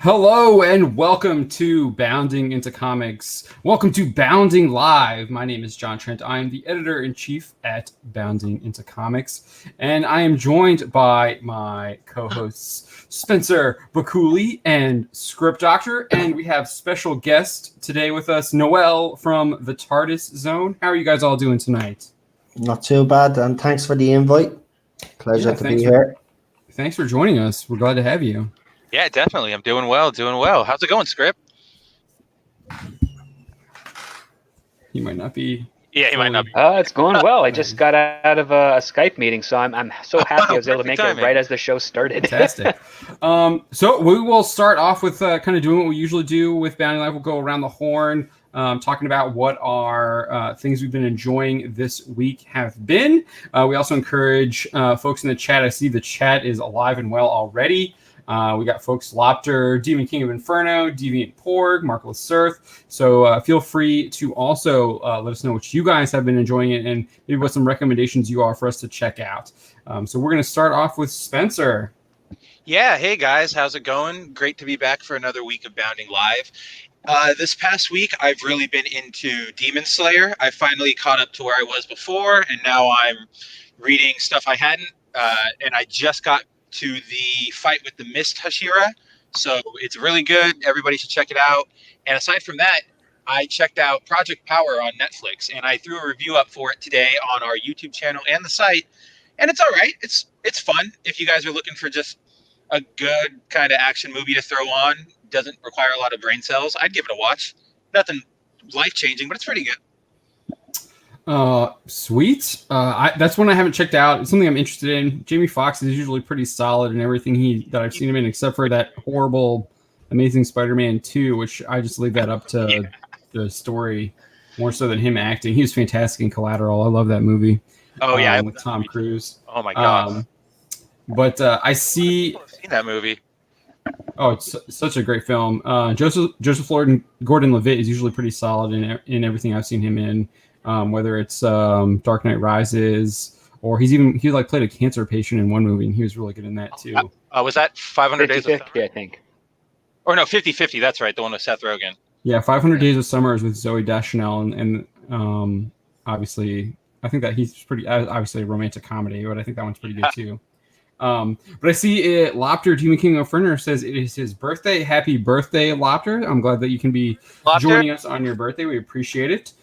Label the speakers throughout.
Speaker 1: Hello and welcome to Bounding into Comics. Welcome to Bounding Live. My name is John Trent. I am the editor-in-chief at Bounding into Comics, and I am joined by my co-hosts Spencer Bakuli and Script Doctor, and we have special guest today with us, Noel from the TARDIS Zone. How are you guys all doing tonight?
Speaker 2: Not too bad, and thanks for the invite. Pleasure to be here.
Speaker 1: Thanks for joining us. We're glad to have you.
Speaker 3: Yeah, definitely. I'm doing well. How's it going, Script?
Speaker 1: He might not be.
Speaker 3: Yeah, he might not be.
Speaker 4: It's going well. I just got out of a Skype meeting, so I'm so happy I was able to make it right as the show started.
Speaker 1: Fantastic. So we will start off with kind of doing what we usually do with Bounding Live. We'll go around the horn, talking about what our things we've been enjoying this week have been. We also encourage folks in the chat. I see the chat is alive and well already. We got folks Lopter, Demon King of Inferno, Deviant Porg, Marvelous Surf. So feel free to also let us know what you guys have been enjoying it and maybe what some recommendations you are for us to check out. So we're going to start off with Spencer.
Speaker 3: Yeah, hey guys, how's it going? Great to be back for another week of Bounding Live. This past week, I've really been into Demon Slayer. I finally caught up to where I was before, and now I'm reading stuff I hadn't. And I just got to the fight with the Mist Hashira, so it's really good. Everybody should check it out. And aside from that, I checked out Project Power on Netflix, and I threw a review up for it today on our YouTube channel and the site. And it's all right. It's fun if you guys are looking for just a good kind of action movie to throw on. Doesn't require a lot of brain cells. I'd give it a watch. Nothing life-changing, but it's pretty good.
Speaker 1: Sweet. That's one I haven't checked out. It's something I'm interested in. Jamie Foxx is usually pretty solid in everything that I've seen him in, except for that horrible Amazing Spider-Man 2, which I just leave that up to the story more so than him acting. He was fantastic in Collateral. I love that movie.
Speaker 3: Oh yeah,
Speaker 1: with Tom Cruise.
Speaker 3: Oh my god.
Speaker 1: But I see.
Speaker 3: I've seen that movie.
Speaker 1: Oh, it's such a great film. Joseph Gordon-Levitt is usually pretty solid in everything I've seen him in. Whether it's Dark Knight Rises, or he played a cancer patient in one movie, and he was really good in that too.
Speaker 3: Was that 500 Days of Summer?
Speaker 4: I think.
Speaker 3: Or no, 50-50. That's right, the one with Seth Rogen.
Speaker 1: Yeah, 500 Days of Summer is with Zooey Deschanel, and obviously, I think that he's pretty obviously a romantic comedy, but I think that one's pretty good too. But I see Lopter, Demon King of Inferno says it is his birthday. Happy birthday, Lopter! I'm glad that you can be joining us on your birthday. We appreciate it.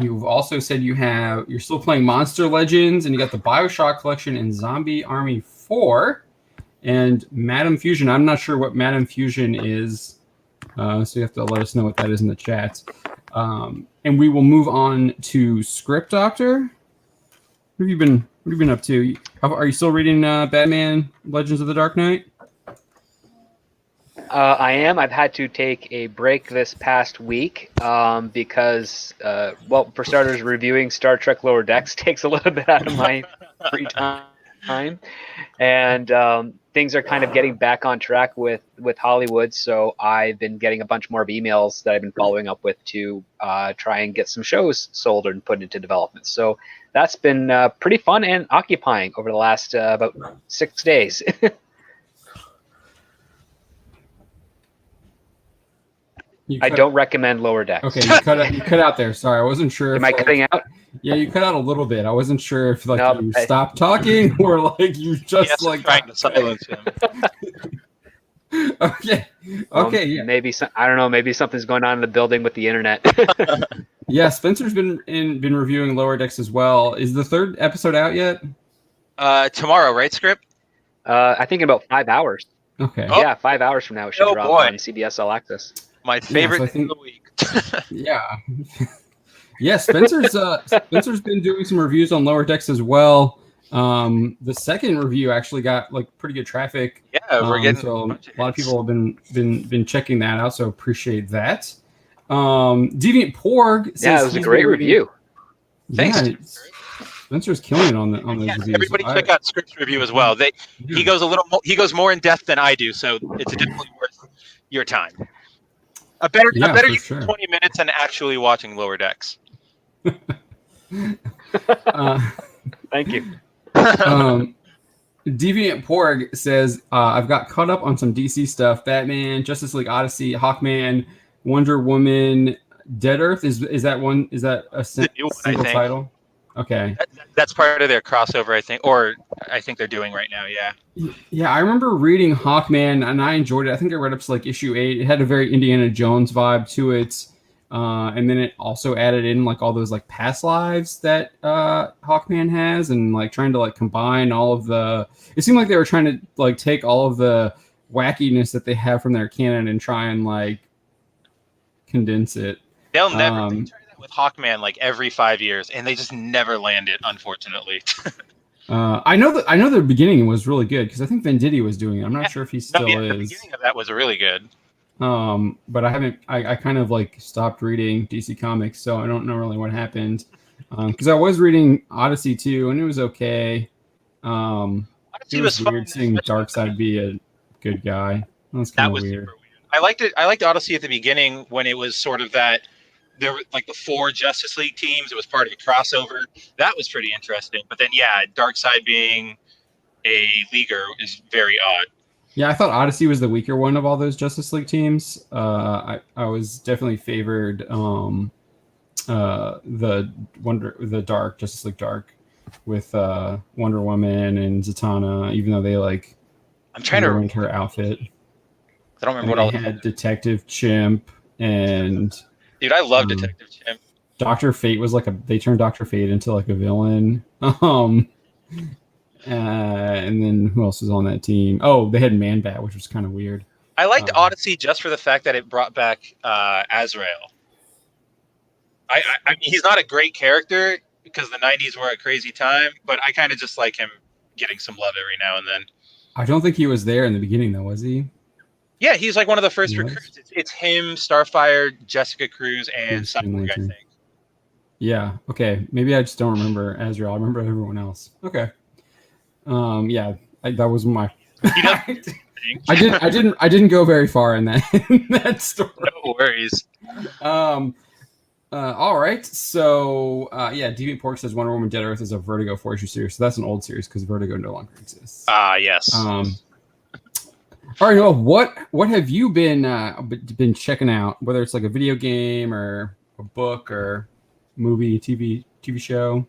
Speaker 1: You've also said you're still playing Monster Legends, and you got the BioShock collection and Zombie Army 4 and Madame Fusion. I'm not sure what Madame Fusion is, so you have to let us know what that is in the chat. And we will move on to Script Doctor. What have you been up to? Are you still reading Batman Legends of the Dark Knight?
Speaker 4: I am. I've had to take a break this past week because, for starters, reviewing Star Trek Lower Decks takes a little bit out of my free time. And things are kind of getting back on track with Hollywood, so I've been getting a bunch more of emails that I've been following up with to try and get some shows sold and put into development. So that's been pretty fun and occupying over the last about 6 days. I don't recommend Lower Decks.
Speaker 1: Okay, you cut out there. Sorry, I wasn't sure.
Speaker 4: Am I cutting out?
Speaker 1: Yeah, you cut out a little bit. I wasn't sure if you stopped talking or you just
Speaker 3: trying to silence him.
Speaker 1: Okay. Yeah.
Speaker 4: Maybe I don't know. Maybe something's going on in the building with the internet.
Speaker 1: Yeah, Spencer's been reviewing Lower Decks as well. Is the third episode out yet?
Speaker 3: Tomorrow, right, Script?
Speaker 4: I think in about 5 hours.
Speaker 1: Okay.
Speaker 4: Yeah, 5 hours from now it should drop on CBS All Access.
Speaker 3: My favorite thing of the week.
Speaker 1: Yeah. Yeah, Spencer's been doing some reviews on Lower Decks as well. The second review actually got pretty good traffic.
Speaker 3: Yeah, we're getting
Speaker 1: so a lot of people have been checking that out, so appreciate that. Deviant Porg says
Speaker 4: it was a great review.
Speaker 3: Thanks.
Speaker 1: Yeah, Spencer's killing it on those reviews.
Speaker 3: Everybody check out Script's review as well. He goes more in depth than I do, so it's definitely worth your time. A better use of 20 minutes than actually watching Lower Decks.
Speaker 4: Thank you.
Speaker 1: Deviant Porg says, I've got caught up on some DC stuff. Batman, Justice League Odyssey, Hawkman, Wonder Woman, Dead Earth. Is that one? Is that a
Speaker 3: The new one, I
Speaker 1: single
Speaker 3: think.
Speaker 1: title? Okay.
Speaker 3: That's part of their crossover, I think, or I think they're doing right now. Yeah.
Speaker 1: Yeah, I remember reading Hawkman and I enjoyed it. I think I read up to like issue 8. It had a very Indiana Jones vibe to it. And then it also added in like all those like past lives that Hawkman has, and like trying to like combine all of the. It seemed like they were trying to like take all of the wackiness that they have from their canon and try and like condense it.
Speaker 3: They'll never they try that with Hawkman like every 5 years, and they just never land it, unfortunately.
Speaker 1: I know the beginning was really good because I think Venditti was doing it. I'm not sure if he still
Speaker 3: The
Speaker 1: is.
Speaker 3: beginning of that was really good.
Speaker 1: But I haven't. I kind of like stopped reading DC Comics, so I don't know really what happened. Because I was reading Odyssey too, and it was okay.
Speaker 3: Odyssey
Speaker 1: It was
Speaker 3: fun,
Speaker 1: weird seeing Darkseid be a good guy. That was kind of weird.
Speaker 3: Super weird. I liked it. I liked Odyssey at the beginning when it was sort of that. There were like the 4 Justice League teams. It was part of a crossover. That was pretty interesting. But then, yeah, Darkseid being a leaguer is very odd.
Speaker 1: Yeah, I thought Odyssey was the weaker one of all those Justice League teams. I was definitely favored the Dark Justice League Dark with Wonder Woman and Zatanna, even though they like
Speaker 3: I'm trying to
Speaker 1: ruined her outfit.
Speaker 3: I don't remember what
Speaker 1: they had Detective Chimp and
Speaker 3: dude. I love Detective Chimp.
Speaker 1: Dr. Fate was like they turned Dr. Fate into like a villain. And then who else was on that team? Oh, they had Man-Bat, which was kind of weird.
Speaker 3: I liked Odyssey just for the fact that it brought back Azrael. I mean, he's not a great character because the 90s were a crazy time, but I kind of just like him getting some love every now and then.
Speaker 1: I don't think he was there in the beginning, though, was he?
Speaker 3: Yeah, he's like one of the first recruits. It's him, Starfire, Jessica Cruz, and Cyborg, I think.
Speaker 1: Yeah, okay. Maybe I just don't remember Azrael. I remember everyone else. Okay. Yeah, that was my. I didn't go very far in that story.
Speaker 3: No worries.
Speaker 1: All right. So yeah, Deviant Pork says Wonder Woman Dead Earth is a Vertigo 4-issue series. So that's an old series because Vertigo no longer exists.
Speaker 3: Yes.
Speaker 1: All right, Noah, what have you been checking out? Whether it's like a video game or a book or movie, TV show.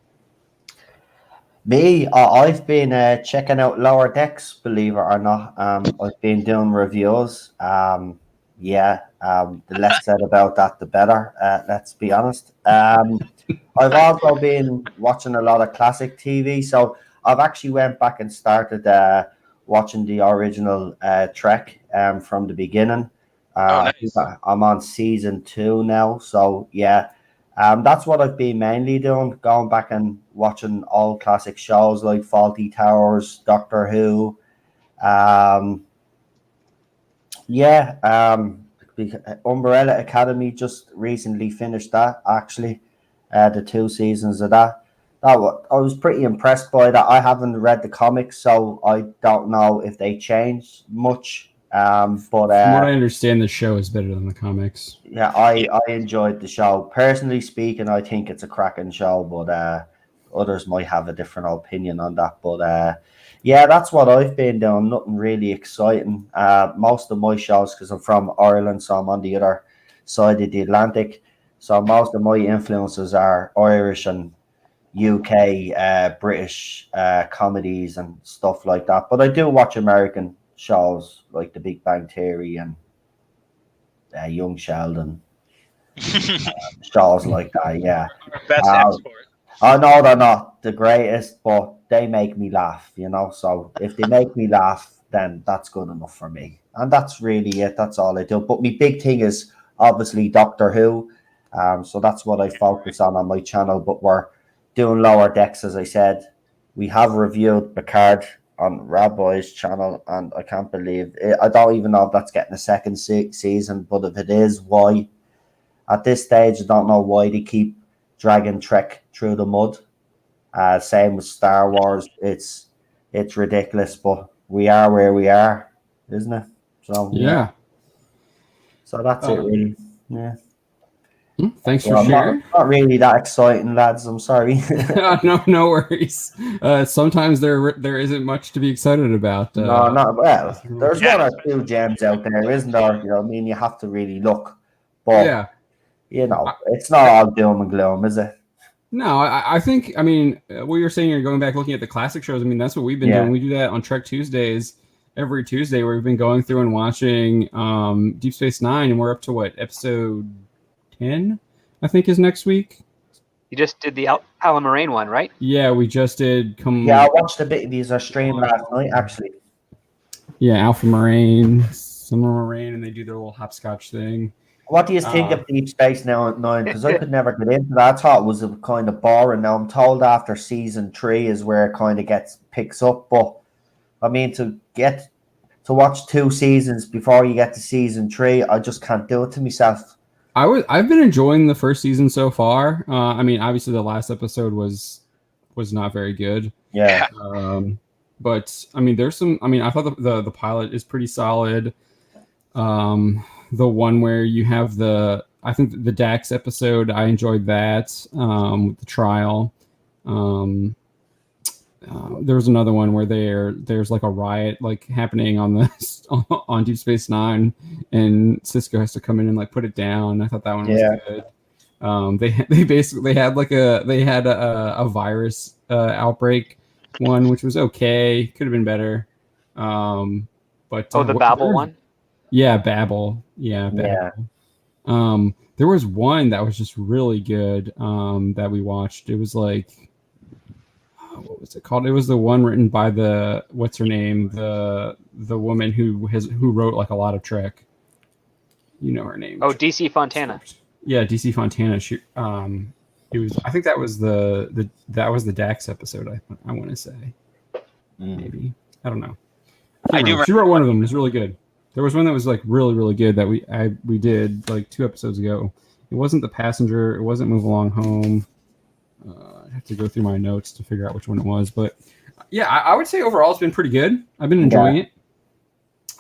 Speaker 2: Me, I've been checking out Lower Decks, believe it or not. I've been doing reviews. The less said about that, the better. Let's be honest. I've also been watching a lot of classic TV. So I've actually went back and started watching the original Trek from the beginning.
Speaker 3: Nice.
Speaker 2: I'm on season 2 now. So yeah. That's what I've been mainly doing, going back and watching all classic shows like Fawlty Towers, Doctor Who. Umbrella Academy just recently finished that, actually, the 2 seasons of that. I was pretty impressed by that. I haven't read the comics, so I don't know if they changed much. But
Speaker 1: from what I understand, the show is better than the comics.
Speaker 2: Yeah, I enjoyed the show. Personally speaking, I think it's a cracking show, but others might have a different opinion on that. But yeah, that's what I've been doing. Nothing really exciting. Most of my shows, because I'm from Ireland, so I'm on the other side of the Atlantic. So most of my influences are Irish and UK, British comedies and stuff like that. But I do watch American shows like The Big Bang Theory and Young Sheldon, shows like that. Yeah,
Speaker 3: best export.
Speaker 2: I know they're not the greatest, but they make me laugh. So if they make me laugh, then that's good enough for me, and that's really it. That's all I do. But my big thing is obviously Doctor Who, so that's what I focus on my channel. But we're doing Lower Decks, as I said. We have reviewed Picard on Rabbi's channel, and I can't believe it. I don't even know if that's getting a second season, but if it is, why? At this stage, I don't know why they keep dragging Trek through the mud. Same with Star Wars. It's ridiculous, but we are where we are, isn't it? So
Speaker 1: yeah.
Speaker 2: So that's it, really. Yeah.
Speaker 1: Thanks for
Speaker 2: Well,
Speaker 1: sharing.
Speaker 2: not really that exciting, lads. I'm sorry.
Speaker 1: No worries. Sometimes there isn't much to be excited about.
Speaker 2: No, not well. There's
Speaker 3: Yeah.
Speaker 2: one or two gems out there, isn't there? You know, what I mean, you have to really look, but
Speaker 1: Yeah.
Speaker 2: you know, it's not all doom and gloom, is it?
Speaker 1: No, I think, I mean, what you're saying, you're going back looking at the classic shows. I mean, that's what we've been doing. We do that on Trek Tuesdays every Tuesday, where we've been going through and watching Deep Space Nine, and we're up to what, episode 10, I think, is next week.
Speaker 4: You just did the Alan Moraine one, right?
Speaker 1: Yeah, we just did.
Speaker 2: Yeah, I watched a bit of these stream last night, actually.
Speaker 1: Yeah, Alpha Moraine, Summer Moraine, and they do their little hopscotch thing.
Speaker 2: What do you think of Deep Space Nine? Because I could never get into that. I thought it was a kind of boring. Now I'm told after season 3 is where it kind of picks up. But I mean, to watch 2 seasons before you get to season 3, I just can't do it to myself.
Speaker 1: I've been enjoying the first season so far. I mean, obviously the last episode was not very good.
Speaker 2: Yeah.
Speaker 1: But I mean, there's some. I mean, I thought the pilot is pretty solid. The one where you have I think the Dax episode, I enjoyed that, with the trial. There was another one where there's like a riot like happening on Deep Space Nine, and Cisco has to come in and like put it down. I thought that one was good. They had a virus outbreak one, which was okay, could have been better. But
Speaker 4: the Babel one.
Speaker 1: Yeah, Babel. Yeah, Babel.
Speaker 2: Yeah.
Speaker 1: There was one that was just really good that we watched. It was like, what was it called? It was the one written by what's her name? The woman who wrote like a lot of Trek. You know her name.
Speaker 4: Oh, DC Fontana.
Speaker 1: Yeah, DC Fontana. She it was, I think that was the Dax episode, I want to say. Maybe. I don't know. She wrote one of them. It was really good. There was one that was like really, really good that we did like 2 episodes ago. It wasn't The Passenger. It wasn't Move Along Home. I have to go through my notes to figure out which one it was. But yeah, I would say overall it's been pretty good. I've been enjoying it.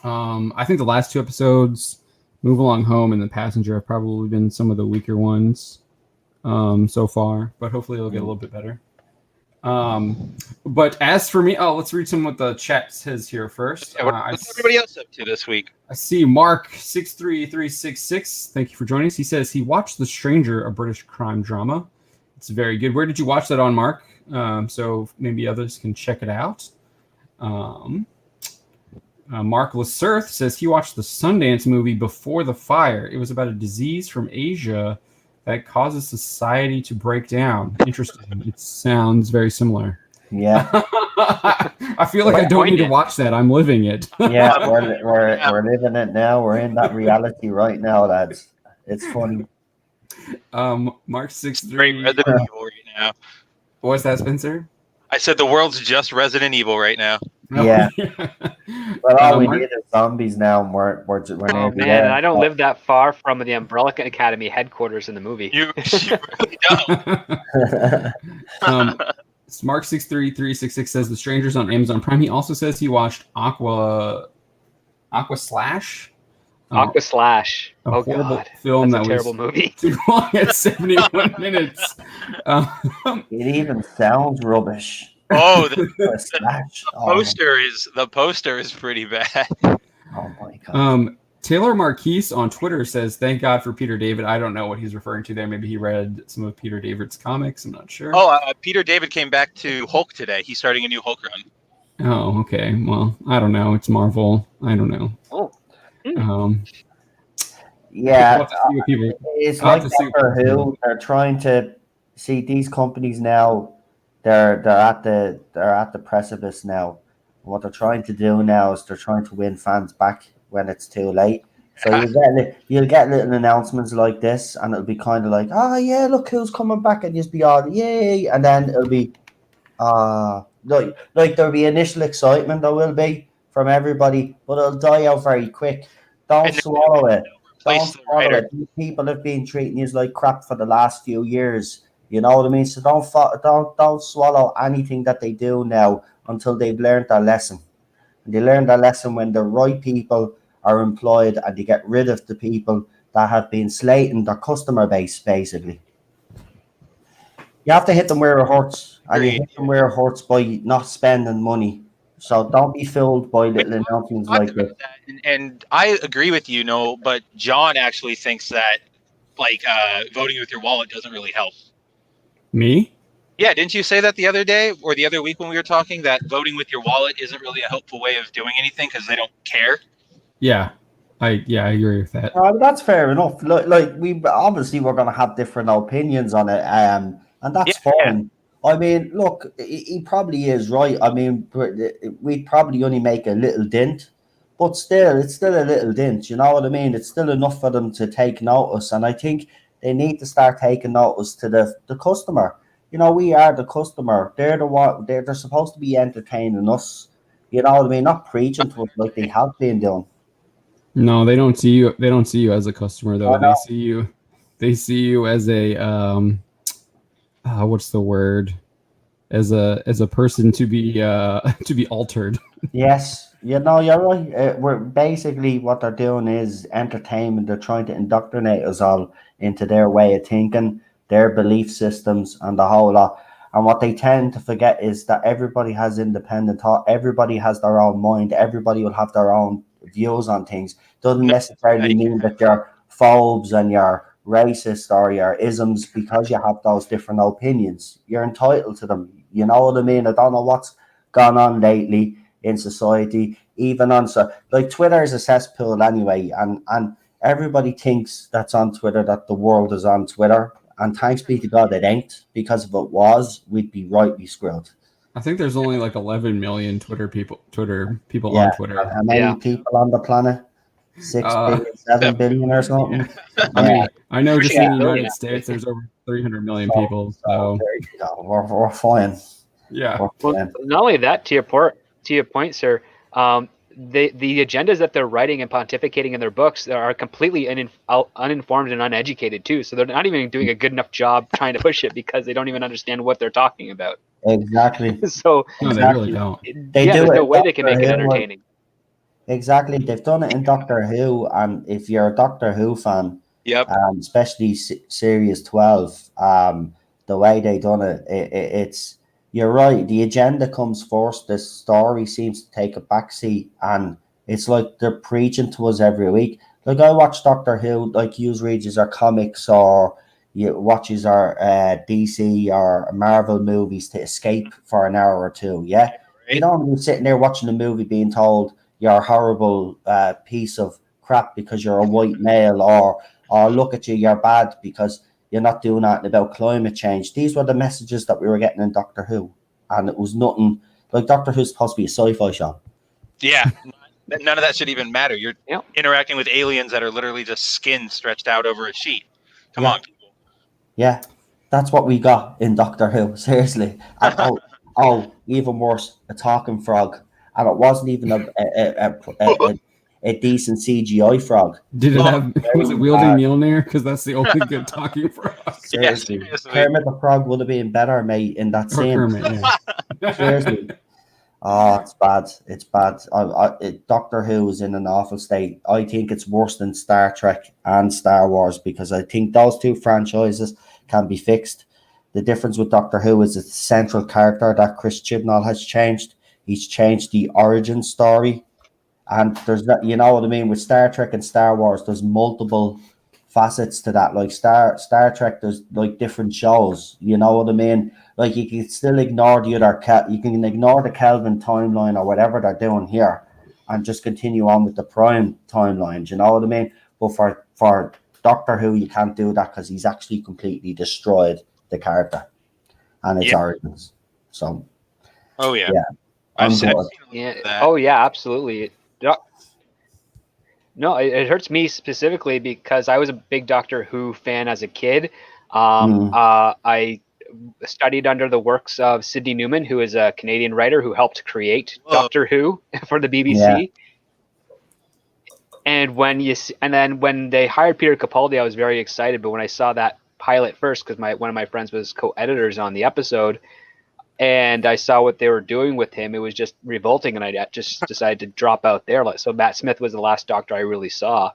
Speaker 1: I think the last 2 episodes, Move Along Home and The Passenger, have probably been some of the weaker ones so far. But hopefully it'll get a little bit better. But as for me, let's read some what the chat says here first.
Speaker 3: What's everybody else up to this week?
Speaker 1: I see Mark 63366. Thank you for joining us. He says he watched The Stranger, a British crime drama. It's very good. Where did you watch that on, Mark? So maybe others can check it out. Mark Lasurth says he watched the Sundance movie Before the Fire. It was about a disease from Asia that causes society to break down. Interesting. It sounds very similar.
Speaker 2: Yeah.
Speaker 1: I feel like I don't need to watch that. I'm living it.
Speaker 2: Yeah, we're living it now. We're in that reality right now, lads. It's funny.
Speaker 1: Mark 6'3".
Speaker 3: Great Resident Evil right now.
Speaker 1: What's that, Spencer?
Speaker 3: I said the world's just Resident Evil right now.
Speaker 2: Yeah. But all we need is zombies now, and we're
Speaker 4: Oh man, I don't live that far from the Umbrella Academy headquarters in the movie.
Speaker 3: You really don't.
Speaker 1: Mark 63366 says The Strangers on Amazon Prime. He also says he watched Aqua Slash.
Speaker 4: Aqua Slash.
Speaker 1: A horrible film.
Speaker 4: That's a terrible movie.
Speaker 1: Too long at 71 minutes.
Speaker 2: It even sounds rubbish.
Speaker 3: Oh, the poster is pretty bad.
Speaker 2: Oh my god.
Speaker 1: Taylor Marquise on Twitter says, "Thank God for Peter David." I don't know what he's referring to there. Maybe he read some of Peter David's comics. I'm not sure.
Speaker 3: Oh, Peter David came back to Hulk today. He's starting a new Hulk run.
Speaker 1: Oh, okay. Well, I don't know. It's Marvel. I don't know.
Speaker 4: Oh.
Speaker 2: Yeah, it's like Doctor Who. They're trying to see these companies now. They're at the precipice now. What they're trying to do now is they're trying to win fans back when it's too late. So you'll get little announcements like this, and it'll be kind of like, oh yeah, look who's coming back, and you'll be all yay, and then it'll be like there'll be initial excitement, there will be from everybody, but it'll die out very quick. Don't swallow it. Don't swallow it. These people have been treating you like crap for the last few years. You know what I mean? So don't swallow anything that they do now until they've learned their lesson. And they learn their lesson when the right people are employed, and they get rid of the people that have been slating their customer base, basically. You have to hit them where it hurts, and you hit them where it hurts by not spending money. So don't be fooled by little announcements like this.
Speaker 3: And I agree with you, no, but John actually thinks that like voting with your wallet doesn't really help.
Speaker 1: Me?
Speaker 3: Yeah, didn't you say that the other day or the other week when we were talking that voting with your wallet isn't really a helpful way of doing anything because they don't care?
Speaker 1: Yeah, I agree with that.
Speaker 2: That's fair enough. Like we obviously we're going to have different opinions on it, and that's fine. I mean, look, he probably is right. I mean, we'd probably only make a little dent, but still, it's still a little dent. You know what I mean? It's still enough for them to take notice, and I think they need to start taking notice to the customer. You know, we are the customer. They're the one. They're supposed to be entertaining us. You know what I mean? Not preaching to us like they have been doing.
Speaker 1: No, they don't see you. They don't see you as a customer, though.
Speaker 2: Oh, no.
Speaker 1: They see you as a what's the word? As a person to be altered.
Speaker 2: Yes, you know, you're right. We're basically what they're doing is entertainment. They're trying to indoctrinate us all into their way of thinking, their belief systems, and the whole lot. And what they tend to forget is that everybody has independent thought. Everybody has their own mind. Everybody will have their own views on things. Doesn't necessarily mean that you're phobes and you're racist or your isms because you have those different opinions. You're entitled to them. You know what I mean? I don't know what's gone on lately in society, even on like Twitter is a cesspool anyway, and everybody thinks that's on Twitter that the world is on Twitter, and thanks be to God it ain't, because if it was, we'd be rightly screwed.
Speaker 1: I think there's only like 11 million Twitter people
Speaker 2: Yeah.
Speaker 1: on Twitter.
Speaker 2: How many people on the planet? 6 billion, 7 billion or something.
Speaker 1: I mean, I know just in the
Speaker 4: billion,
Speaker 1: United States, there's over 300 million people. So
Speaker 2: there you go. We're fine.
Speaker 1: yeah.
Speaker 2: We're
Speaker 4: Well,
Speaker 2: fine.
Speaker 4: not only that, to your point, sir, the agendas that they're writing and pontificating in their books are completely uninformed and uneducated too. So they're not even doing a good enough job trying to push it because they don't even understand what they're talking about.
Speaker 2: Exactly.
Speaker 4: So
Speaker 1: No, they really don't.
Speaker 4: there's no way they can make it entertaining.
Speaker 2: Exactly. They've done it in Doctor Who, and if you're a Doctor Who fan, especially Series 12, the way they done it, it's, you're right, the agenda comes first, the story seems to take a backseat, and it's like they're preaching to us every week. Like, I watch Doctor Who, like you reads our comics or you watches our DC or Marvel movies to escape for an hour or two, yeah? You don't be sitting there watching a movie being told you're a horrible piece of crap because you're a white male, or look at you, you're bad because you're not doing that about climate change. These were the messages that we were getting in Doctor Who, and it was nothing like Doctor Who's supposed to be a sci-fi show.
Speaker 3: Yeah, none of that should even matter. You're interacting with aliens that are literally just skin stretched out over a sheet. Come on, people.
Speaker 2: Yeah, that's what we got in Doctor Who. Seriously, and even worse, a talking frog. And it wasn't even a decent CGI frog.
Speaker 1: Did it have? Was it wielding Mjolnir? Because that's the only good talking frog.
Speaker 2: Seriously, Kermit the Frog would have been better, mate, in that scene.
Speaker 1: Kermit, yeah.
Speaker 2: Seriously, it's bad. It's bad. Doctor Who is in an awful state. I think it's worse than Star Trek and Star Wars because I think those two franchises can be fixed. The difference with Doctor Who is it's the central character that Chris Chibnall has changed. He's changed the origin story, and there's that. You know what I mean? With Star Trek and Star Wars, there's multiple facets to that. Like Star Trek, there's like different shows. You know what I mean? Like you can still ignore the other you can ignore the Kelvin timeline or whatever they're doing here, and just continue on with the Prime timelines. You know what I mean? But for Doctor Who, you can't do that because he's actually completely destroyed the character and its origins. So,
Speaker 3: yeah.
Speaker 4: Oh yeah, absolutely. No, it hurts me specifically because I was a big Doctor Who fan as a kid. I studied under the works of Sidney Newman, who is a Canadian writer who helped create Doctor Who for the BBC. Yeah. And when they hired Peter Capaldi, I was very excited. But when I saw that pilot first, because one of my friends was co-editors on the episode, and I saw what they were doing with him, it was just revolting, and I just decided to drop out there. So Matt Smith was the last Doctor I really saw,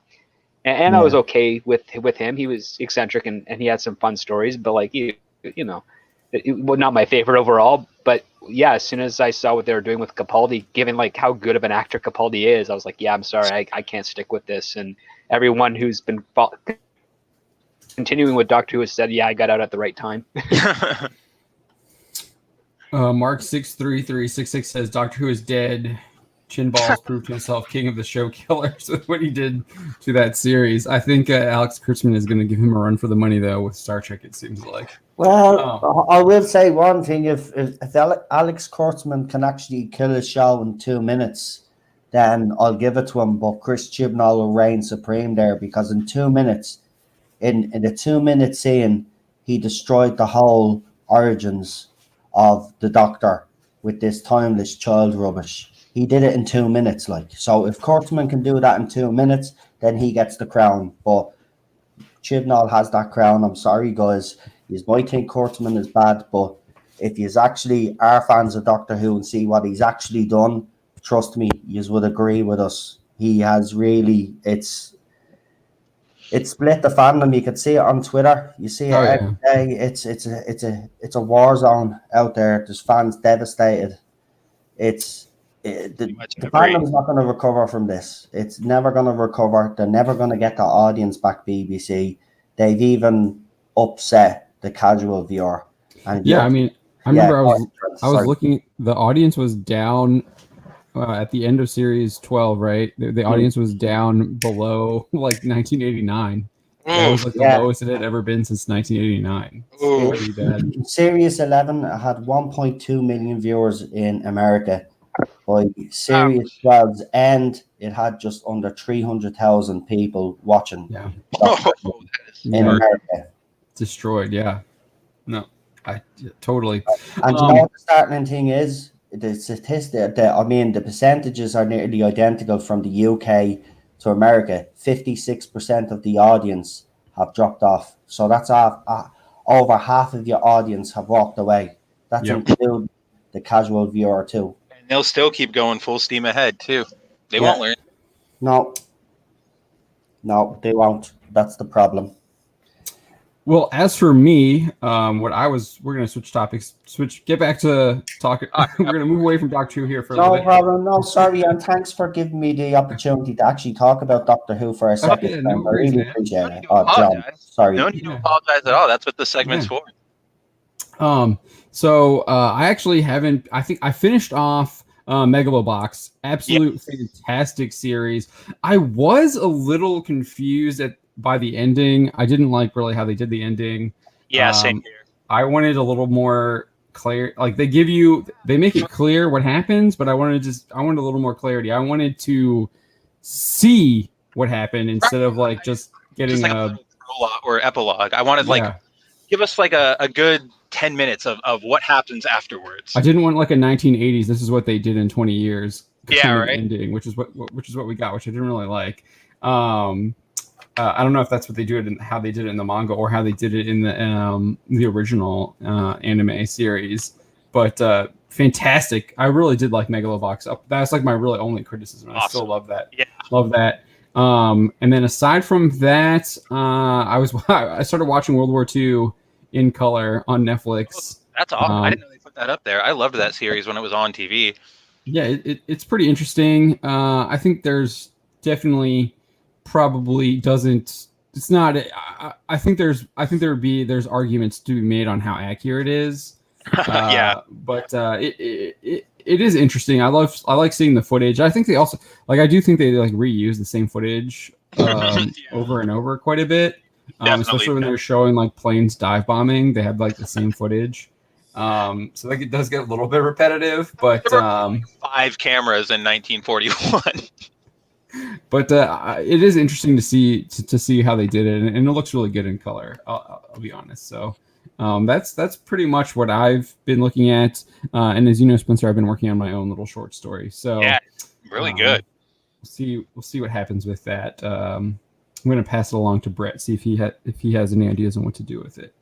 Speaker 4: and I was okay with him. He was eccentric and he had some fun stories, but like well, not my favorite overall. But yeah, as soon as I saw what they were doing with Capaldi, given like how good of an actor Capaldi is, I was like, yeah, I'm sorry, I can't stick with this. And everyone who's been continuing with Doctor Who has said, yeah, I got out at the right time.
Speaker 1: Mark 63366 says Doctor Who is dead. Chin Balls proved himself king of the show killers with what he did to that series. I think Alex Kurtzman is going to give him a run for the money, though, with Star Trek, it seems like.
Speaker 2: Well, I will say one thing. If Alex Kurtzman can actually kill a show in 2 minutes, then I'll give it to him. But Chris Chibnall will reign supreme there, because in 2 minutes, in the 2 minute scene, he destroyed the whole origins of the Doctor with this timeless child rubbish. He did it in 2 minutes, like. So if Kurtzman can do that in 2 minutes, then he gets the crown. But Chibnall has that crown. I'm sorry, guys. You might think Kurtzman is bad, but if you actually are fans of Doctor Who and see what he's actually done, trust me, you would agree with us. He has really, it's split the fandom. You can see it on Twitter. You see it every day. It's a war zone out there. There's fans devastated. The fandom's not going to recover from this. It's never going to recover. They're never going to get the audience back, BBC. They've even upset the casual viewer. And
Speaker 1: I mean, I remember I was looking, the audience was down at the end of series 12, right? The audience was down below like 1989. That was like the lowest it had ever been since 1989. Pretty bad.
Speaker 2: Series 11 had 1.2 million viewers in America. By Series 12's end, it had just under 300,000 people watching in America.
Speaker 1: Destroyed, yeah. No, I totally.
Speaker 2: And you know what the startling thing is? The statistic, the percentages are nearly identical from the UK to America. 56% of the audience have dropped off. So that's over half of your audience have walked away. That's including the casual viewer too.
Speaker 3: And they'll still keep going full steam ahead too. They won't learn.
Speaker 2: No, they won't. That's the problem.
Speaker 1: Well, as for me, we're going to switch topics. Get back to talking. We're going to move away from Doctor Who here for a little bit.
Speaker 2: No problem. No, sorry, and thanks for giving me the opportunity to actually talk about Doctor Who for a second. I really appreciate it. John, sorry.
Speaker 3: No need to apologize at all. That's what the segment's for.
Speaker 1: So I actually haven't. I think I finished off Megalobox. Absolute fantastic series. I was a little confused by the ending. I didn't like really how they did the ending.
Speaker 3: Yeah, same here.
Speaker 1: I wanted a little more clear. Like they make it clear what happens, but I wanted a little more clarity. I wanted to see what happened instead of like just getting
Speaker 3: a prologue or epilogue. I wanted give us like a good 10 minutes of what happens afterwards.
Speaker 1: I didn't want like a 1980s. This is what they did in 20 years.
Speaker 3: Yeah, right.
Speaker 1: Ending, which is what we got, which I didn't really like. I don't know if that's what they do it and how they did it in the manga or how they did it in the original anime series, but fantastic. I really did like Megalobox. That's like my really only criticism. Awesome. I still love that. Yeah, love that. And then aside from that, I started watching World War II in color on Netflix.
Speaker 3: That's awesome. I didn't know they put that up there. I loved that series when it was on TV.
Speaker 1: Yeah, it's pretty interesting. I think there's definitely probably doesn't. It's not. I think there's arguments to be made on how accurate it is. But it is interesting. I like seeing the footage. I think they also I do think they like reuse the same footage over and over quite a bit. Especially when they're showing like planes dive bombing, they had like the same footage. So like it does get a little bit repetitive, but
Speaker 3: 5 cameras in 1941.
Speaker 1: But it is interesting to see how they did it, and it looks really good in color. I'll be honest. So that's pretty much what I've been looking at. And as you know, Spencer, I've been working on my own little short story. So
Speaker 3: yeah, really good.
Speaker 1: We'll see what happens with that. I'm going to pass it along to Brett, see if he has any ideas on what to do with it.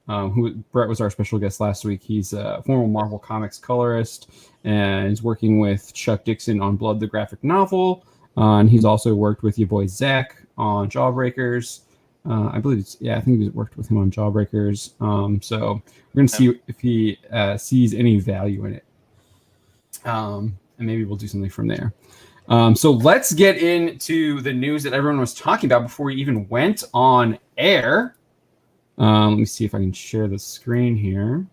Speaker 1: Brett was our special guest last week. He's a former Marvel Comics colorist, and he's working with Chuck Dixon on Blood, the graphic novel. And he's also worked with your boy Zach on Jawbreakers. I believe I think he's worked with him on Jawbreakers. So we're gonna see if he sees any value in it. And maybe we'll do something from there. So let's get into the news that everyone was talking about before we even went on air. Let me see if I can share the screen here.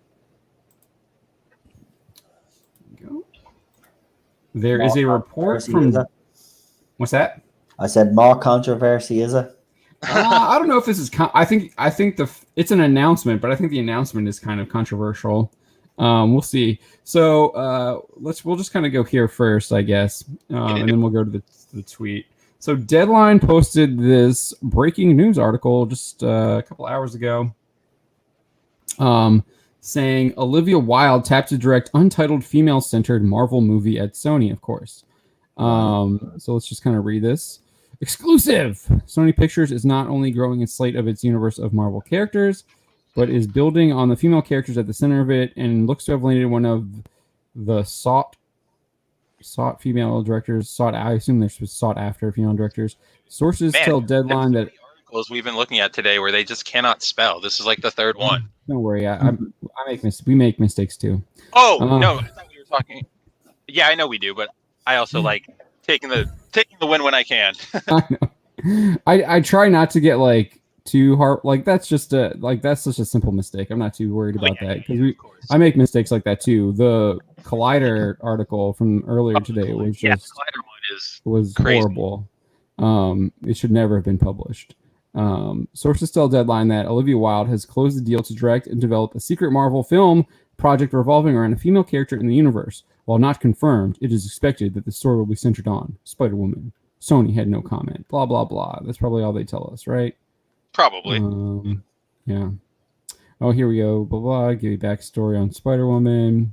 Speaker 1: There we go. There is a report from... What's that?
Speaker 2: I said more controversy, is it?
Speaker 1: I don't know if this is... I think it's an announcement, but I think the announcement is kind of controversial. We'll see. So we'll just kind of go here first, I guess, and then we'll go to the tweet. So Deadline posted this breaking news article just a couple hours ago, saying Olivia Wilde tapped to direct untitled female-centered Marvel movie at Sony, of course. So let's just kind of read this. Exclusive! Sony Pictures is not only growing its slate of its universe of Marvel characters, but is building on the female characters at the center of it, and looks to have landed one of the sought female directors. I assume they're sought after female directors. Sources tell Deadline that
Speaker 3: articles we've been looking at today where they just cannot spell. This is like the third one.
Speaker 1: Don't worry, we make mistakes too.
Speaker 3: Oh no, I thought we were talking. Yeah, I know we do, but I also like taking the win when I can.
Speaker 1: I know. I try not to get like too hard. Like that's such a simple mistake. I'm not too worried about that because I make mistakes like that too. The Collider article from earlier today was just
Speaker 3: the Collider one
Speaker 1: was
Speaker 3: crazy.
Speaker 1: Horrible. It should never have been published. Sources tell Deadline that Olivia Wilde has closed the deal to direct and develop a secret Marvel film project revolving around a female character in the universe. While not confirmed, it is expected that the story will be centered on Spider-Woman. Sony had no comment. Blah, blah, blah. That's probably all they tell us, right?
Speaker 3: Probably.
Speaker 1: Yeah. Oh, here we go. Blah, blah. Give you backstory on Spider-Woman.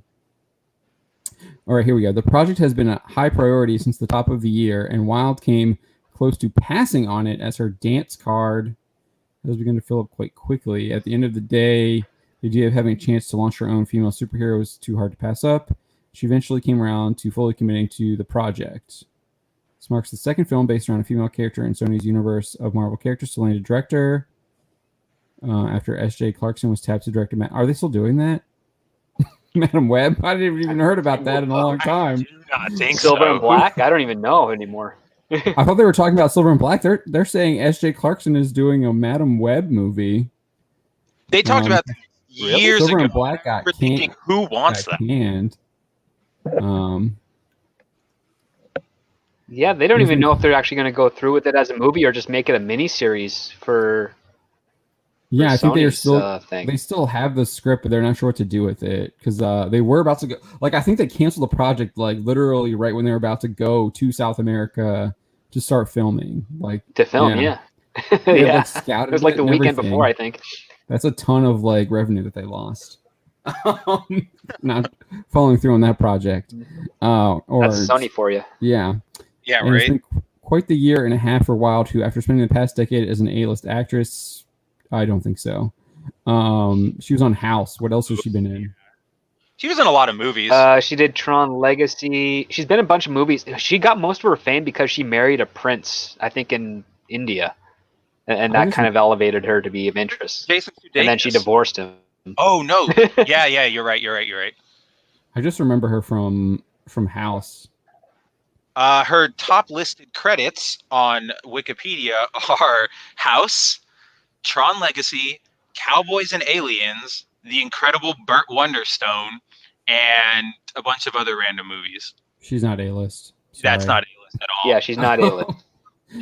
Speaker 1: All right, here we go. The project has been a high priority since the top of the year, and Wilde came close to passing on it as her dance card has begun to fill up quite quickly. At the end of the day, the idea of having a chance to launch her own female superhero was too hard to pass up. She eventually came around to fully committing to the project. This marks the second film based around a female character in Sony's universe of Marvel characters to land a director. After S.J. Clarkson was tapped to direct are they still doing that? Madam Web? I didn't even heard about that in a long time.
Speaker 3: I do not think
Speaker 4: Silver
Speaker 3: so.
Speaker 4: and Black? I don't even know anymore.
Speaker 1: I thought they were talking about Silver and Black. They're saying S.J. Clarkson is doing a Madam Web movie.
Speaker 3: They talked about that years
Speaker 1: Silver
Speaker 3: ago.
Speaker 1: and Black got
Speaker 3: We're thinking, who wants that?
Speaker 1: Canned.
Speaker 4: Yeah, they don't even know if they're actually going to go through with it as a movie or just make it a mini-series for
Speaker 1: I think
Speaker 4: Sony's,
Speaker 1: they still have the script, but they're not sure what to do with it because they were about to go. Like I think they canceled the project like literally right when they were about to go to South America to start filming. Like
Speaker 4: to film, yeah.
Speaker 1: Yeah.
Speaker 4: It was like the weekend before, I think.
Speaker 1: That's a ton of like revenue that they lost. Not following through on that project. Or
Speaker 4: that's Sony for you.
Speaker 1: Yeah.
Speaker 3: Yeah,
Speaker 1: and
Speaker 3: right.
Speaker 1: It's been quite the year and a half for Wilde, who, after spending the past decade as an A-list actress, I don't think so. She was on House. What else has she been in?
Speaker 3: She was in a lot of movies.
Speaker 4: She did Tron Legacy. She's been in a bunch of movies. She got most of her fame because she married a prince, I think, in India. And that kind of elevated her to be of interest.
Speaker 3: Jason Sudeikis.
Speaker 4: And then she divorced him.
Speaker 3: Oh, no. Yeah, you're right.
Speaker 1: I just remember her from House.
Speaker 3: Her top listed credits on Wikipedia are House, Tron Legacy, Cowboys and Aliens, The Incredible Burt Wonderstone, and a bunch of other random movies.
Speaker 1: She's not A-list.
Speaker 3: That's not A-list at all.
Speaker 4: Yeah, she's not A-list.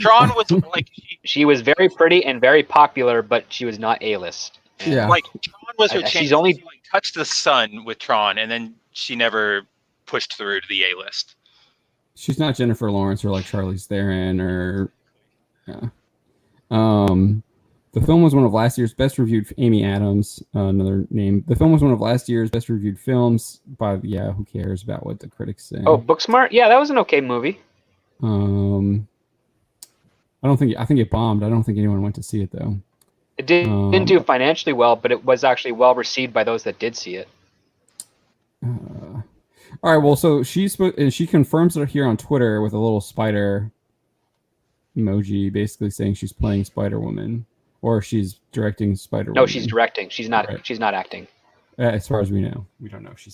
Speaker 3: Tron was like...
Speaker 4: She was very pretty and very popular, but she was not A-list.
Speaker 1: Yeah.
Speaker 3: Like, Tron was her chance.
Speaker 4: She's only...
Speaker 3: She, like, touched the sun with Tron, and then she never pushed through to the A-list.
Speaker 1: She's not Jennifer Lawrence or like Charlize Theron or... Yeah. The film was one of last year's best reviewed... Amy Adams, another name. The film was one of last year's best reviewed films by... Yeah, who cares about what the critics say?
Speaker 4: Oh, Booksmart? Yeah, that was an okay movie.
Speaker 1: I think it bombed. I don't think anyone went to see it, though.
Speaker 4: It didn't do financially well, but it was actually well received by those that did see it.
Speaker 1: All right, well, so she confirms it here on Twitter with a little spider emoji, basically saying she's playing Spider-Woman or she's directing Spider-Woman.
Speaker 4: No, she's directing. She's not.
Speaker 1: Right.
Speaker 4: She's not acting.
Speaker 1: As far as we know, we don't know. She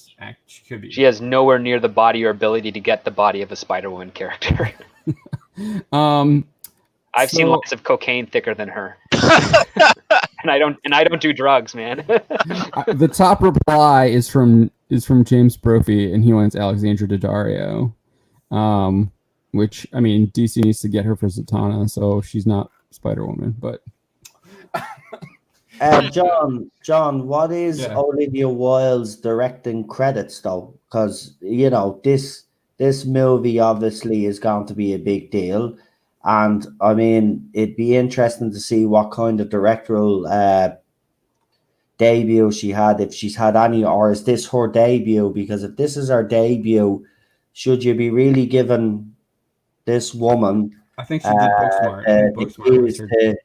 Speaker 1: could be.
Speaker 4: She has nowhere near the body or ability to get the body of a Spider-Woman character. I've seen lots of cocaine thicker than her, and I don't do drugs, man.
Speaker 1: The top reply is from James Brophy, and he wants Alexandra Daddario, which I mean DC needs to get her for Zatanna, so she's not Spider-Woman, but.
Speaker 2: John, what is Olivia Wilde's directing credits though? Because you know this movie obviously is going to be a big deal, and I mean it'd be interesting to see what kind of directorial debut she had, if she's had any, or is this her debut? Because if this is her debut, should you be really giving this woman?
Speaker 1: I think she did Booksmart.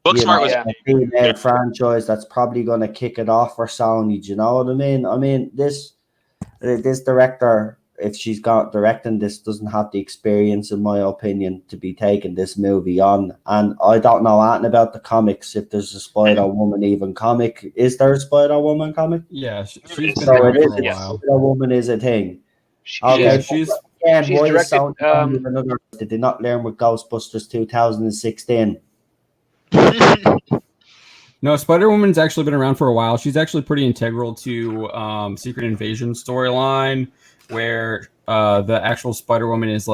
Speaker 3: Booksmart was
Speaker 2: a female franchise that's probably going to kick it off for Sony. Do you know what I mean? I mean, this director, if she's got directing this, doesn't have the experience, in my opinion, to be taking this movie on. And I don't know anything about the comics. If there's a Spider-Woman even comic, is there a Spider-Woman comic?
Speaker 1: Yeah, she's been around for a while.
Speaker 2: Spider-Woman is a thing.
Speaker 1: She's
Speaker 2: directed. Did they not learn with Ghostbusters 2016?
Speaker 1: No, Spider-Woman's actually been around for a while. She's actually pretty integral to Secret Invasion storyline, where the actual Spider-Woman is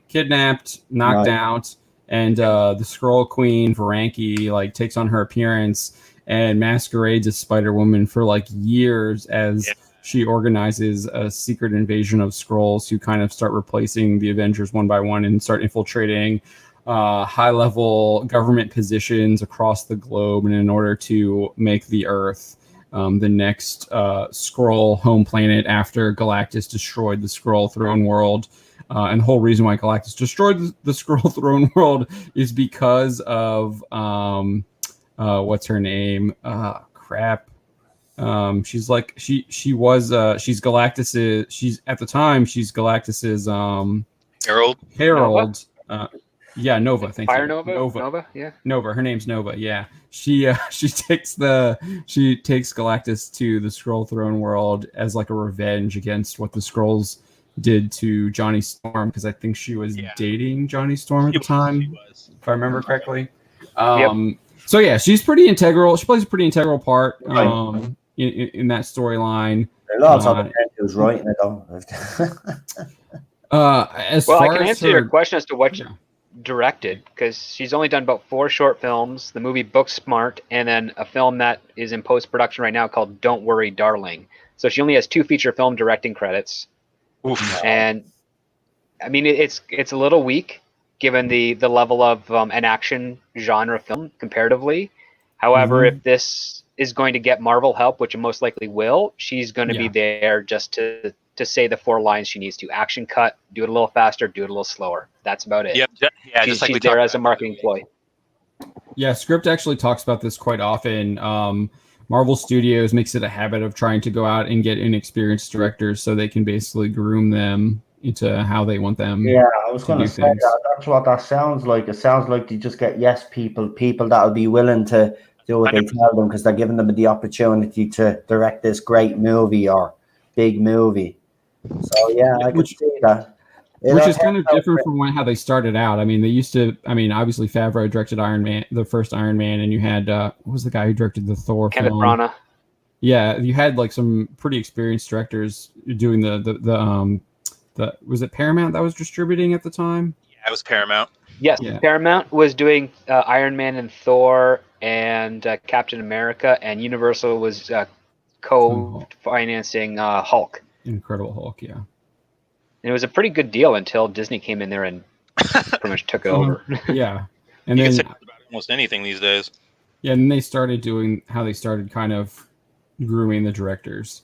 Speaker 1: kidnapped, knocked out, and the Skrull Queen Varanki takes on her appearance and masquerades as Spider-Woman for years as she organizes a secret invasion of Skrulls who kind of start replacing the Avengers one by one and start infiltrating high-level government positions across the globe, and in order to make the Earth the next Skrull home planet after Galactus destroyed the Skrull throne world. And the whole reason why Galactus destroyed the Skrull throne world is because of what's her name? She's Galactus's. She's at the time she's Galactus's Herald. Nova. Thank
Speaker 4: Fire
Speaker 1: you.
Speaker 4: Nova. Yeah.
Speaker 1: Nova. Her name's Nova. Yeah. She takes Galactus to the Skrull throne world as a revenge against what the Skrulls did to Johnny Storm, because I think she was dating Johnny Storm at the time, if I remember correctly. So yeah, she's pretty integral. She plays a pretty integral part in that storyline.
Speaker 2: Who's writing it though?
Speaker 4: I can answer your question as to what you directed, because she's only done about 4 short films, the movie Booksmart, and then a film that is in post-production right now called Don't Worry, Darling. So she only has 2 feature film directing credits. Oof. And I mean, it's a little weak given the level of an action genre film comparatively. However, if this is going to get Marvel help, which it most likely will, she's going to be there just to say the 4 lines she needs to. Action cut, do it a little faster, do it a little slower. That's about it.
Speaker 3: Yep. Yeah,
Speaker 4: she's there as a marketing ploy.
Speaker 1: Yeah, Script actually talks about this quite often. Marvel Studios makes it a habit of trying to go out and get inexperienced directors so they can basically groom them into how they want them.
Speaker 2: Yeah, I was going to say that's what that sounds like. It sounds like they just get people that'll be willing to do what they tell them because they're giving them the opportunity to direct this great movie or big movie. So yeah, I could see that.
Speaker 1: Which is kind of different from how they started out. I mean, they used to. I mean, obviously Favreau directed Iron Man, the first Iron Man, and you had what was the guy who directed the Thor
Speaker 4: Kenneth
Speaker 1: film?
Speaker 4: Branagh.
Speaker 1: Yeah, you had some pretty experienced directors doing the was it Paramount that was distributing at the time?
Speaker 3: Yeah, it was Paramount.
Speaker 4: Yes, Paramount was doing Iron Man and Thor and Captain America, and Universal was co-financing Hulk.
Speaker 1: Incredible Hulk, yeah.
Speaker 4: And it was a pretty good deal until Disney came in there and pretty much took it over.
Speaker 1: Yeah, and
Speaker 3: you
Speaker 1: then
Speaker 3: can say about almost anything these days.
Speaker 1: Yeah, and they started doing how they started kind of grooming the directors,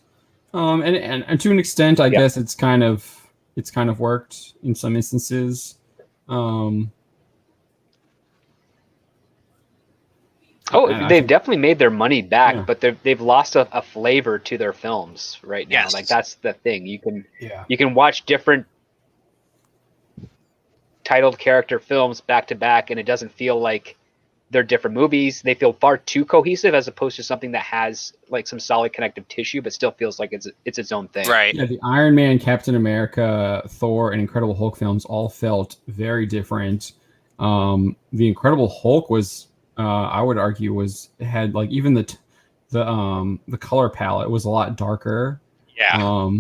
Speaker 1: and to an extent, I guess it's kind of worked in some instances.
Speaker 4: They've definitely made their money back, but they've lost a flavor to their films right now. Like that's the thing. You can watch different titled character films back to back, and it doesn't feel like they're different movies. They feel far too cohesive as opposed to something that has like some solid connective tissue, but still feels like it's its own thing.
Speaker 3: Right.
Speaker 1: Yeah, the Iron Man, Captain America, Thor, and Incredible Hulk films all felt very different. The Incredible Hulk was, I would argue, had like even the color palette was a lot darker.
Speaker 3: Yeah.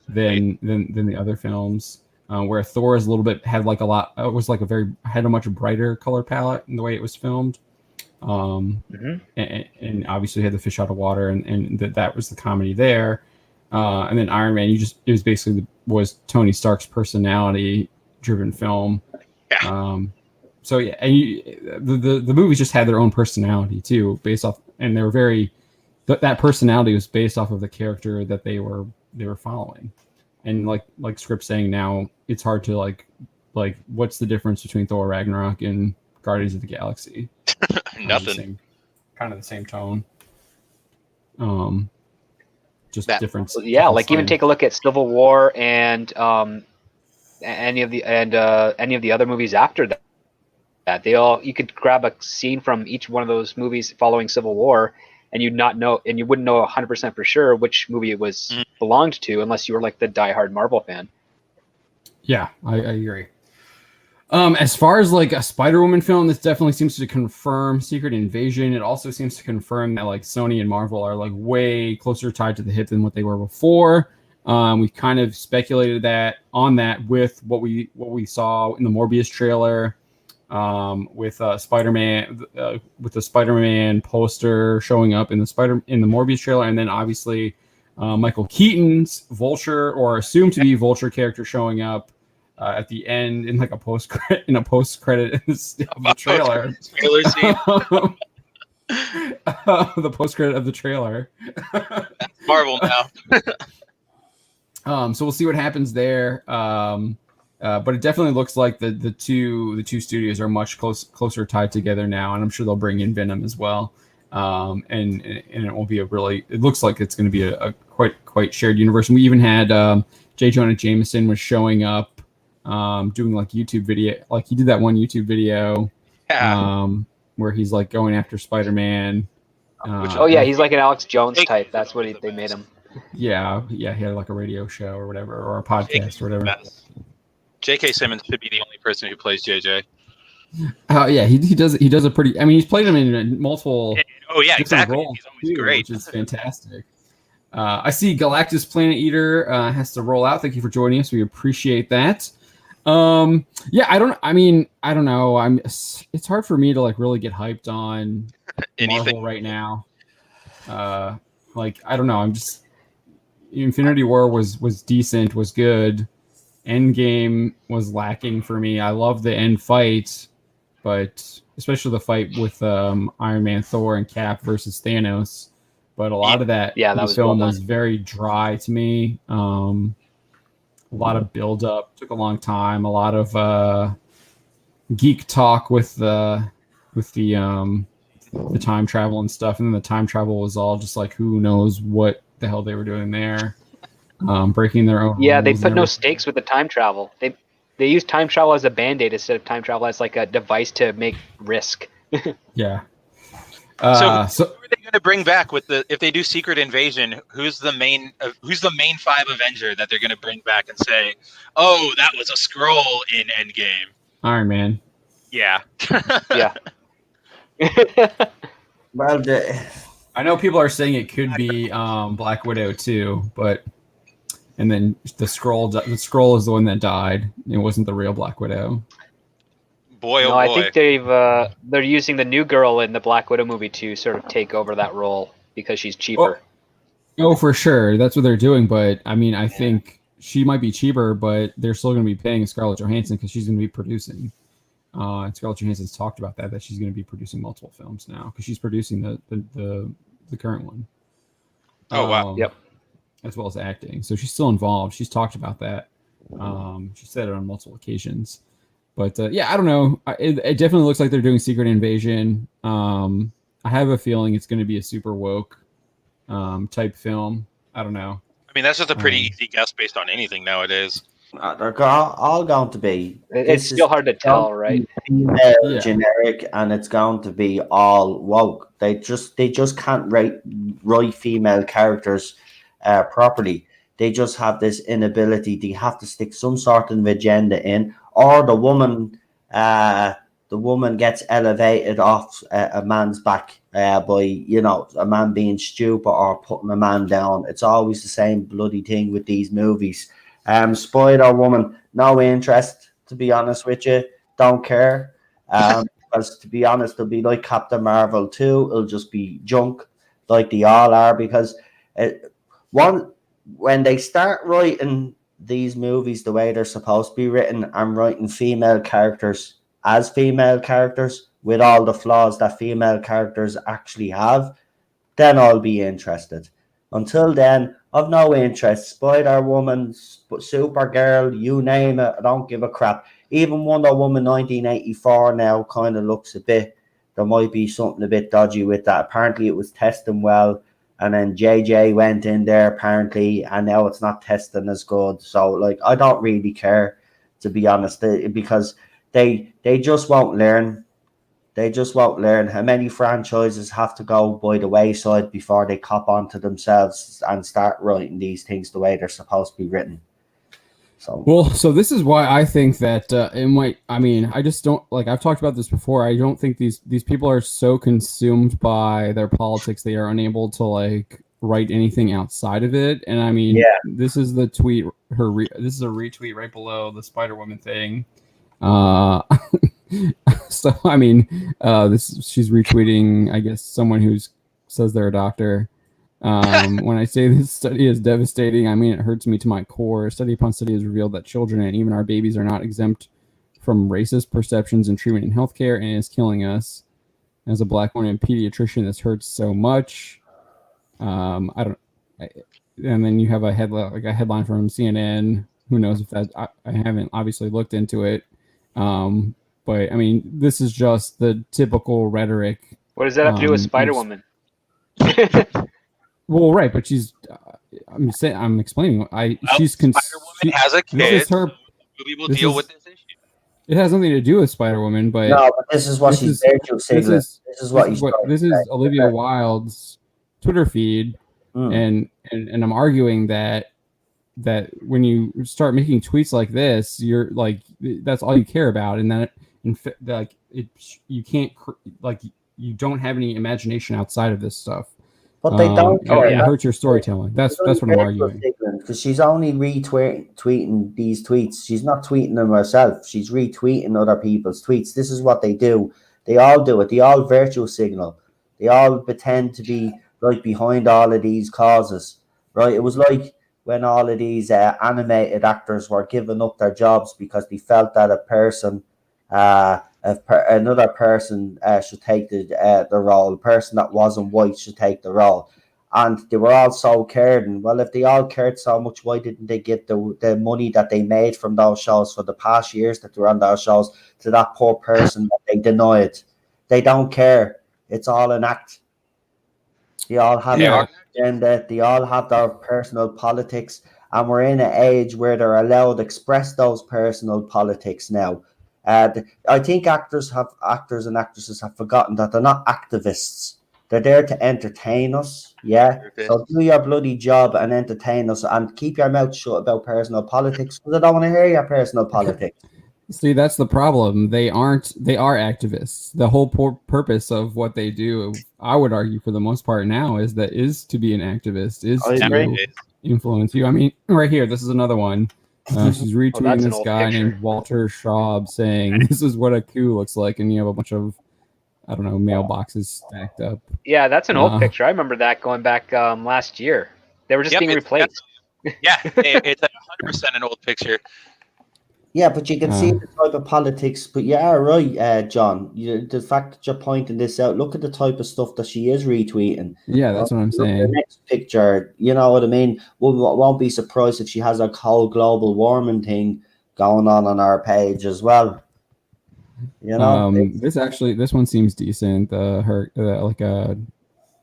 Speaker 1: Than the other films. Where Thor is a little bit had like a lot. It was like had a much brighter color palette in the way it was filmed. And obviously had the fish out of water, and that was the comedy there. And then Iron Man, it was basically was Tony Stark's personality driven film.
Speaker 3: Yeah.
Speaker 1: So yeah, and the movies just had their own personality too, based off, and they were very. That personality was based off of the character that they were following. And like Script saying now, it's hard to like what's the difference between Thor Ragnarok and Guardians of the Galaxy?
Speaker 3: Nothing.
Speaker 1: Kind of the same tone. Just difference.
Speaker 4: Yeah, like even take a look at Civil War and any of the other movies after that. You could grab a scene from each one of those movies following Civil War, and you wouldn't know 100% for sure which movie it was belonged to, unless you were like the diehard Marvel fan. Yeah,
Speaker 1: I agree. As far as like a Spider-Woman film, this definitely seems to confirm Secret Invasion. It also seems to confirm that like Sony and Marvel are like way closer tied to the hip than what they were before. We kind of speculated that with what we saw in the Morbius trailer. With Spider-Man, with the Spider-Man poster showing up in the Morbius trailer, and then obviously Michael Keaton's Vulture, or assumed to be Vulture character, showing up at the end in like a post credit in the trailer.
Speaker 3: Trailer scene.
Speaker 1: The post credit of the trailer.
Speaker 3: That's Marvel now.
Speaker 1: So we'll see what happens there. But it definitely looks like the two studios are much closer tied together now, and I'm sure they'll bring in Venom as well. And it will be it looks like it's going to be a quite shared universe. And we even had J. Jonah Jameson was showing up, doing like YouTube video, like he did that one YouTube video, where he's like going after Spider-Man.
Speaker 4: He's like an Alex Jones type. That's what they made him.
Speaker 1: Yeah, he had like a radio show or whatever, or a podcast or whatever.
Speaker 3: J.K. Simmons should be the only person who plays JJ.
Speaker 1: Yeah, he does a pretty. I mean, he's played him in multiple.
Speaker 3: Exactly.
Speaker 1: Roles
Speaker 3: he's always great,
Speaker 1: which is fantastic. I see Galactus Planet Eater has to roll out. Thank you for joining us. We appreciate that. I don't know. It's hard for me to like really get hyped on Marvel right now. I don't know. I'm just Infinity War was decent, was good. Endgame was lacking for me. I love the end fight, but especially the fight with Iron Man, Thor, and Cap versus Thanos. But a lot of that film was very dry to me. A lot of build up, took a long time. A lot of geek talk with the time travel and stuff, and then the time travel was all just like who knows what the hell they were doing there. Breaking their own.
Speaker 4: Yeah, they put no stakes with the time travel. They use time travel as a band-aid instead of time travel as like a device to make risk.
Speaker 1: Yeah.
Speaker 3: So who are they going to bring back if they do Secret Invasion? Who's the main 5 Avenger that they're going to bring back and say, "Oh, that was a Skrull in Endgame"?
Speaker 1: Iron Man.
Speaker 3: Yeah.
Speaker 4: Yeah.
Speaker 2: Well,
Speaker 1: I know people are saying it could be Black Widow too, and then the Skrull is the one that died. It wasn't the real Black Widow.
Speaker 3: Boy,
Speaker 4: I think they're using the new girl in the Black Widow movie to sort of take over that role because she's cheaper.
Speaker 1: Oh, for sure, that's what they're doing. But I mean, I think she might be cheaper, but they're still going to be paying Scarlett Johansson because she's going to be producing. And Scarlett Johansson's talked about that she's going to be producing multiple films now because she's producing the current one.
Speaker 3: Oh wow!
Speaker 4: Yep.
Speaker 1: As well as acting, so she's still involved. She's talked about that. She said it on multiple occasions. But I don't know. It definitely looks like they're doing Secret Invasion. I have a feeling it's going to be a super woke type film. I don't know.
Speaker 3: I mean, that's just a pretty easy guess based on anything nowadays.
Speaker 2: They're all going to be.
Speaker 4: It's
Speaker 2: This is
Speaker 4: still hard to
Speaker 2: going
Speaker 4: tell,
Speaker 2: to
Speaker 4: right?
Speaker 2: be female
Speaker 1: Yeah.
Speaker 2: generic, and it's going to be all woke. They just can't write female characters properly. They just have this inability. They have to stick some sort of agenda in, or the woman gets elevated off a man's back by a man being stupid or putting a man down. It's always the same bloody thing with these movies. Spider Woman, no interest, to be honest with you. Don't care. Because to be honest, it'll be like Captain Marvel 2. It'll just be junk, like they all are. Because when they start writing these movies the way they're supposed to be written and writing female characters as female characters with all the flaws that female characters actually have, then I'll be interested. Until then, I've no interest. Spider Woman, Supergirl, you name it, I don't give a crap. Even Wonder Woman 1984 now kind of looks a bit. There might be something a bit dodgy with that. Apparently, it was testing well, and then JJ went in there apparently, and now it's not testing as good. So, like, I don't really care, to be honest, because they just won't learn. They just won't learn. How many franchises have to go by the wayside before they cop onto themselves and start writing these things the way they're supposed to be written?
Speaker 1: So this is why I think that it might. I mean, I just don't like. I've talked about this before. I don't think these people are so consumed by their politics they are unable to like write anything outside of it. And I mean, this is the tweet. This is a retweet right below the Spider-Woman thing. So I mean, she's retweeting, I guess, someone who says they're a doctor. When I say this study is devastating, I mean it hurts me to my core. Study upon study has revealed that children and even our babies are not exempt from racist perceptions and treatment in healthcare, and it's killing us. As a black woman and pediatrician, this hurts so much. And then you have a headline from CNN. Who knows if that? I haven't obviously looked into it. But I mean, this is just the typical rhetoric.
Speaker 4: What does that have to do with Spider-Woman?
Speaker 1: Well, right, but she's. I'm explaining.
Speaker 3: Spider-Woman has a kid.
Speaker 1: This is her.
Speaker 3: Movie will deal with this issue.
Speaker 1: It has nothing to do with Spider-Woman, but
Speaker 2: no. But this is what she's there to say. This is
Speaker 1: Olivia Wilde's Twitter feed, and I'm arguing that when you start making tweets like this, you're like that's all you care about, and that you can't you don't have any imagination outside of this stuff.
Speaker 2: But they don't.
Speaker 1: It hurts your storytelling. That's what I'm arguing.
Speaker 2: Because she's only retweeting these tweets. She's not tweeting them herself. She's retweeting other people's tweets. This is what they do. They all do it. They all virtue signal. They all pretend to be like behind all of these causes. Right? It was like when all of these animated actors were giving up their jobs because they felt that another person should take the role. A person that wasn't white should take the role, and they were all so cared. And well, if they all cared so much, why didn't they get the money that they made from those shows for the past years that they were on those shows to that poor person that they denied? They don't care. It's all an act. They all have their agenda. They all have their personal politics, and we're in an age where they're allowed to express those personal politics now. I think actors and actresses have forgotten that they're not activists. They're there to entertain us. Yeah. So do your bloody job and entertain us, and keep your mouth shut about personal politics, because I don't want to hear your personal politics.
Speaker 1: See, that's the problem. They are activists. The whole purpose of what they do, I would argue for the most part now, is to be an activist, is to influence you. I mean, right here, this is another one. She's retweeting this guy named Walter Schaub saying this is what a coup looks like, and you have a bunch of, I don't know, mailboxes stacked up.
Speaker 4: Yeah, that's an old picture. I remember that going back last year. They were just being replaced.
Speaker 3: It's 100% an old picture.
Speaker 2: Yeah, but you can see the type of politics. But you are right, John. The fact that you're pointing this out, look at the type of stuff that she is retweeting.
Speaker 1: Yeah, that's what I'm saying.
Speaker 2: The next picture, you know what I mean? We won't be surprised if she has a whole global warming thing going on our page as well. You know,
Speaker 1: this one seems decent. Like a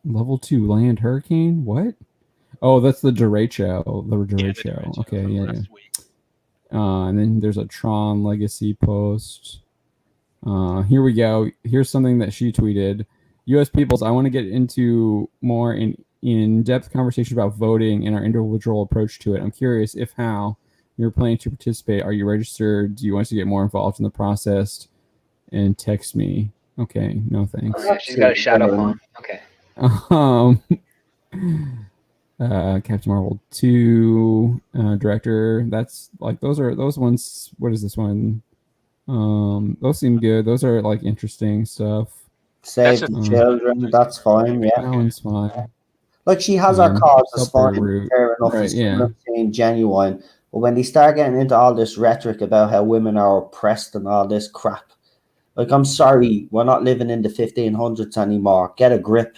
Speaker 1: level 2 land hurricane. What? Oh, that's the derecho. Okay, yeah. And then there's a Tron Legacy post. Here we go. Here's something that she tweeted. U.S. peoples, I want to get into more in-depth conversation about voting and our individual approach to it. I'm curious if how you're planning to participate. Are you registered? Do you want to get more involved in the process? And text me. Okay, no thanks.
Speaker 4: Yeah, she's got a shadow phone. Okay.
Speaker 1: Captain Marvel 2 director. That's like those ones. What is this one? Those seem good. Those are like interesting stuff.
Speaker 2: Save the children. That's fine. Yeah,
Speaker 1: that one's fine.
Speaker 2: Like she has her causes fine. Fair enough.
Speaker 1: Right,
Speaker 2: It's saying genuine. But when they start getting into all this rhetoric about how women are oppressed and all this crap, like I'm sorry, we're not living in the 1500s anymore. Get a grip.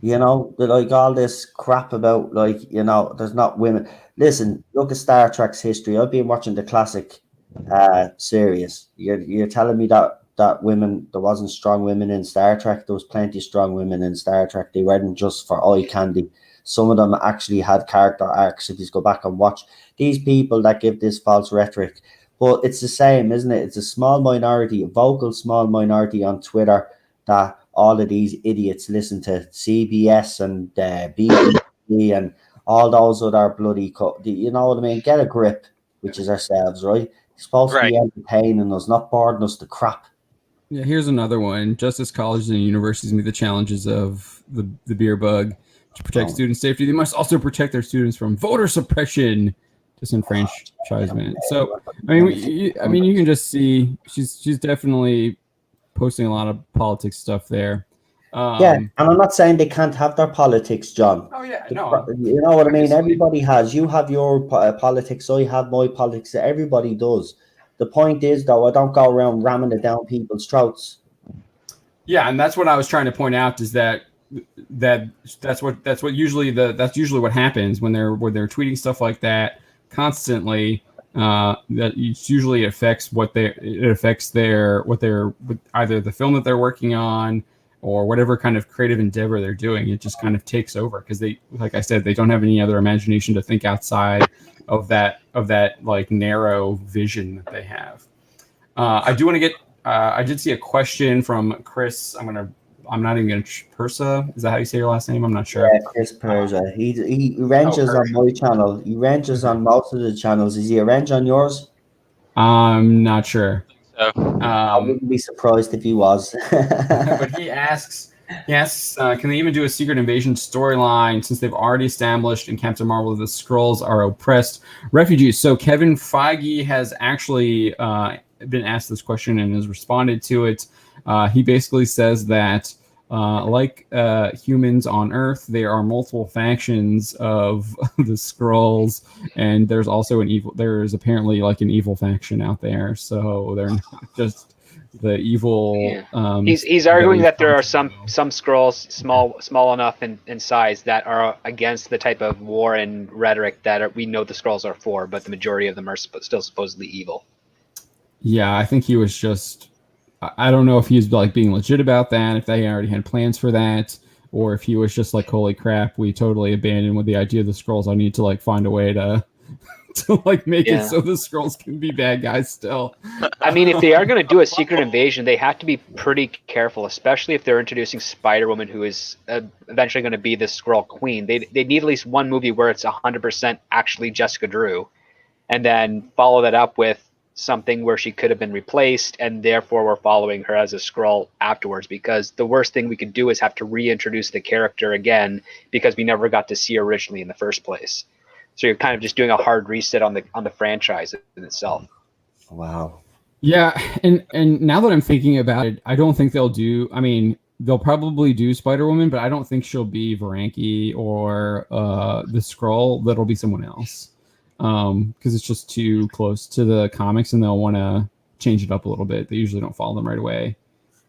Speaker 2: You know, like all this crap about like, you know, there's not women. Listen, look at Star Trek's history. I've been watching the classic series. You're telling me that women, there wasn't strong women in Star Trek. There was plenty of strong women in Star Trek. They weren't just for eye candy. Some of them actually had character arcs. If you go back and watch these people that give this false rhetoric, but it's the same, isn't it? It's a small minority, a vocal small minority on Twitter that all of these idiots listen to. CBS and BBC and all those other bloody, you know what I mean? Get a grip, which is ourselves, right? It's supposed to be entertaining us, not boring us to crap.
Speaker 1: Yeah, here's another one. Justice colleges and universities meet the challenges of the beer bug. To protect student safety, they must also protect their students from voter suppression, disenfranchisement. So, I mean, you can just see she's definitely posting a lot of politics stuff there.
Speaker 2: Yeah, and I'm not saying they can't have their politics, John.
Speaker 1: Oh yeah, no.
Speaker 2: You know what I mean? Everybody has. You have your politics, I have my politics. Everybody does. The point is, though, I don't go around ramming it down people's throats.
Speaker 1: Yeah, and that's what I was trying to point out is that's usually what happens when they're tweeting stuff like that constantly. That usually affects either the film that they're working on or whatever kind of creative endeavor they're doing. It just kind of takes over because they, like I said, they don't have any other imagination to think outside of that like narrow vision that they have. I do want to get. I did see a question from Chris. I'm not even going to Persa. Is that how you say your last name? I'm not sure.
Speaker 2: Yeah, Chris Persa. He ranges on my channel. He ranges on most of the channels. Is he a range on yours?
Speaker 1: I'm not sure.
Speaker 2: I wouldn't be surprised if he was.
Speaker 1: But he asks, can they even do a Secret Invasion storyline since they've already established in Captain Marvel that the Skrulls are oppressed refugees? So Kevin Feige has actually been asked this question and has responded to it. He basically says that like humans on Earth, there are multiple factions of the Skrulls, and there's also there's apparently like an evil faction out there. So they're not just the evil.
Speaker 4: Yeah. He's arguing that there are some Skrulls small enough in size that are against the type of war and rhetoric that we know the Skrulls are for, but the majority of them are still supposedly evil.
Speaker 1: Yeah, I think he was just. I don't know if he's like being legit about that, if they already had plans for that, or if he was just like, holy crap, we totally abandoned with the idea of the Skrulls. I need to like find a way to like make it so the Skrulls can be bad guys still.
Speaker 4: I mean, if they are going to do a Secret Invasion, they have to be pretty careful, especially if they're introducing Spider-Woman, who is eventually going to be the Skrull Queen. They need at least one movie where it's 100% actually Jessica Drew, and then follow that up with something where she could have been replaced, and therefore we're following her as a Skrull afterwards, because the worst thing we could do is have to reintroduce the character again because we never got to see her originally in the first place. So you're kind of just doing a hard reset on the franchise in itself.
Speaker 2: Wow.
Speaker 1: Yeah, and now that I'm thinking about it, I don't think they'll do. I mean, they'll probably do Spider-Woman, but I don't think she'll be Varanki or the Skrull. That'll be someone else. Because it's just too close to the comics, and they'll want to change it up a little bit. They usually don't follow them right away.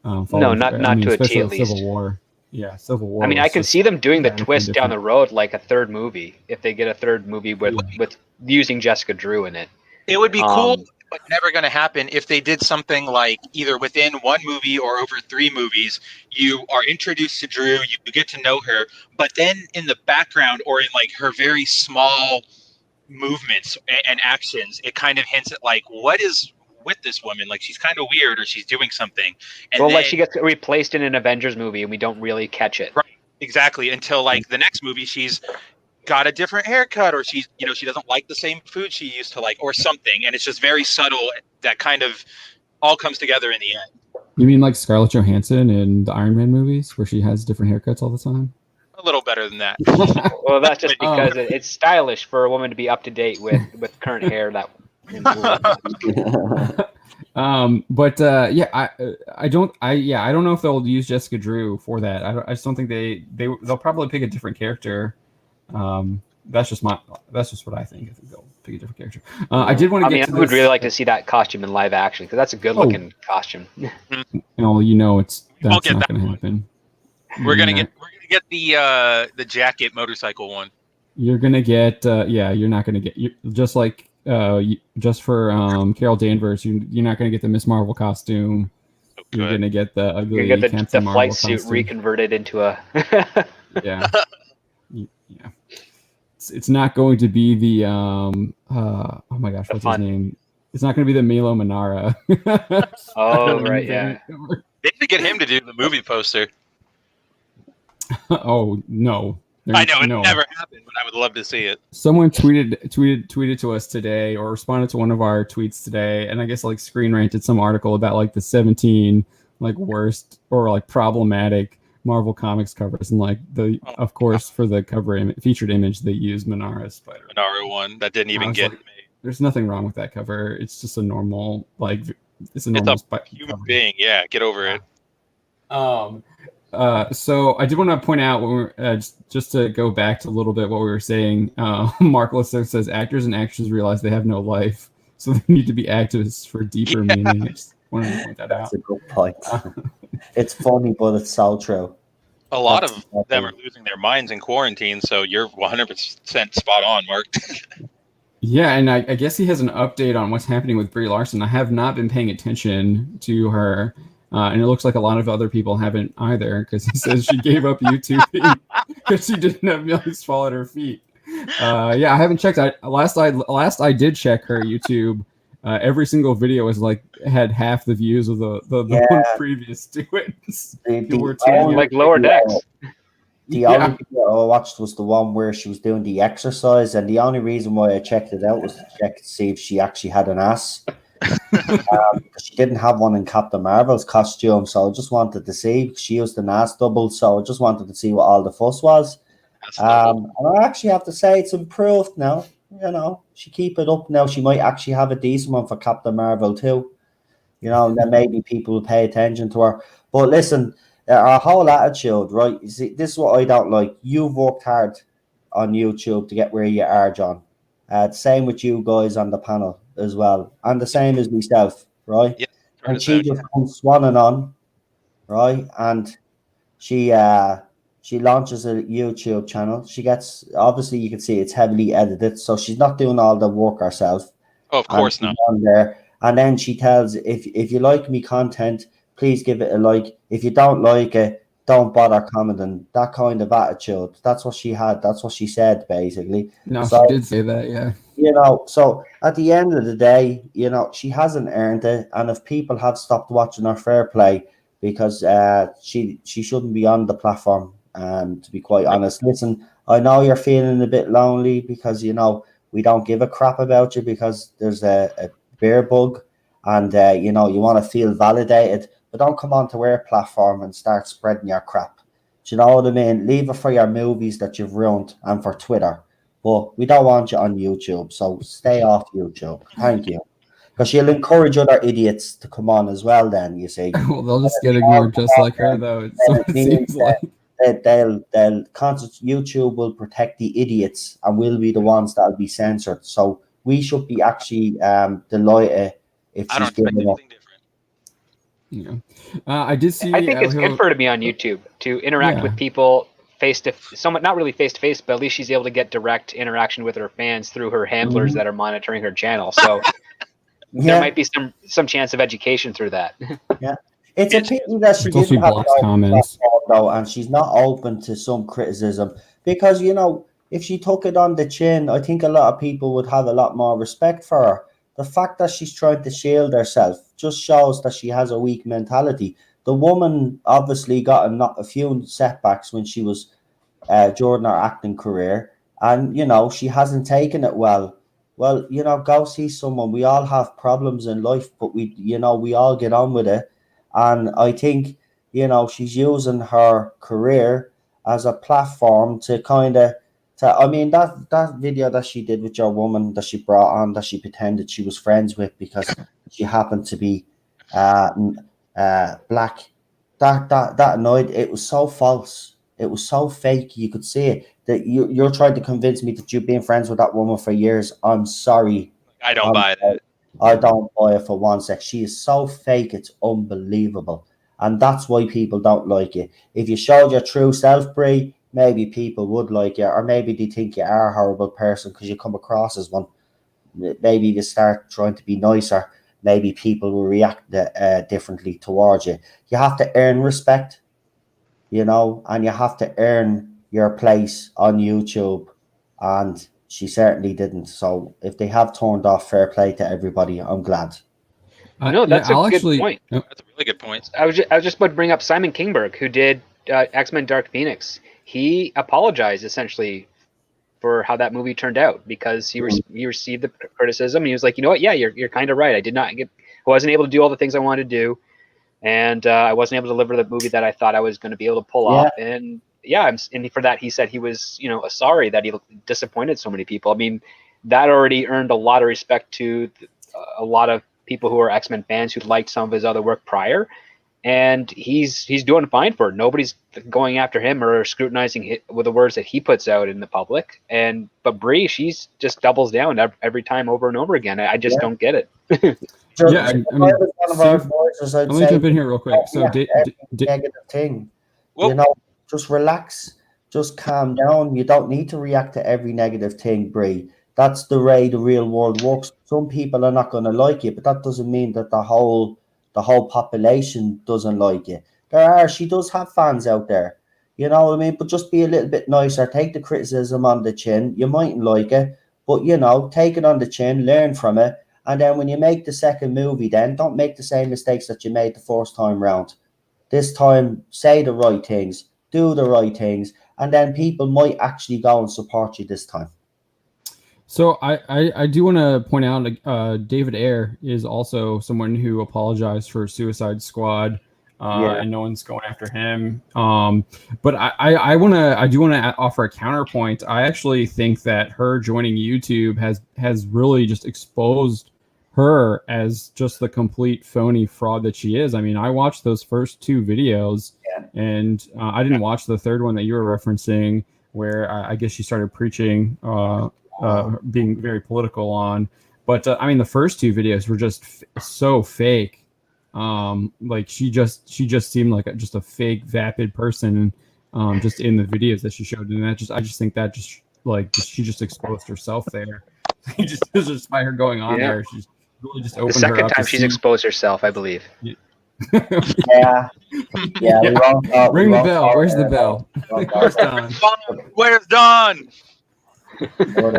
Speaker 4: Not to a T at least.
Speaker 1: Civil War. Yeah, Civil War.
Speaker 4: I mean, I can see them doing the twist down the road, like a third movie, if they get a third movie with using Jessica Drew in it.
Speaker 3: It would be cool, but never going to happen if they did something like either within one movie or over 3 movies, you are introduced to Drew, you get to know her, but then in the background or in like her very small movements and actions, it kind of hints at like, what is with this woman? Like, she's kind of weird, or she's doing something. And
Speaker 4: Well,
Speaker 3: then,
Speaker 4: like she gets replaced in an Avengers movie, and we don't really catch it.
Speaker 3: right, exactly, until like the next movie, she's got a different haircut, or she's, she doesn't like the same food she used to like, or something. And it's just very subtle. That kind of all comes together in the end.
Speaker 1: You mean like Scarlett Johansson in the Iron Man movies, where she has different haircuts all the time?
Speaker 3: A little better than that.
Speaker 4: Well, that's just because it's stylish for a woman to be up to date with current hair. That. I don't know if they'll use Jessica Drew for that. I just don't think they'll probably pick a different character. That's just what I think. I think they'll pick a different character. I did want to get. I would really like to see that costume in live action, because that's a good looking costume.
Speaker 1: That's not going to happen.
Speaker 3: We're gonna get the jacket motorcycle one.
Speaker 1: You're gonna get you're not gonna get just like just for Carol Danvers. You're not gonna get the Miss Marvel costume.
Speaker 3: Okay.
Speaker 1: You're gonna get the ugly.
Speaker 4: You're gonna get the flight
Speaker 1: costume.
Speaker 4: suit reconverted into a.
Speaker 1: Yeah. It's not going to be the oh my gosh, what's his name? It's not going to be the Milo Manara.
Speaker 4: Oh right, yeah.
Speaker 3: They need to get him to do the movie poster.
Speaker 1: Oh no.
Speaker 3: I know it never happened, but I would love to see it.
Speaker 1: Someone tweeted to us today, or responded to one of our tweets today, and I guess like Screen Ranted some article about like the 17 like worst or like problematic Marvel Comics covers, and like of course for the featured image they used Manara Spider.
Speaker 3: Manara one that didn't even get made.
Speaker 1: There's nothing wrong with that cover. It's just a normal it's a
Speaker 3: human cover. Being. Yeah, get over it.
Speaker 1: So I did want to point out when we're, just to go back to a little bit what we were saying. Mark Lister says actors and actresses realize they have no life, so they need to be activists for deeper meaning. I just wanted to point that out.
Speaker 2: That's a good point. It's funny, but it's so true.
Speaker 3: A lot of them are losing their minds in quarantine, so you're 100% spot on, Mark.
Speaker 1: Yeah, and I guess he has an update on what's happening with Brie Larson. I have not been paying attention to her. And it looks like a lot of other people haven't either, because he says she gave up YouTube because she didn't have millions fall at her feet. I haven't checked. Last I did check her YouTube, every single video was had half the views of the one previous to it.
Speaker 4: Like Lower Decks.
Speaker 2: The only video I watched was the one where she was doing the exercise, and the only reason why I checked it out was to check to see if she actually had an ass. She didn't have one in Captain Marvel's costume, so I just wanted to see. She used an ass double, so I just wanted to see what all the fuss was. And I actually have to say it's improved now. She keep it up now. She might actually have a decent one for Captain Marvel too. And then maybe people will pay attention to her. But listen, our whole attitude, right? You see, this is what I don't like. You've worked hard on YouTube to get where you are, John. Same with you guys on the panel as well, and the same as myself, right?
Speaker 3: Yeah,
Speaker 2: and she just comes swanning on, right? And she launches a YouTube channel. She gets, obviously you can see it's heavily edited, so she's not doing all the work herself.
Speaker 3: Oh, of course not.
Speaker 2: On there, and then she tells, if you like me content, please give it a like. If you don't like it, don't bother commenting. That kind of attitude. That's what she had. That's what she said, basically.
Speaker 1: No, so, she did say that, yeah.
Speaker 2: So at the end of the day, she hasn't earned it. And if people have stopped watching her, fair play, because she shouldn't be on the platform. To be quite honest, listen, I know you're feeling a bit lonely because, we don't give a crap about you because there's a bear bug, and, you want to feel validated. But don't come onto our platform and start spreading your crap. Do you know what I mean? Leave it for your movies that you've ruined and for Twitter. But we don't want you on YouTube, so stay off YouTube. Thank you. Because you'll encourage other idiots to come on as well then, you see.
Speaker 1: Well, they'll just get ignored just like her, though. It seems like.
Speaker 2: YouTube will protect the idiots, and we'll be the ones that'll be censored. So we should be actually delighted if she's giving up.
Speaker 1: Yeah, I did see.
Speaker 4: I think it's good for her to be on YouTube to interact with people somewhat, not really face to face, but at least she's able to get direct interaction with her fans through her handlers that are monitoring her channel. So there might be some chance of education through that. Yeah,
Speaker 2: it's a pity that she didn't have comments though, and she's not open to some criticism because if she took it on the chin, I think a lot of people would have a lot more respect for her. The fact that she's trying to shield herself just shows that she has a weak mentality. The woman obviously got a few setbacks when she was during her acting career, and she hasn't taken it well. Well, go see someone. We all have problems in life, but we all get on with it. And I think she's using her career as a platform to kind of. I mean, that video that she did with your woman that she brought on, that she pretended she was friends with because she happened to be black. That annoyed. It was so false. It was so fake. You could see it. That you're trying to convince me that you've been friends with that woman for years. I'm sorry.
Speaker 3: I don't buy that.
Speaker 2: I don't buy it for one sec. She is so fake. It's unbelievable. And that's why people don't like it. If you showed your true self, Brie, maybe people would like you, or maybe they think you are a horrible person because you come across as one. Maybe you start trying to be nicer. Maybe people will react differently towards you. You have to earn respect, and you have to earn your place on YouTube. And she certainly didn't. So if they have turned off, fair play to everybody. I'm glad.
Speaker 4: No, that's a good point.
Speaker 3: That's a really good point.
Speaker 4: I was just about to bring up Simon Kingberg, who did X-Men Dark Phoenix. He apologized essentially for how that movie turned out because he received the criticism. He was like, you know what? Yeah, you're kind of right. I wasn't able to do all the things I wanted to do, and I wasn't able to deliver the movie that I thought I was going to be able to pull off. And and for that he said he was sorry that he disappointed so many people. I mean, that already earned a lot of respect to a lot of people who are X-Men fans who liked some of his other work prior, and he's doing fine for it. Nobody's going after him or scrutinizing with the words that he puts out in the public. But Brie, she's just doubles down every time over and over again. I just don't get it.
Speaker 1: Yeah, I mean, let me jump in here real quick. So,
Speaker 2: negative thing, just relax, just calm down. You don't need to react to every negative thing, Brie. That's the way the real world works. Some people are not going to like you, but that doesn't mean that the whole population doesn't like you. She does have fans out there, you know what I mean? But just be a little bit nicer. Take the criticism on the chin. You mightn't like it, but take it on the chin, learn from it. And then when you make the second movie, then don't make the same mistakes that you made the first time round. This time, say the right things, do the right things, and then people might actually go and support you this time.
Speaker 1: So I do want to point out David Ayer is also someone who apologized for Suicide Squad, and no one's going after him. But I do want to offer a counterpoint. I actually think that her joining YouTube has really just exposed her as just the complete phony fraud that she is. I mean, I watched those first two videos, and I didn't watch the third one that you were referencing, where I guess she started preaching. Being very political on, but I mean the first two videos were just so fake. Like she just seemed like just a fake vapid person, just in the videos that she showed, and I just think that she just exposed herself there. just by her going on there, she's really just opened
Speaker 4: the second
Speaker 1: her up
Speaker 4: time she's exposed herself, I believe.
Speaker 2: Yeah.
Speaker 1: Ring the bell. Where's the bell? Where's Don?
Speaker 3: Where's Don?
Speaker 2: But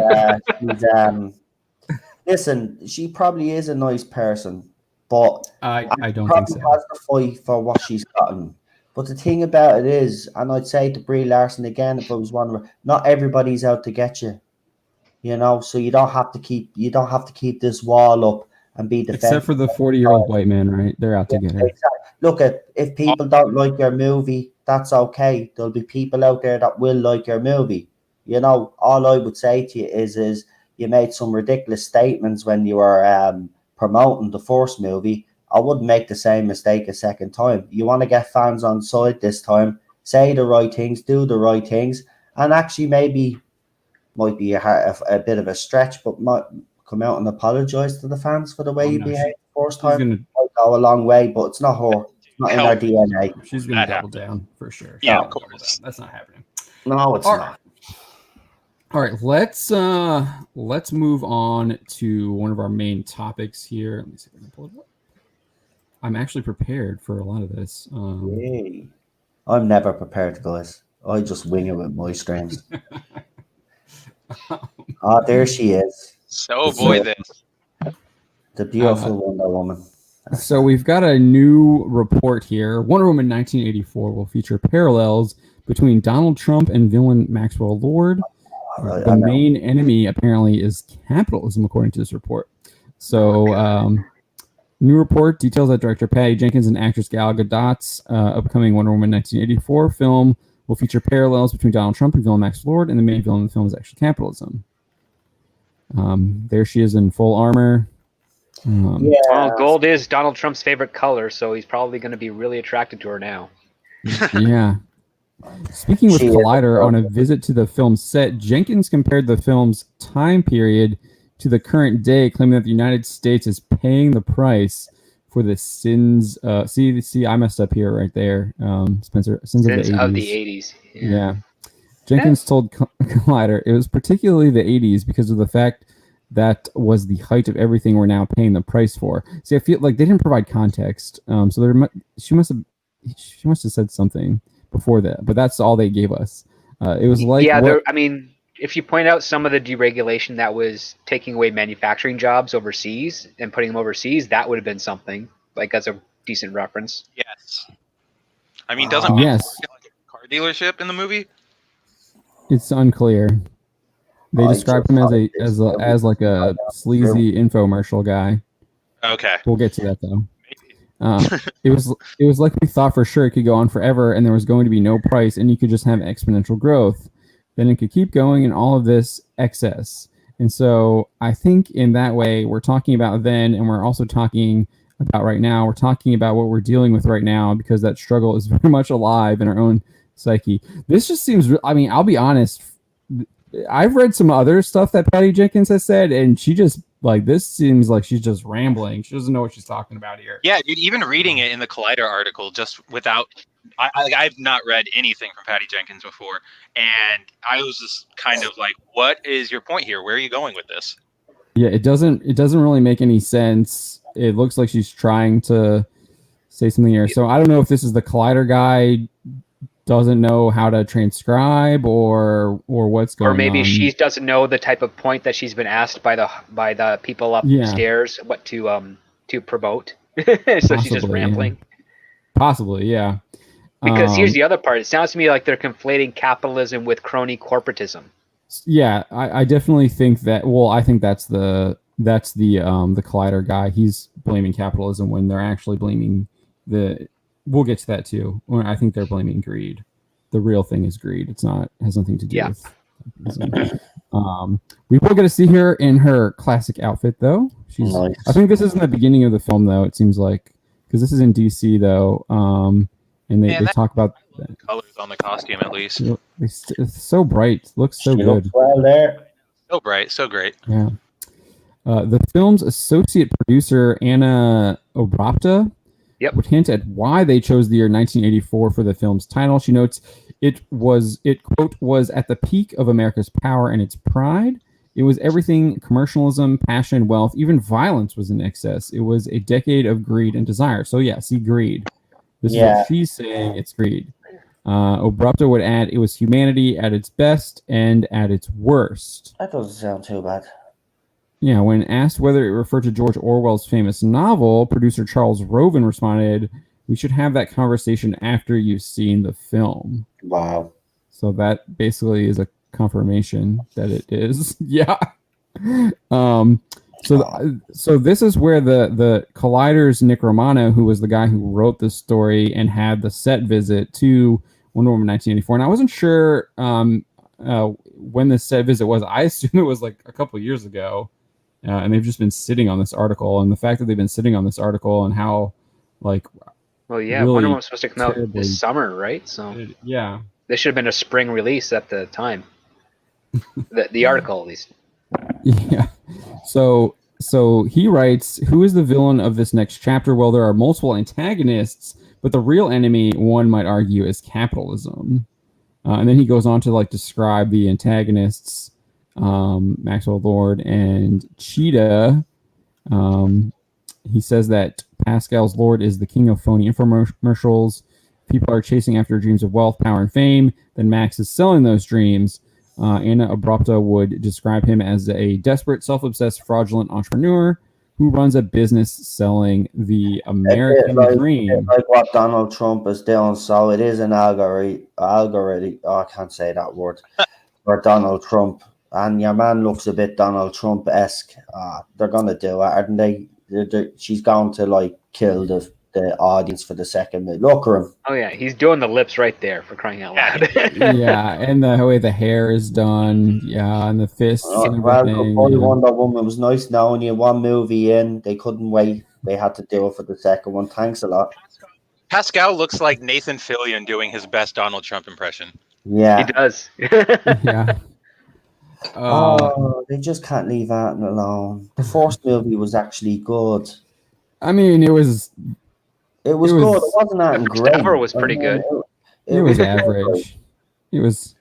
Speaker 2: listen, she probably is a nice person, but
Speaker 1: I don't think so.
Speaker 2: Has to fight for what she's gotten. But the thing about it is, and I'd say to Brie Larson again, if I was one of her, not everybody's out to get you. So you don't have to keep this wall up and be defensive.
Speaker 1: Except for the 40-year-old white man, right? They're out to get her.
Speaker 2: Exactly. Look, if people don't like your movie, that's okay. There'll be people out there that will like your movie. All I would say to you is you made some ridiculous statements when you were promoting the first movie. I wouldn't make the same mistake a second time. You want to get fans on side this time, say the right things, do the right things, and actually maybe might be a bit of a stretch, but might come out and apologize to the fans for the way you behaved the first time. Might go a long way, but it's not her. It's not in her DNA.
Speaker 1: She's going to double down for sure.
Speaker 3: Yeah, of course.
Speaker 1: That's not happening.
Speaker 2: No, it's not.
Speaker 1: All right, let's move on to one of our main topics here. Let me see if I can pull it up. I'm actually prepared for a lot of this.
Speaker 2: I'm never prepared, guys. I just wing it with my streams. Oh, there she is.
Speaker 3: So boy, this.
Speaker 2: The beautiful Wonder Woman.
Speaker 1: So we've got a new report here. Wonder Woman 1984 will feature parallels between Donald Trump and villain Maxwell Lord. The main enemy apparently is capitalism, according to this report. So, new report details that director Patty Jenkins and actress Gal Gadot's upcoming Wonder Woman 1984 film will feature parallels between Donald Trump and villain Max Lord, and the main villain of the film is actually capitalism. There she is in full armor.
Speaker 4: Well, gold is Donald Trump's favorite color, so he's probably going to be really attracted to her now.
Speaker 1: Yeah. Speaking with Collider on a visit to the film's set, Jenkins compared the film's time period to the current day, claiming that the United States is paying the price for the sins. See, I messed up here right there. Spencer, sins of the 80s. Yeah. Jenkins told Collider it was particularly the 80s because of the fact that was the height of everything we're now paying the price for. See, I feel like they didn't provide context. So she must have said something before that, but that's all they gave us. It was like,
Speaker 4: I mean, if you point out some of the deregulation that was taking away manufacturing jobs overseas and putting them overseas, that would have been something. Like, that's a decent reference.
Speaker 3: Yes. I mean, doesn't
Speaker 1: yes.
Speaker 3: Get like a car dealership in the movie?
Speaker 1: It's unclear. They described him as like a sleazy infomercial guy.
Speaker 3: Okay.
Speaker 1: We'll get to that though. It was like we thought for sure it could go on forever and there was going to be no price and you could just have exponential growth. Then it could keep going and all of this excess. And so I think in that way we're talking about then, and we're also talking about right now. We're talking about what we're dealing with right now because that struggle is very much alive in our own psyche. This just seems, I mean, I'll be honest, I've read some other stuff that Patty Jenkins has said, and she just, like, this seems like she's just rambling. She doesn't know what she's talking about here.
Speaker 3: Yeah, dude, even reading it in the Collider article, just without, I've not read anything from Patty Jenkins before, and I was just kind of like, what is your point here? Where are you going with this?
Speaker 1: Yeah, it doesn't really make any sense. It looks like she's trying to say something here. So I don't know if this is the Collider guy doesn't know how to transcribe or what's going on.
Speaker 4: Or maybe she doesn't know the type of point that she's been asked by the people upstairs what to promote. So possibly, she's just rambling.
Speaker 1: Possibly, yeah.
Speaker 4: Because here's the other part. It sounds to me like they're conflating capitalism with crony corporatism. Yeah,
Speaker 1: I definitely think that. Well, I think that's the Collider guy. He's blaming capitalism when they're actually blaming the. We'll get to that too. I think they're blaming greed. The real thing is greed. It's not has nothing to do with. We will get to see her in her classic outfit though. She's. Nice. I think this is in the beginning of the film though. It seems like because this is in DC though. And they talk about
Speaker 3: the colors on the costume at least.
Speaker 1: It's so bright. It looks so good.
Speaker 2: Well there.
Speaker 3: So bright. So great.
Speaker 1: Yeah. The film's associate producer Anna Obrapta would hint at why they chose the year 1984 for the film's title. She notes it quote was at the peak of America's power and its pride. It was everything: commercialism, passion, wealth, even violence was in excess. It was a decade of greed and desire. So yeah, see, greed. This is what she's saying. It's greed. Obrapta would add, it was humanity at its best and at its worst.
Speaker 2: That doesn't sound too bad.
Speaker 1: Yeah, when asked whether it referred to George Orwell's famous novel, producer Charles Roven responded, "We should have that conversation after you've seen the film."
Speaker 2: Wow.
Speaker 1: So that basically is a confirmation that it is. Yeah. So this is where the Collider's Nick Romano, who was the guy who wrote this story and had the set visit to Wonder Woman 1984, and I wasn't sure when the set visit was. I assume it was like a couple of years ago, and they've just been sitting on this article. And the fact that they've been sitting on this article and how, like,
Speaker 4: well, yeah, really Wonder Woman was supposed to come out this summer, right? So
Speaker 1: yeah,
Speaker 4: this should have been a spring release at the time. the article, at least.
Speaker 1: Yeah. So he writes, who is the villain of this next chapter? Well, there are multiple antagonists, but the real enemy, one might argue, is capitalism. And then he goes on to describe the antagonists, Maxwell Lord and Cheetah. He says that Pascal's Lord is the king of phony infomercials. People are chasing after dreams of wealth, power, and fame. Then Max is selling those dreams. Anna Abrupta would describe him as a desperate, self-obsessed, fraudulent entrepreneur who runs a business selling the American dream.
Speaker 2: Like what Donald Trump is doing. So it is an algorithm. Oh, I can't say that word. For Donald Trump. And your man looks a bit Donald Trump-esque. They're going to do it, aren't they? She's going to, like, kill the audience for the second minute. Look at him.
Speaker 4: Oh, yeah. He's doing the lips right there, for crying out loud.
Speaker 1: Yeah, and the way the hair is done. Yeah, and the fists and everything.
Speaker 2: Well, Wonder Woman was nice knowing you. One movie in. They couldn't wait. They had to do it for the second one. Thanks a lot.
Speaker 3: Pascal looks like Nathan Fillion doing his best Donald Trump impression.
Speaker 2: Yeah.
Speaker 4: He does.
Speaker 1: Yeah.
Speaker 2: They just can't leave Arden alone. The first movie was actually good.
Speaker 1: I mean, it was
Speaker 2: good. It wasn't that great.
Speaker 4: The was pretty good.
Speaker 1: It was average. It was.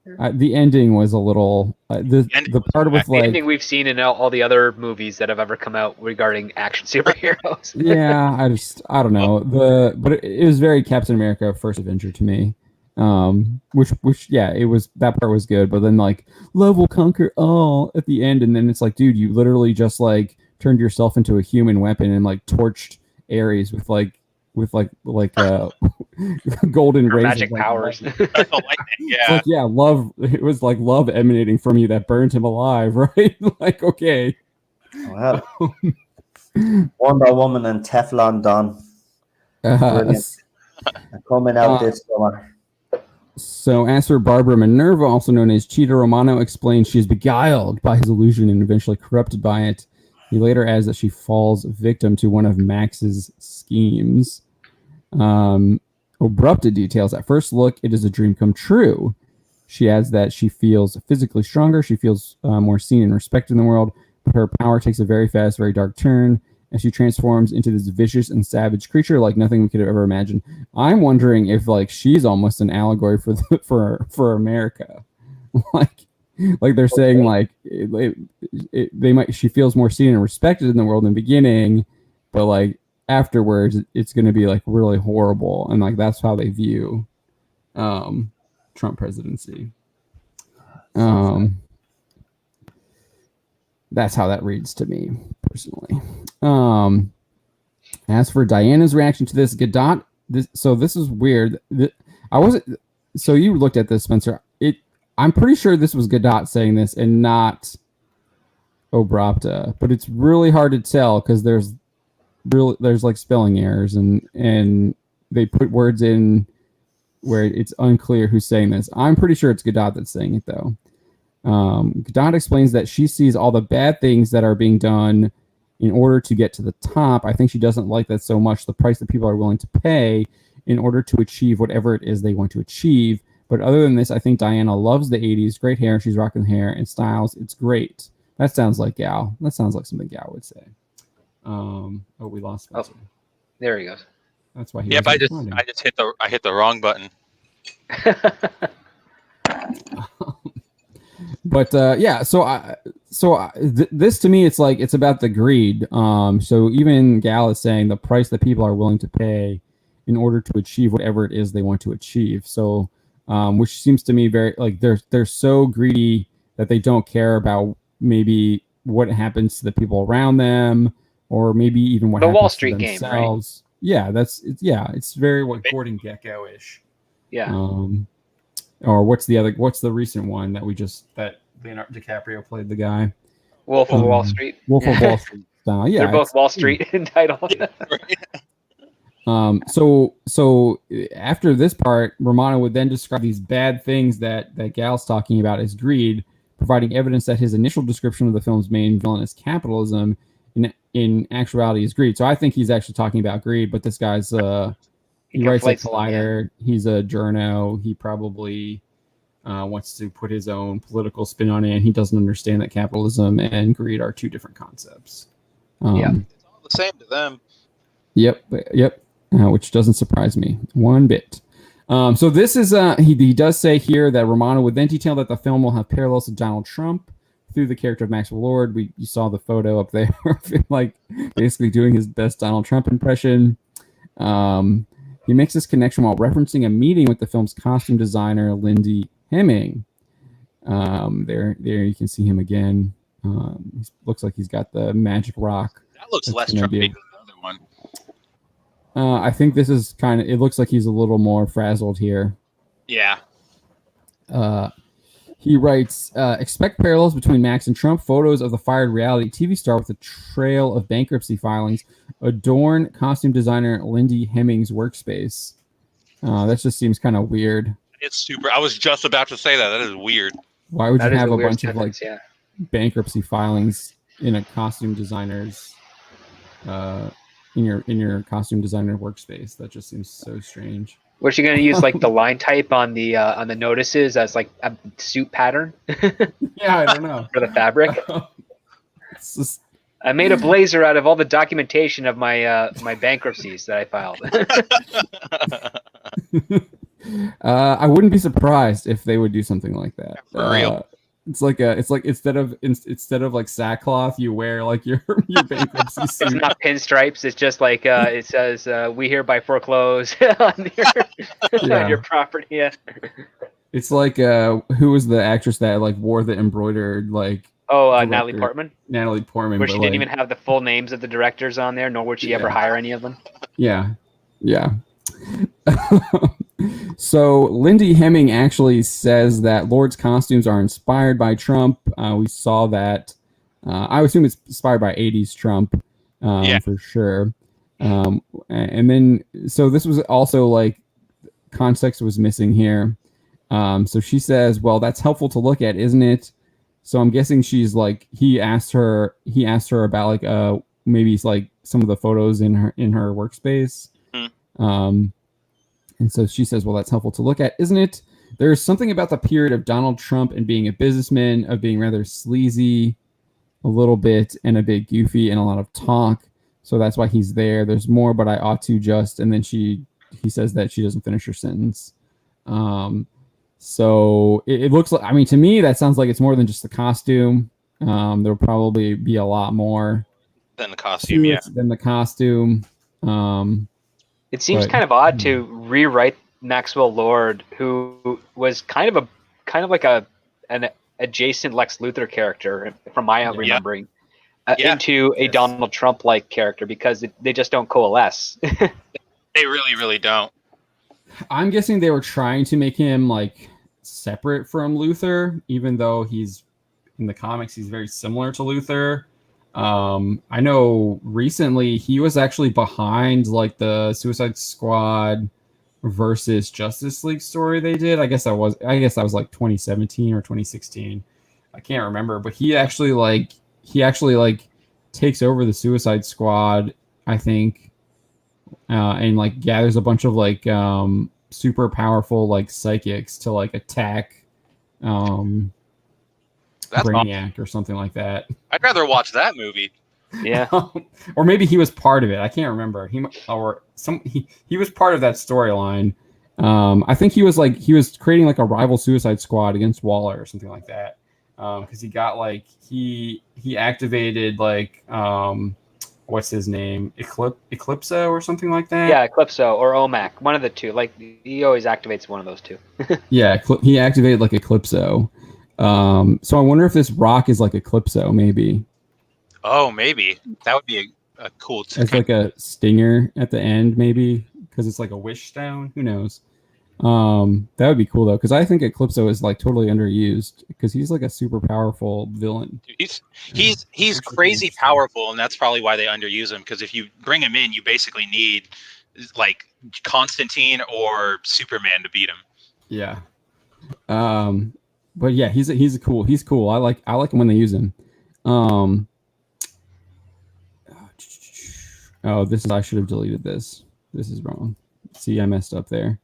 Speaker 1: The ending was a little. The part with like
Speaker 4: anything we've seen in all the other movies that have ever come out regarding action superheroes.
Speaker 1: Yeah, I don't know but it was very Captain America First Avenger to me. Which yeah, it was, that part was good, but then like love will conquer all at the end, and then it's like, dude, you literally just like turned yourself into a human weapon and like torched Ares with golden rays,
Speaker 4: magic powers.
Speaker 3: Yeah.
Speaker 1: Yeah, love. It was like love emanating from you that burned him alive, right? Like, okay.
Speaker 2: Well, Wonder Woman and Teflon Don. Coming out this summer.
Speaker 1: So as for Barbara Minerva, also known as Cheetah, Romano explains she is beguiled by his illusion and eventually corrupted by it. He later adds that she falls victim to one of Max's schemes. Abrupta details, at first look, it is a dream come true. She adds that she feels physically stronger. She feels more seen and respected in the world. But her power takes a very fast, very dark turn, and she transforms into this vicious and savage creature like nothing we could have ever imagined. I'm wondering if like she's almost an allegory for America, like they're saying like she feels more seen and respected in the world in the beginning, but like afterwards it's going to be like really horrible, and like that's how they view Trump presidency. That's how that reads to me personally. As for Diana's reaction to this, Godot, this is weird. So you looked at this, Spencer. I'm pretty sure this was Godot saying this and not Abrupta, but it's really hard to tell because there's like spelling errors and they put words in where it's unclear who's saying this. I'm pretty sure it's Godot that's saying it though. Godot explains that she sees all the bad things that are being done in order to get to the top. I think she doesn't like that so much, the price that people are willing to pay in order to achieve whatever it is they want to achieve. But other than this, I think Diana loves the 80s. Great hair. She's rocking hair and styles. It's great. That sounds like Gal. That sounds like something Gal would say. We lost Spencer.
Speaker 4: Oh, there he goes.
Speaker 1: That's why he
Speaker 3: Yep, I just hit the wrong button.
Speaker 1: But yeah, this to me, it's like it's about the greed. So even Gal is saying the price that people are willing to pay in order to achieve whatever it is they want to achieve. So, which seems to me very like they're so greedy that they don't care about maybe what happens to the people around them, or maybe even what
Speaker 4: the
Speaker 1: happens
Speaker 4: Wall Street
Speaker 1: to
Speaker 4: game,
Speaker 1: themselves.
Speaker 4: Right?
Speaker 1: Yeah, it's very Gordon Gekko-ish.
Speaker 4: Yeah.
Speaker 1: Or what's the recent one that Leonardo DiCaprio played the guy?
Speaker 4: Wolf of Wall Street.
Speaker 1: Wolf of Wall Street style. Yeah,
Speaker 4: they're both Wall Street in title.
Speaker 1: So after this part, Romano would then describe these bad things that Gal's talking about as greed, providing evidence that his initial description of the film's main villain as capitalism in actuality is greed. So I think he's actually talking about greed, but this guy's he writes like Collider. Yeah. He's a journo. He probably wants to put his own political spin on it, and he doesn't understand that capitalism and greed are two different concepts.
Speaker 3: It's all the same to them.
Speaker 1: Yep. Which doesn't surprise me one bit. So this is he does say here that Romano would then detail that the film will have parallels to Donald Trump through the character of Maxwell Lord. You saw the photo up there of him like basically doing his best Donald Trump impression. He makes this connection while referencing a meeting with the film's costume designer, Lindy Hemming. There you can see him again. Looks like he's got the magic rock.
Speaker 3: That looks less
Speaker 1: gonna
Speaker 3: Trumpy than the other one.
Speaker 1: I think this is kind of. It looks like he's a little more frazzled here.
Speaker 3: Yeah.
Speaker 1: He writes, expect parallels between Max and Trump. Photos of the fired reality TV star with a trail of bankruptcy filings adorn costume designer Lindy Hemming's workspace. That just seems kind of weird.
Speaker 3: It's super. I was just about to say that. That is weird.
Speaker 1: Why would you have a bunch
Speaker 4: sentence,
Speaker 1: of bankruptcy filings in a costume designer's in your costume designer workspace? That just seems so strange.
Speaker 4: Was she going to use like the line type on the notices as like a suit pattern?
Speaker 1: Yeah, I don't know.
Speaker 4: For the fabric.
Speaker 1: It's just...
Speaker 4: I made a blazer out of all the documentation of my my bankruptcies that I filed.
Speaker 1: I wouldn't be surprised if they would do something like that.
Speaker 3: For real.
Speaker 1: It's like instead of like sackcloth, you wear like your bankruptcy suit.
Speaker 4: It's not pinstripes. It's just like it says, "We hereby foreclose on your property." Yeah.
Speaker 1: It's like who was the actress that like wore the embroidered like?
Speaker 4: Oh, Natalie Portman.
Speaker 1: Natalie Portman,
Speaker 4: where she didn't even have the full names of the directors on there, nor would she ever hire any of them.
Speaker 1: Yeah. So Lindy Hemming actually says that Lord's costumes are inspired by Trump. We saw that. I assume it's inspired by 80s Trump, for sure. And then, so this was also like context was missing here. So she says, well, that's helpful to look at, isn't it? So I'm guessing she's like, he asked her about like, maybe it's like some of the photos in her workspace. And so she says, well, that's helpful to look at, isn't it? There's something about the period of Donald Trump and being a businessman, of being rather sleazy a little bit and a bit goofy and a lot of talk. So that's why he's there. There's more, but I ought to just, and then he says that she doesn't finish her sentence. So it looks like, I mean, to me, that sounds like it's more than just the costume. There'll probably be a lot more
Speaker 3: than the costume.
Speaker 4: It seems kind of odd to rewrite Maxwell Lord, who was kind of like an adjacent Lex Luthor character, from my remembering, into a Donald Trump-like character, because they just don't coalesce.
Speaker 3: They really, really don't.
Speaker 1: I'm guessing they were trying to make him like separate from Luthor, even though he's in the comics he's very similar to Luthor. I know recently he was actually behind like the Suicide Squad versus Justice League story they did. I guess that was like 2017 or 2016. I can't remember, but he actually takes over the Suicide Squad, I think, and like gathers a bunch of like super powerful like psychics to like attack Brainiac or something like that.
Speaker 3: I'd rather watch that movie.
Speaker 4: Yeah.
Speaker 1: Or maybe he was part of it. I can't remember. He was part of that storyline. I think he was creating like a rival Suicide Squad against Waller or something like that. Because he got like he activated like what's his name? Eclipso or something like that?
Speaker 4: Yeah, Eclipso or OMAC. One of the two. Like he always activates one of those two.
Speaker 1: Yeah, he activated like Eclipso. So I wonder if this rock is like Eclipso, maybe.
Speaker 3: Oh, maybe. That would be a cool...
Speaker 1: It's like a stinger at the end, maybe, because it's like a wish stone. Who knows? That would be cool, though, because I think Eclipso is like totally underused, because he's like a super powerful villain.
Speaker 3: He's crazy powerful, and that's probably why they underuse him, because if you bring him in, you basically need like Constantine or Superman to beat him.
Speaker 1: Yeah. But yeah, he's cool. I like him when they use him. I should have deleted this. This is wrong. See, I messed up there.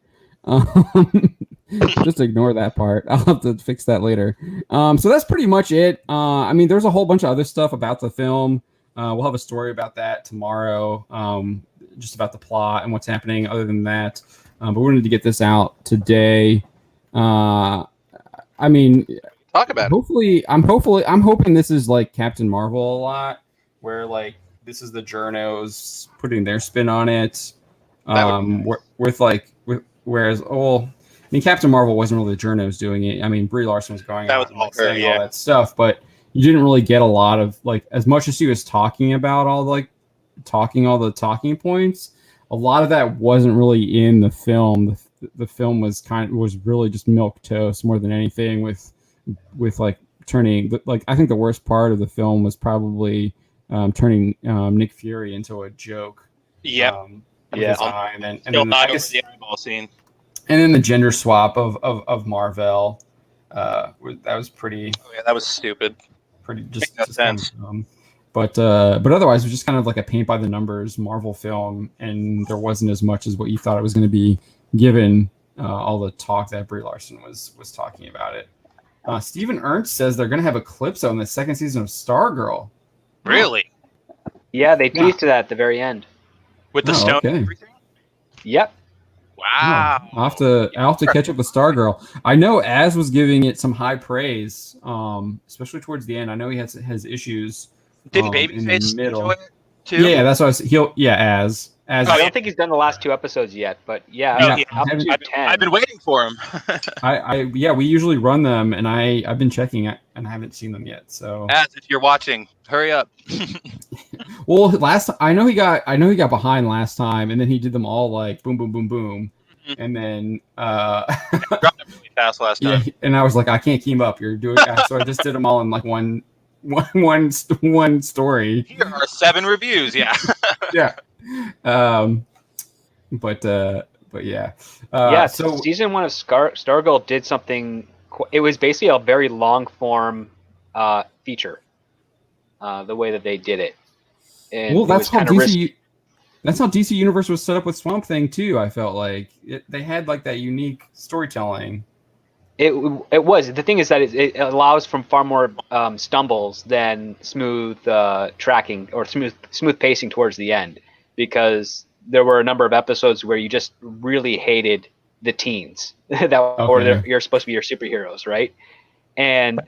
Speaker 1: Just ignore that part. I'll have to fix that later. So that's pretty much it. I mean, there's a whole bunch of other stuff about the film. We'll have a story about that tomorrow. Just about the plot and what's happening. Other than that, but we wanted to get this out today. I mean,
Speaker 3: talk about
Speaker 1: it. I'm hoping this is like Captain Marvel a lot, where like this is the journos putting their spin on it. Whereas mean, Captain Marvel wasn't really the journos doing it. I mean, Brie Larson was going
Speaker 3: That
Speaker 1: out
Speaker 3: was
Speaker 1: and
Speaker 3: all
Speaker 1: like,
Speaker 3: her,
Speaker 1: saying
Speaker 3: yeah.
Speaker 1: all that stuff, but you didn't really get a lot of like as much as she was talking about all the talking points. A lot of that wasn't really in the film. The film was really just milk toast more than anything. With like turning like I think the worst part of the film was probably turning Nick Fury into a joke.
Speaker 3: Yep.
Speaker 1: With his eye, and then
Speaker 3: Still not
Speaker 1: I
Speaker 3: over
Speaker 1: guess,
Speaker 3: the eyeball scene.
Speaker 1: and then the gender swap of Marvel. That was pretty.
Speaker 3: Oh, yeah, that was stupid.
Speaker 1: Just
Speaker 3: no
Speaker 1: kind
Speaker 3: sense.
Speaker 1: of dumb. But otherwise, it was just kind of like a paint by the numbers Marvel film, and there wasn't as much as what you thought it was going to be, given all the talk that Brie Larson was talking about it. Steven Ernst says they're going to have a Calypso in the second season of Stargirl.
Speaker 3: Really?
Speaker 4: Yeah, they teased to that at the very end.
Speaker 3: With the stone and
Speaker 1: okay.
Speaker 3: everything?
Speaker 4: Yep.
Speaker 3: Wow.
Speaker 1: I'll have to catch up with Stargirl. I know Az was giving it some high praise, especially towards the end. I know he has issues.
Speaker 3: Didn't
Speaker 1: in the
Speaker 3: Babyface
Speaker 1: middle.
Speaker 3: enjoy it too?
Speaker 1: Yeah, that's what Az.
Speaker 4: I don't think he's done the last 2 episodes yet, but
Speaker 1: Yeah,
Speaker 4: up to 10.
Speaker 3: I've been waiting for him.
Speaker 1: we usually run them, and I've been checking it, and I haven't seen them yet. So,
Speaker 3: Az, if you're watching, hurry up.
Speaker 1: well, I know he got behind last time, and then he did them all like boom, boom, boom, boom, and then
Speaker 3: Dropped it really fast last time.
Speaker 1: yeah, and I was like, I can't keep up. You're doing so. I just did them all in like one story.
Speaker 3: Here are 7 reviews. Yeah.
Speaker 1: Yeah. But yeah.
Speaker 4: So season 1 of Stargirl did something. It was basically a very long form feature. The way that they did it. And
Speaker 1: well, that's how DC.
Speaker 4: risky.
Speaker 1: That's how DC Universe was set up with Swamp Thing too. I felt like they had like that unique storytelling.
Speaker 4: It was. The thing is that it allows from far more stumbles than smooth tracking or smooth pacing towards the end, because there were a number of episodes where you just really hated the teens or you're supposed to be your superheroes, right? And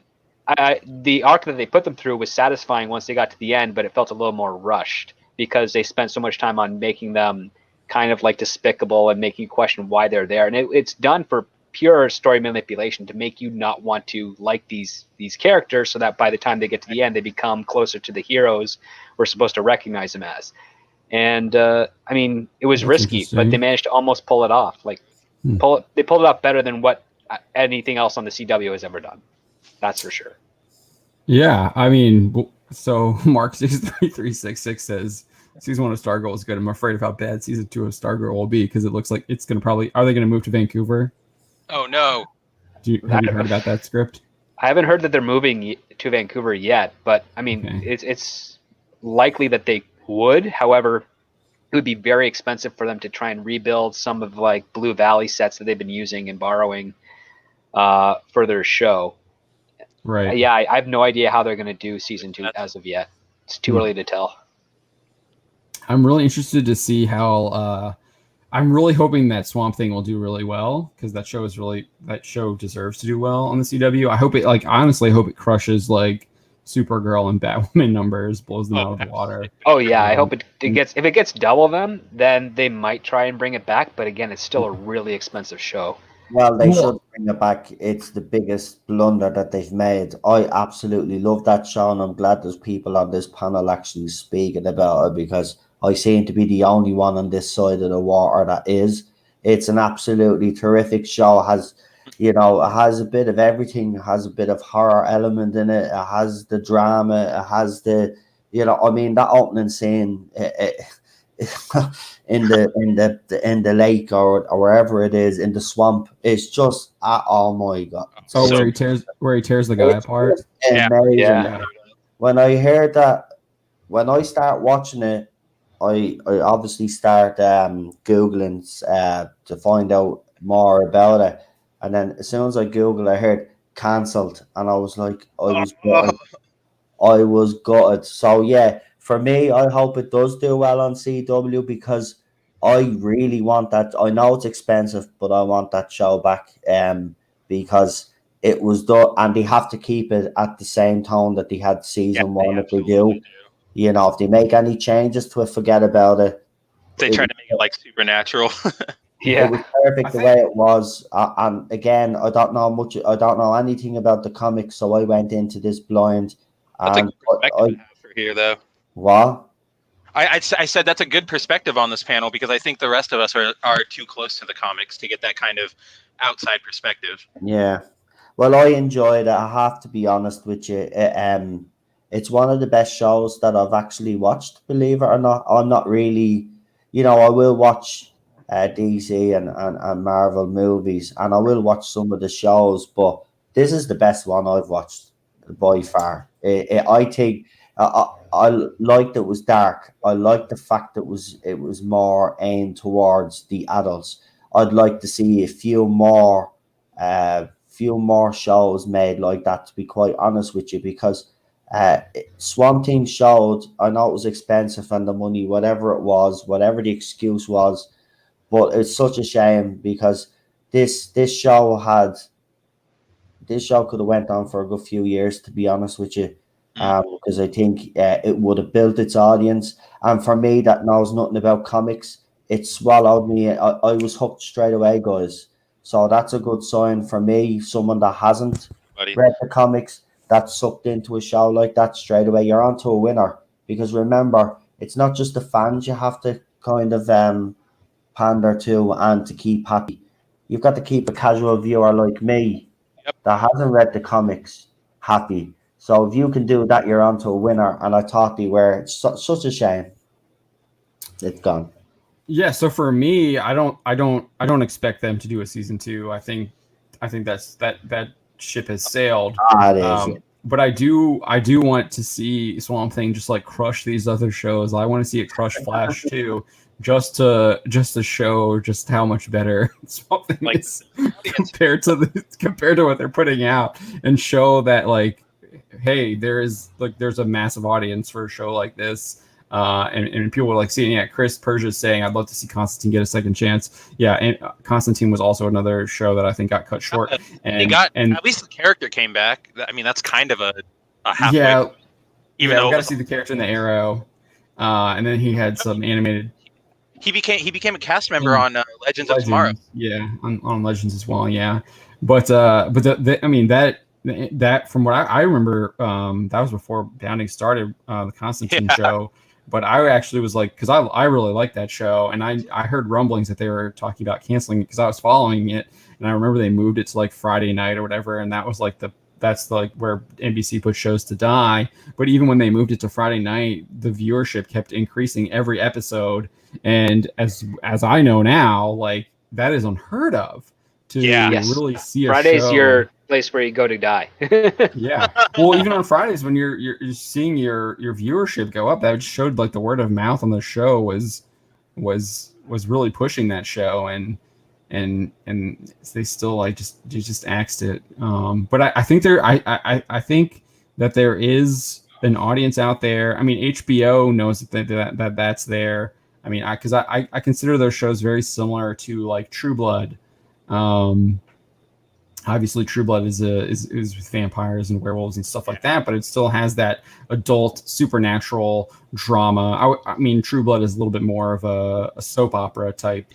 Speaker 4: the arc that they put them through was satisfying once they got to the end, but it felt a little more rushed because they spent so much time on making them kind of like despicable and making you question why they're there. And it's done for pure story manipulation to make you not want to like these characters, so that by the time they get to the end, they become closer to the heroes we're supposed to recognize them as. And I mean, it was risky, but they managed to almost pull it off. Like they pulled it off better than what anything else on the CW has ever done. That's for sure.
Speaker 1: Yeah, I mean, so Mark 63366 says season 1 of Stargirl is good. I'm afraid of how bad season 2 of Stargirl will be, because it looks like it's going to probably. Are they going to move to Vancouver?
Speaker 3: Oh no!
Speaker 1: Have you heard about that script?
Speaker 4: I haven't heard that they're moving to Vancouver yet, but I mean, it's likely that they would. However, it would be very expensive for them to try and rebuild some of like Blue Valley sets that they've been using and borrowing for their show.
Speaker 1: Right.
Speaker 4: Yeah, I have no idea how they're going to do season 2 as of yet. It's too early to tell.
Speaker 1: I'm really interested to see how. I'm really hoping that Swamp Thing will do really well, because that show deserves to do well on the CW. I hope it honestly hope it crushes like Supergirl and Batwoman numbers, blows them out of the water.
Speaker 4: Oh yeah, I hope it gets, if it gets double them, then they might try and bring it back. But again, it's still a really expensive show.
Speaker 2: Well, they should bring it back. It's the biggest blunder that they've made. I absolutely love that show, and I'm glad there's people on this panel actually speaking about it, because I seem to be the only one on this side of the water that is. It's an absolutely terrific show. It has a bit of everything. It has a bit of horror element in it. It has the drama. It has that opening scene in the lake or wherever it is in the swamp. It's just oh my god.
Speaker 1: So where he tears the guy apart.
Speaker 2: Amazing.
Speaker 4: Yeah.
Speaker 2: When I heard that, when I start watching it, I obviously start Googling to find out more about it. And then as soon as I Googled, I heard cancelled, and I was like, I was gutted. So yeah, for me, I hope it does do well on CW, because I really want that. I know it's expensive, but I want that show back. Because it was done, and they have to keep it at the same tone that they had season 1. If they do. If they make any changes to it, forget about it.
Speaker 3: They try to make it like Supernatural.
Speaker 2: It was perfect the way it was. And again, I don't know anything about the comics, so I went into this blind.
Speaker 3: That's a
Speaker 2: And
Speaker 3: good perspective to have for here, though.
Speaker 2: What?
Speaker 3: I said that's a good perspective on this panel because I think the rest of us are too close to the comics to get that kind of outside perspective.
Speaker 2: Yeah. Well, I enjoyed it. I have to be honest with you. It's one of the best shows that I've actually watched, believe it or not. I'm not really, I will watch DC and Marvel movies, and I will watch some of the shows, but this is the best one I've watched by far. I think I liked it was dark. I liked the fact that it was more aimed towards the adults. I'd like to see a few more shows made like that, to be quite honest with you, because Swamp Thing showed, I know it was expensive and the money, whatever it was, whatever the excuse was, but it's such a shame because this show could have went on for a good few years, to be honest with you, because I think it would have built its audience. And for me, that knows nothing about comics, it swallowed me. I was hooked straight away, guys. So that's a good sign for me. Someone that hasn't read the comics, that's sucked into a show like that straight away, you're onto a winner. Because remember, it's not just the fans you have to kind of pander to and to keep happy. You've got to keep a casual viewer like me that hasn't read the comics happy. So if you can do that, you're onto a winner. And I thought they were. It's such a shame it's gone.
Speaker 1: Yeah, so for me, I don't expect them to do a season 2. I think that ship has sailed.
Speaker 2: It is.
Speaker 1: But I do want to see Swamp Thing just like crush these other shows. I want to see it crush Flash too, just to show just how much better Swamp Thing is compared to what they're putting out, and show that like, hey, there's a massive audience for a show like this. And people were like seeing, yeah, Chris Persia's saying, I'd love to see Constantine get a second chance. Yeah, and Constantine was also another show that I think got cut short. And
Speaker 3: at least the character came back. I mean, that's kind of a halfway.
Speaker 1: Yeah,
Speaker 3: even though
Speaker 1: we got to see the character in the Arrow, and then he had some animated.
Speaker 3: He became a cast member on Legends of Tomorrow.
Speaker 1: Yeah, on Legends as well. Yeah, but I mean that from what I remember, that was before Bounding started, the Constantine show. But I actually was like, because I really liked that show, and I heard rumblings that they were talking about canceling it because I was following it, and I remember they moved it to like Friday night or whatever, and that was like that's like where NBC put shows to die. But even when they moved it to Friday night, the viewership kept increasing every episode, and as I know now, like that is unheard of to really see a
Speaker 4: Friday's
Speaker 1: show.
Speaker 4: Your place where you go to die.
Speaker 1: Yeah. Well, even on Fridays when you're seeing your viewership go up, that showed like the word of mouth on the show was really pushing that show, and they still like just axed it. But I think I think that there is an audience out there. I mean, HBO knows that that's there. I mean, because I consider those shows very similar to like True Blood. Obviously, True Blood is with vampires and werewolves and stuff like that, but it still has that adult supernatural drama. I mean, True Blood is a little bit more of a soap opera type,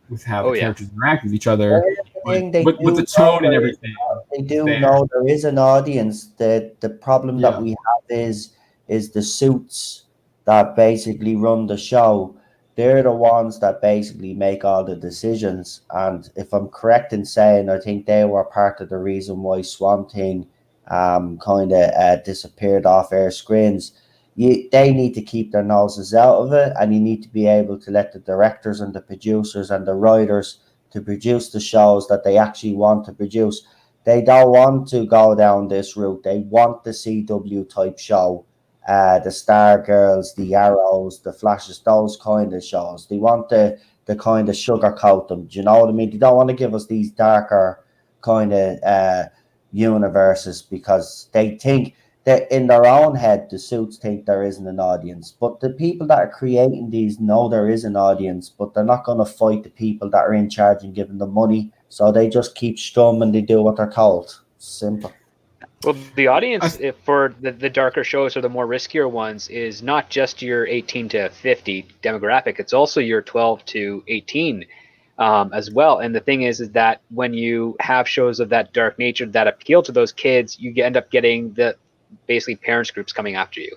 Speaker 1: with how the characters interact with each other, but the tone and everything.
Speaker 2: They do know there is an audience. The problem that we have is the suits that basically run the show. They're the ones that basically make all the decisions. And if I'm correct in saying, I think they were part of the reason why Swamp Thing kind of disappeared off air screens. They need to keep their noses out of it, and you need to be able to let the directors and the producers and the writers to produce the shows that they actually want to produce. They don't want to go down this route. They want the CW type show. The Stargirls, the Arrows, the Flashes, those kind of shows. They want the kind of sugarcoat them. Do you know what I mean? They don't want to give us these darker kind of universes, because they think that in their own head, the suits think there isn't an audience. But the people that are creating these know there is an audience, but they're not going to fight the people that are in charge and giving them money. So they just keep strum and they do what they're told. Simple.
Speaker 4: Well, the audience for the darker shows or the more riskier ones is not just your 18 to 50 demographic. It's also your 12 to 18 as well. And the thing is that when you have shows of that dark nature that appeal to those kids, you end up getting the basically parents groups coming after you.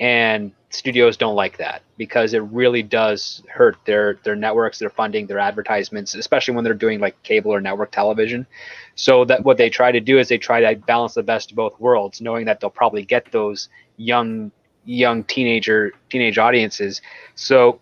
Speaker 4: And studios don't like that because it really does hurt their networks, their funding, their advertisements, especially when they're doing like cable or network television. So that what they try to do is they try to balance the best of both worlds, knowing that they'll probably get those young teenage audiences. So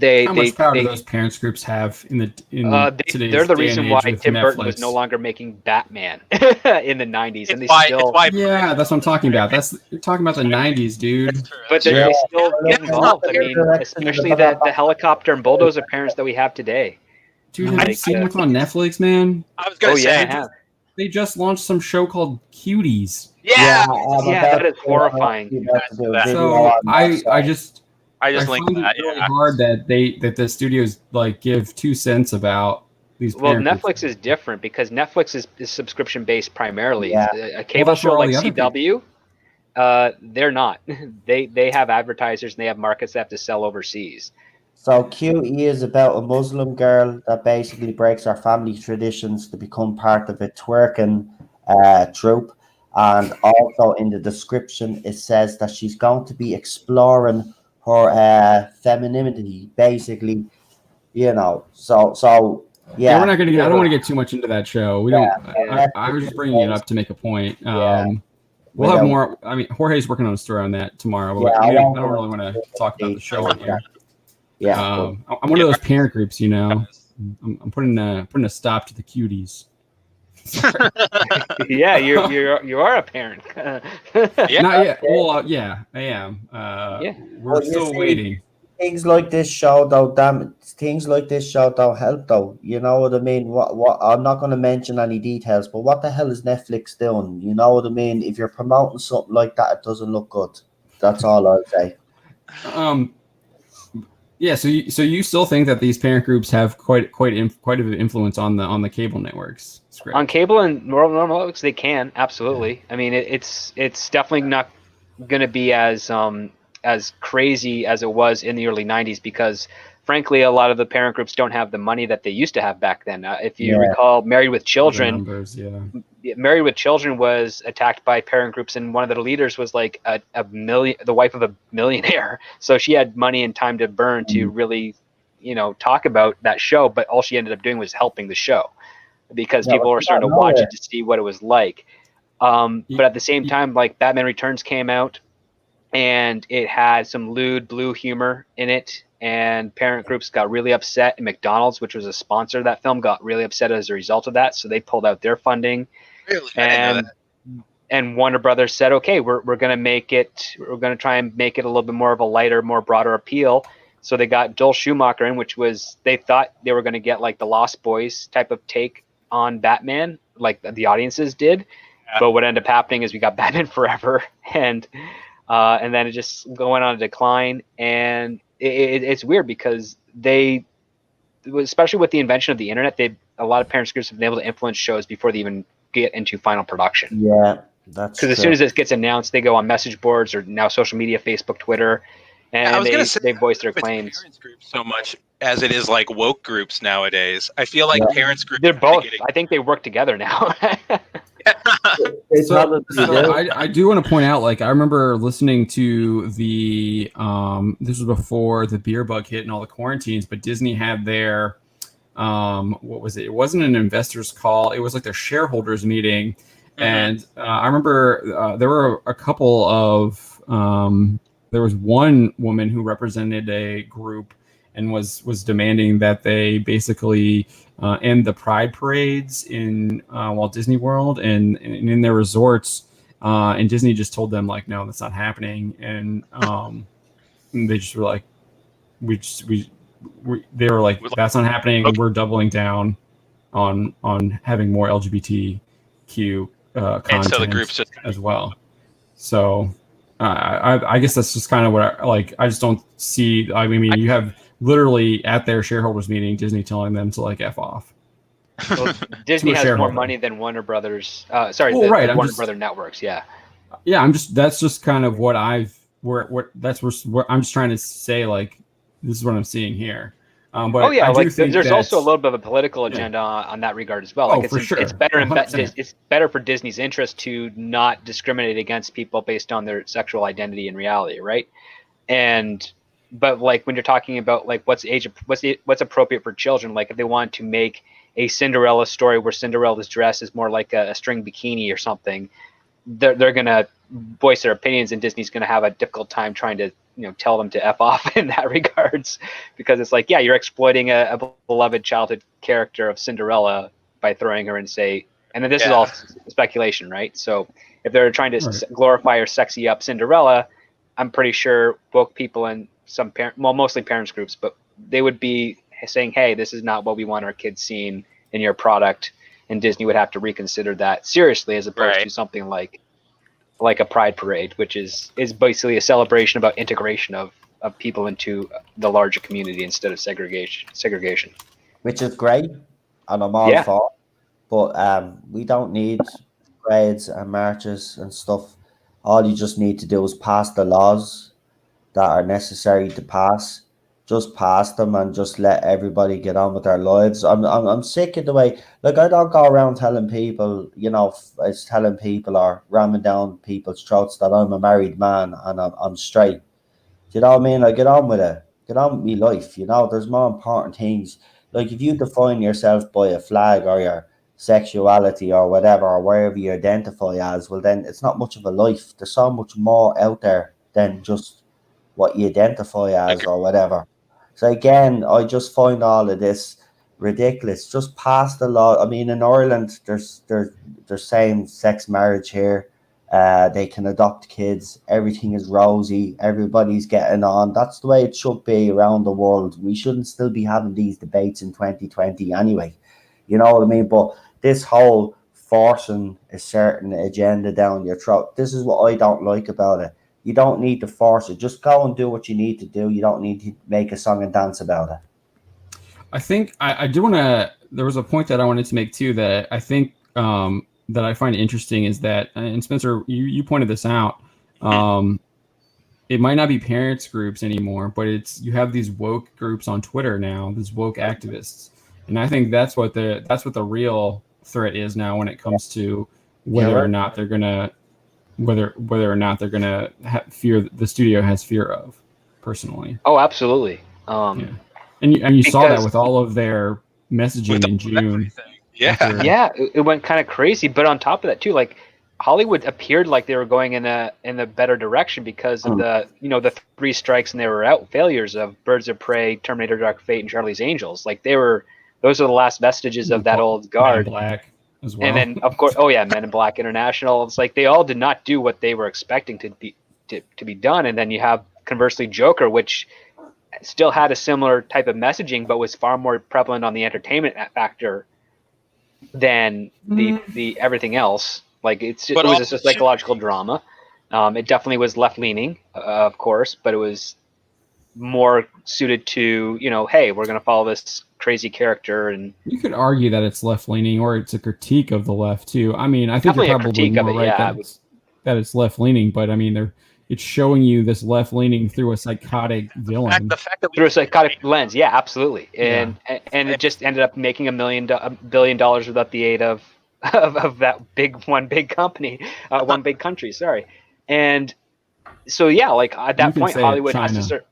Speaker 1: How much power do those parents groups have in today's
Speaker 4: they're the
Speaker 1: day
Speaker 4: reason
Speaker 1: and
Speaker 4: why
Speaker 1: age with
Speaker 4: Tim Burton
Speaker 1: Netflix?
Speaker 4: was no longer making Batman in the 90s.
Speaker 3: It's
Speaker 4: And they
Speaker 3: why,
Speaker 4: still...
Speaker 3: it's why
Speaker 1: Yeah, that's what I'm talking about. You're talking about the 90s, dude.
Speaker 3: That's true.
Speaker 4: But
Speaker 3: That's
Speaker 4: they
Speaker 3: true.
Speaker 4: still
Speaker 3: Yeah,
Speaker 4: get involved. I mean, especially the helicopter and bulldozer parents that we have today.
Speaker 1: Dude, have you seen what's on Netflix, man?
Speaker 3: I was gonna say,
Speaker 4: I have.
Speaker 1: They just launched some show called Cuties.
Speaker 3: yeah.
Speaker 4: That is horrifying.
Speaker 1: So I just
Speaker 3: I just
Speaker 1: I
Speaker 3: linked
Speaker 1: find
Speaker 3: that.
Speaker 1: it really
Speaker 3: Yeah.
Speaker 1: hard that the studios like give 2 cents about these.
Speaker 4: Well,
Speaker 1: parent
Speaker 4: Netflix
Speaker 1: groups.
Speaker 4: is different because Netflix is subscription based primarily.
Speaker 2: Yeah.
Speaker 4: A cable
Speaker 1: that's where
Speaker 4: show
Speaker 1: all
Speaker 4: like
Speaker 1: the other
Speaker 4: CW, they're not. They have advertisers and they have markets they have to sell overseas.
Speaker 2: So QE is about a Muslim girl that basically breaks our family traditions to become part of a twerking troupe. And also in the description, it says that she's going to be exploring her femininity, basically, So
Speaker 1: Yeah,
Speaker 2: yeah,
Speaker 1: we're not gonna get. I don't want to get too much into that show. We don't.
Speaker 2: Yeah.
Speaker 1: I was just bringing it up to make a point.
Speaker 2: Yeah.
Speaker 1: We'll have more. I mean, Jorge's working on a story on that tomorrow. But
Speaker 2: Yeah,
Speaker 1: I
Speaker 2: I
Speaker 1: don't
Speaker 2: won't
Speaker 1: really want to talk about the show on here.
Speaker 2: yeah.
Speaker 1: I'm one of those parent groups, you know. I'm putting a stop to the cuties.
Speaker 4: Yeah, you are a parent.
Speaker 3: Yeah.
Speaker 1: Not yet. Well, yeah, I am.
Speaker 4: Yeah.
Speaker 1: We're
Speaker 2: Well, you
Speaker 1: still
Speaker 2: see,
Speaker 1: waiting.
Speaker 2: Things like this show, though, things like this show don't help, though. You know what I mean? What I'm not going to mention any details, but what the hell is Netflix doing? You know what I mean? If you're promoting something like that, it doesn't look good. That's all I'll say.
Speaker 1: Yeah. So you still think that these parent groups have quite an influence on the cable networks?
Speaker 4: On cable and normal networks, they can absolutely. I mean, it's definitely not going to be as crazy as it was in the early 90s because frankly a lot of the parent groups don't have the money that they used to have back then. If you recall Married with Children,
Speaker 1: numbers,
Speaker 4: Married with Children was attacked by parent groups and one of the leaders was like the wife of a millionaire, so she had money and time to burn to really talk about that show, but all she ended up doing was helping the show because people were starting to watch it to see what it was like. But at the same time, like Batman Returns came out and it had some lewd blue humor in it, and parent groups got really upset, and McDonald's, which was a sponsor of that film, got really upset as a result of that, so they pulled out their funding.
Speaker 3: Really? I didn't know that.
Speaker 4: And Warner Brothers said, okay, we're going to try and make it a little bit more of a lighter, more broader appeal. So they got Joel Schumacher in, which was, they thought they were going to get like the Lost Boys type of take on Batman, like the audiences did. Yeah. But what ended up happening is we got Batman Forever, and then it just going on a decline. And it's weird because especially with the invention of the internet, a lot of parents groups have been able to influence shows before they even get into final production.
Speaker 2: Yeah, that's
Speaker 4: because as soon as it gets announced, they go on message boards or now social media, Facebook, Twitter, and they voice their claims.
Speaker 3: Parents groups so much as it is like woke groups nowadays. I feel like parents groups.
Speaker 4: They're both. I think they work together now.
Speaker 1: So I do want to point out, like, I remember listening to the this was before the beer bug hit and all the quarantines, but Disney had their what was it? It wasn't an investors call. It was like their shareholders meeting. Mm-hmm. And I remember there were a couple of there was one woman who represented a group and was demanding that they basically end the pride parades in Walt Disney World and in their resorts. And Disney just told them, like, no, that's not happening. And they just were like, they were like, that's not happening. Okay. We're doubling down on having more LGBTQ content,
Speaker 3: and so the groups just
Speaker 1: as well. So I guess that's just kind of what I just don't see. I mean, you have literally at their shareholders meeting, Disney telling them to like F off.
Speaker 4: Well, Disney has more money than Warner Brothers. Warner Brother Networks. Yeah. Yeah.
Speaker 1: That's just kind of what I'm just trying to say. Like, this is what I'm seeing here. But
Speaker 4: Oh yeah,
Speaker 1: I do
Speaker 4: like
Speaker 1: think
Speaker 4: there's also a
Speaker 1: that's-
Speaker 4: little bit of a political agenda on that regard as well.
Speaker 1: Oh,
Speaker 4: Like
Speaker 1: for sure.
Speaker 4: it's better
Speaker 1: 100%.
Speaker 4: it's better for Disney's interest to not discriminate against people based on their sexual identity in reality, right? But like when you're talking about like what's appropriate for children, like if they want to make a Cinderella story where Cinderella's dress is more like a string bikini or something, they're gonna voice their opinions, and Disney's gonna have a difficult time trying to tell them to F off in that regards, because it's like, yeah, you're exploiting a beloved childhood character of Cinderella by throwing her in, say, and then this is all speculation, right? So if they're trying to glorify or sexy up Cinderella, I'm pretty sure woke people and some mostly parents groups, but they would be saying, hey, this is not what we want our kids seeing in your product, and Disney would have to reconsider that seriously, as opposed to something like a pride parade, which is basically a celebration about integration of people into the larger community instead of segregation.
Speaker 2: Which is great, and I'm all for it. But we don't need parades and marches and stuff. All you just need to do is pass the laws that are necessary to pass. Just pass them and just let everybody get on with their lives. I'm sick of the way, like, I don't go around telling people, telling people or ramming down people's throats that I'm a married man and I'm straight. Do you know what I mean? Like, get on with it. Get on with my life. There's more important things. Like, if you define yourself by a flag or your sexuality or whatever, or wherever you identify as, well, then it's not much of a life. There's so much more out there than just what you identify as or whatever. So again, I just find all of this ridiculous. Just pass the law. I mean, in Ireland, there's same-sex marriage here. They can adopt kids. Everything is rosy. Everybody's getting on. That's the way it should be around the world. We shouldn't still be having these debates in 2020 anyway. You know what I mean? But this whole forcing a certain agenda down your throat, this is what I don't like about it. You don't need to force it. Just go and do what you need to do. You don't need to make a song and dance about it.
Speaker 1: I think I do want to. There was a point that I wanted to make too that I think that I find interesting is that, and Spencer, you pointed this out. It might not be parents groups anymore, but you have these woke groups on Twitter now. These woke activists, and I think that's what the real threat is now when it comes to whether or not they're gonna. Whether or not they're gonna fear, the studio has fear of, personally.
Speaker 4: Oh, absolutely.
Speaker 1: And you saw that with all of their messaging in June.
Speaker 4: It went kind of crazy. But on top of that too, like, Hollywood appeared like they were going in a better direction because of the 3 strikes and they were out failures of Birds of Prey, Terminator: Dark Fate, and Charlie's Angels. Like, those are the last vestiges of that old guard.
Speaker 1: Men in Black as well.
Speaker 4: And then, of course, Men in Black International. It's like they all did not do what they were expecting to be done. And then you have, conversely, Joker, which still had a similar type of messaging, but was far more prevalent on the entertainment factor than the everything else. Like, it was just a psychological drama. It definitely was left leaning, of course, but it was more suited to, hey, we're going to follow this crazy character. And
Speaker 1: you could argue that it's left leaning, or it's a critique of the left too. I mean, I think you're probably more right that it's left leaning, but I mean, it's showing you this left leaning through a psychotic villain.
Speaker 3: The fact that
Speaker 4: through a psychotic lens, absolutely. And it just ended up making $1 billion without the aid of that one big company, one big country. Sorry. And so like at that point, Hollywood has to start.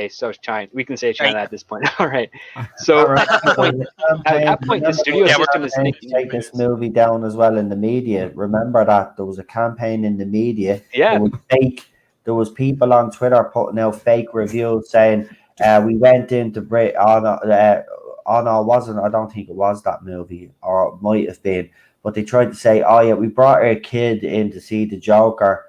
Speaker 4: So China. We can say China at this point. All right. So at that point, the studio system is
Speaker 2: take this movie down as well in the media. Remember that there was a campaign in the media.
Speaker 4: Yeah.
Speaker 2: There was people on Twitter putting out fake reviews saying we went into break. No, it wasn't. I don't think it was that movie, or it might have been. But they tried to say, "Oh yeah, we brought a kid in to see the Joker."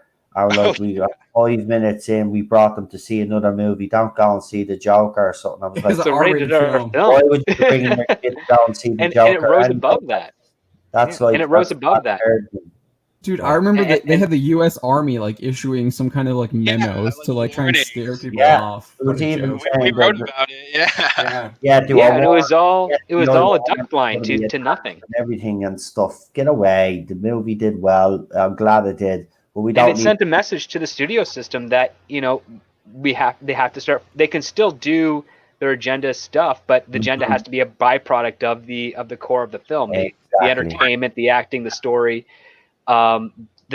Speaker 2: We got 5 minutes in, we brought them to see another movie. Don't go and see the Joker or something. I was like,
Speaker 1: it's a rated film.
Speaker 2: Why would you bring your kids down and see the Joker?
Speaker 4: And it rose above that.
Speaker 2: And
Speaker 4: it rose above that.
Speaker 1: Dude, I remember that they had the U.S. Army issuing some kind of memos to try and scare people off.
Speaker 2: It was even
Speaker 3: we wrote about it.
Speaker 4: And it was all a duck blind to nothing.
Speaker 2: And everything and stuff. Get away. The movie did well. I'm glad it did. But
Speaker 4: it sent a message to the studio system that they have to start. They can still do their agenda stuff, but the agenda has to be a byproduct of the core of the film, the entertainment, the acting, the story, the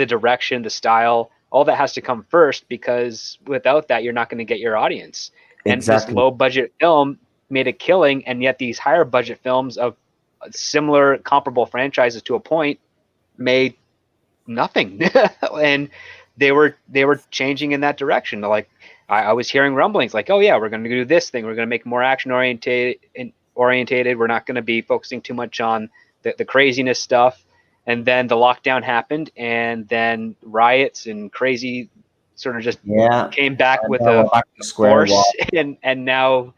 Speaker 4: direction, the style. All that has to come first, because without that, you're not going to get your audience. And this low budget film made a killing, and yet these higher budget films of similar, comparable franchises to a point made nothing. And they were changing in that direction. Like I was hearing rumblings like, oh yeah, we're going to do this thing. We're going to make more action orientated. We're not going to be focusing too much on the craziness stuff. And then the lockdown happened, and then riots and crazy sort of just came back with a force. And now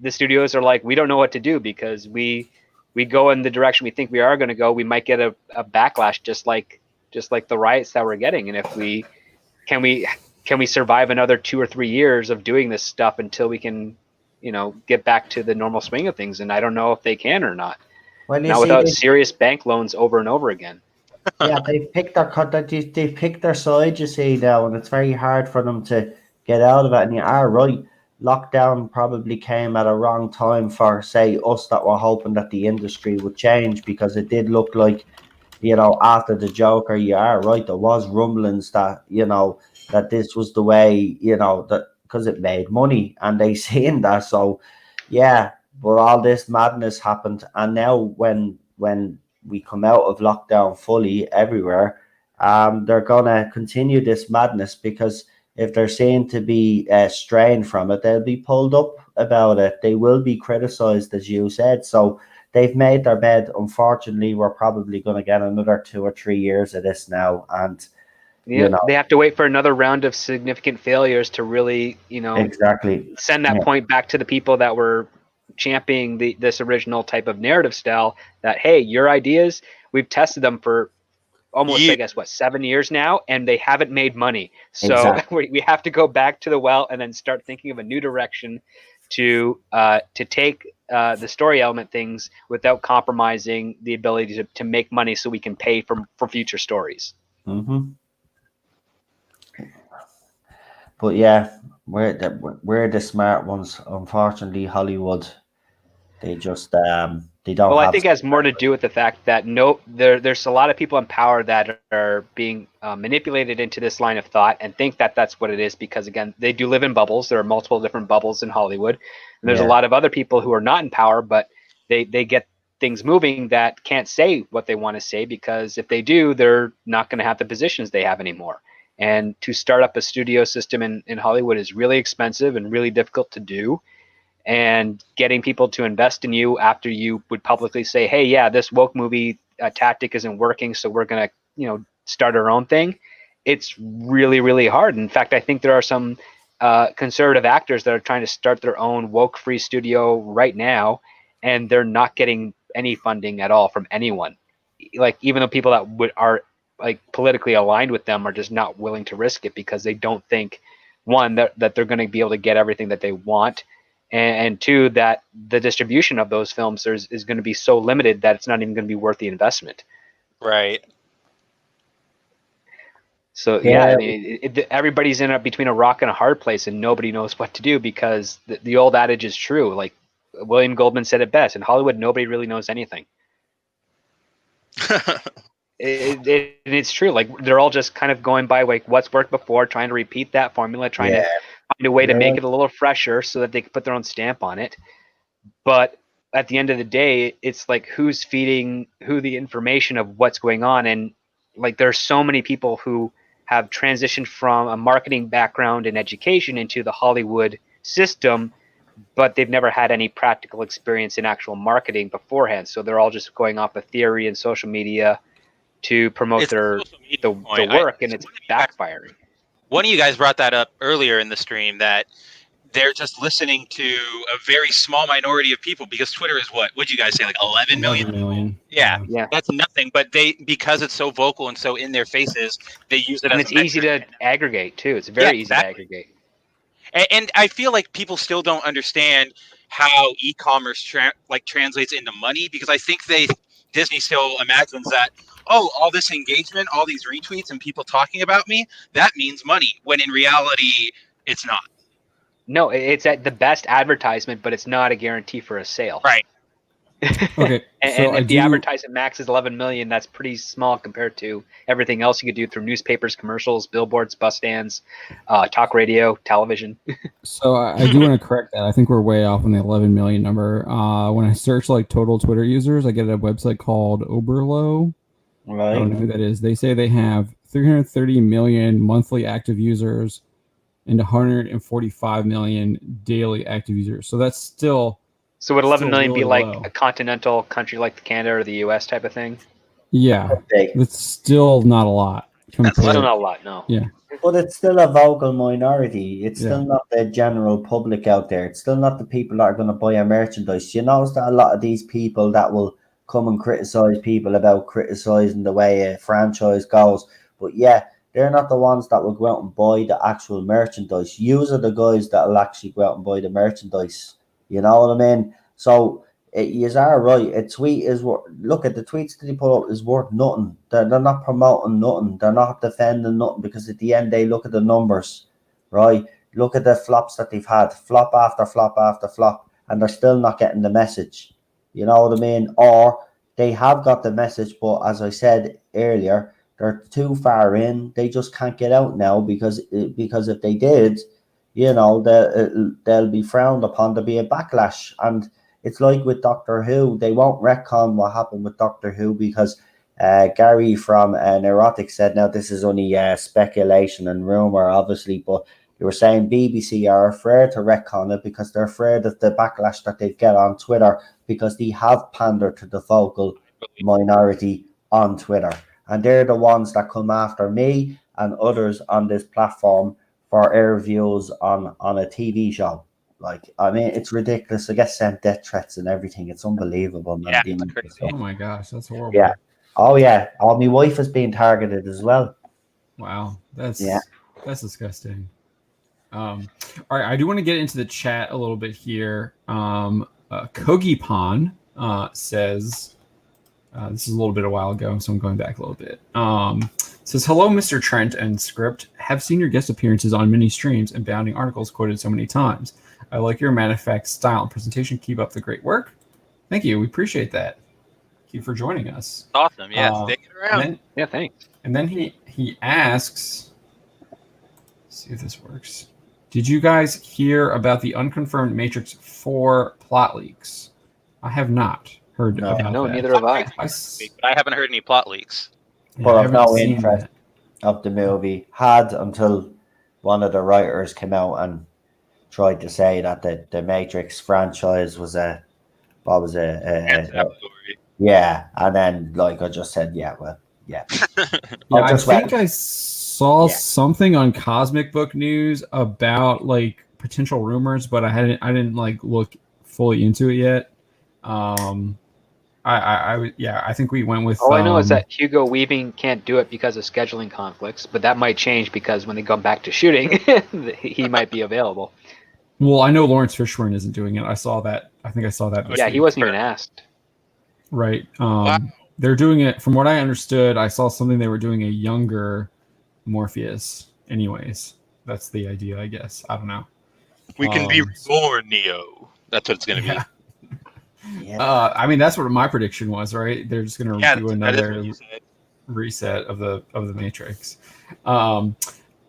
Speaker 4: the studios are like, we don't know what to do, because we go in the direction we think we are going to go. We might get a backlash, just like the riots that we're getting. And if we can we survive another 2 or 3 years of doing this stuff until we can, get back to the normal swing of things? And I don't know if they can or not. Now without serious bank loans over and over again.
Speaker 2: Yeah, they've picked their side, you see, now, and it's very hard for them to get out of it. And you are right, lockdown probably came at a wrong time for, say, us that were hoping that the industry would change, because it did look like, after the Joker, you are right, there was rumblings that, that this was the way, that because it made money, and they seen that. So, yeah. But all this madness happened, and now when we come out of lockdown fully everywhere, they're gonna continue this madness, because if they're seen to be strained from it, they'll be pulled up about it. They will be criticized, as you said. So they've made their bed. Unfortunately, we're probably going to get another 2 or 3 years of this now, and
Speaker 4: they have to wait for another round of significant failures to really, send that point back to the people that were championing this original type of narrative style, that, hey, your ideas, we've tested them for almost, I guess, 7 years now, and they haven't made money. So we have to go back to the well and then start thinking of a new direction to take the story element things without compromising the ability to make money, so we can pay for future stories.
Speaker 2: Mm-hmm. But yeah, we're the smart ones. Unfortunately, Hollywood, they just they don't.
Speaker 4: Well, I think it has more to do with the fact that there's a lot of people in power that are being manipulated into this line of thought and think that that's what it is, because again, they do live in bubbles. There are multiple different bubbles in Hollywood, and there's a lot of other people who are not in power, but they get things moving that can't say what they want to say, because if they do, they're not going to have the positions they have anymore. And to start up a studio system in Hollywood is really expensive and really difficult to do. And getting people to invest in you after you would publicly say, hey, yeah, this woke movie tactic isn't working, so we're going to, start our own thing. It's really, really hard. In fact, I think there are some conservative actors that are trying to start their own woke-free studio right now, and they're not getting any funding at all from anyone. Like, even the people that are like politically aligned with them are just not willing to risk it, because they don't think, one, that they're going to be able to get everything that they want, and two, that the distribution of those films is going to be so limited that it's not even going to be worth the investment.
Speaker 3: Right.
Speaker 4: So yeah, I mean, everybody's in between a rock and a hard place, and nobody knows what to do, because the old adage is true. Like William Goldman said it best: in Hollywood, nobody really knows anything. It's true. Like, they're all just kind of going by like what's worked before, trying to repeat that formula, trying to find a way to make it a little fresher so that they can put their own stamp on it. But at the end of the day, it's like, who's feeding who the information of what's going on? And like, there's so many people who have transitioned from a marketing background and education into the Hollywood system, but they've never had any practical experience in actual marketing beforehand. So they're all just going off of theory and social media to promote the work, and it's backfiring.
Speaker 3: One of you guys brought that up earlier in the stream, that they're just listening to a very small minority of people, because Twitter is what'd you guys say, like 11 million?
Speaker 1: 11 million.
Speaker 3: Yeah, that's nothing. But because it's so vocal and so in their faces, they use it
Speaker 4: and
Speaker 3: as
Speaker 4: it's easy to aggregate too. It's very easy to aggregate.
Speaker 3: And I feel like people still don't understand how e-commerce translates into money, because I think Disney still imagines that, all this engagement, all these retweets and people talking about me, that means money, when in reality, it's not.
Speaker 4: No, it's at the best advertisement, but it's not a guarantee for a sale.
Speaker 3: Right.
Speaker 1: Okay,
Speaker 4: And if the advertisement max is 11 million, that's pretty small compared to everything else you could do through newspapers, commercials, billboards, bus stands, talk radio, television.
Speaker 1: So I do want to correct that. I think we're way off on the 11 million number. When I search like total Twitter users, I get a website called Oberlo. I don't know who that is. They say they have 330 million monthly active users and 145 million daily active users. So that's still.
Speaker 4: So would 11 million
Speaker 1: really
Speaker 4: be like
Speaker 1: low.
Speaker 4: a continental country like Canada or the US type of thing?
Speaker 1: Yeah, it's still not a lot.
Speaker 3: That's
Speaker 4: Still not a lot, no.
Speaker 1: Yeah.
Speaker 2: But it's still a vocal minority. It's
Speaker 1: Yeah.
Speaker 2: still not the general public out there. It's still not the people that are going to buy our merchandise. You notice that a lot of these people that will come and criticize people about criticizing the way a franchise goes. But yeah, they're not the ones that will go out and buy the actual merchandise. Yous are the guys that will actually go out and buy the merchandise. You know what I mean? So you are right. A tweet is look at the tweets that they put up is worth nothing. They're not promoting nothing. They're not defending nothing because at the end they look at the numbers, right? Look at the flops that they've had, flop after flop after flop, and they're still not getting the message. You know what I mean? Or they have got the message, but as I said earlier, they're too far in. They just can't get out now because if they did, you know, they'll be frowned upon. There'll be a backlash. And it's like with Doctor Who. They won't retcon what happened with Doctor Who because Gary from Neurotic said, now this is only speculation and rumor, obviously, but they were saying BBC are afraid to retcon it because they're afraid of the backlash that they'd get on Twitter because they have pandered to the vocal minority on Twitter. And they're the ones that come after me and others on this platform for air views on a TV show. Like, I mean, it's ridiculous. I get sent death threats and everything. It's unbelievable, man.
Speaker 3: Yeah, it's crazy.
Speaker 1: Oh my gosh, that's horrible.
Speaker 2: Yeah. Oh yeah. Oh, my wife is being targeted as well.
Speaker 1: Wow, that's disgusting. All right, I do want to get into the chat a little bit here. Kogi Pon says, this is a little bit a while ago, so I'm going back a little bit. Says, hello, Mr. Trent and Script. Have seen your guest appearances on many streams and Bounding articles quoted so many times. I like your matter of fact style and presentation. Keep up the great work. Thank you. We appreciate that. Thank you for joining us.
Speaker 3: Awesome. Yeah, sticking around.
Speaker 4: Yeah, thanks.
Speaker 1: And then he asks, let's see if this works. Did you guys hear about the unconfirmed Matrix 4 plot leaks? I have not heard about that.
Speaker 4: No, neither have I.
Speaker 3: But I haven't heard any plot leaks.
Speaker 2: But I've no interest of the movie. Had until one of the writers came out and tried to say that the Matrix franchise was yeah, and then like I just said, yeah.
Speaker 1: I think I saw something on Cosmic Book News about like potential rumors, but I didn't like look fully into it yet. I think we went with.
Speaker 4: All I know is that Hugo Weaving can't do it because of scheduling conflicts, but that might change because when they come back to shooting, he might be available.
Speaker 1: Well, I know Lawrence Fishburne isn't doing it. I saw that. I think I saw that.
Speaker 4: Yeah, he wasn't even asked.
Speaker 1: Right. They're doing it. From what I understood, I saw something they were doing a younger Morpheus. Anyways, that's the idea, I guess. I don't know.
Speaker 3: We can be reborn, Neo. That's what it's going to be.
Speaker 2: Yeah.
Speaker 1: I mean, that's what my prediction was, right? They're just going to do another reset of the Matrix.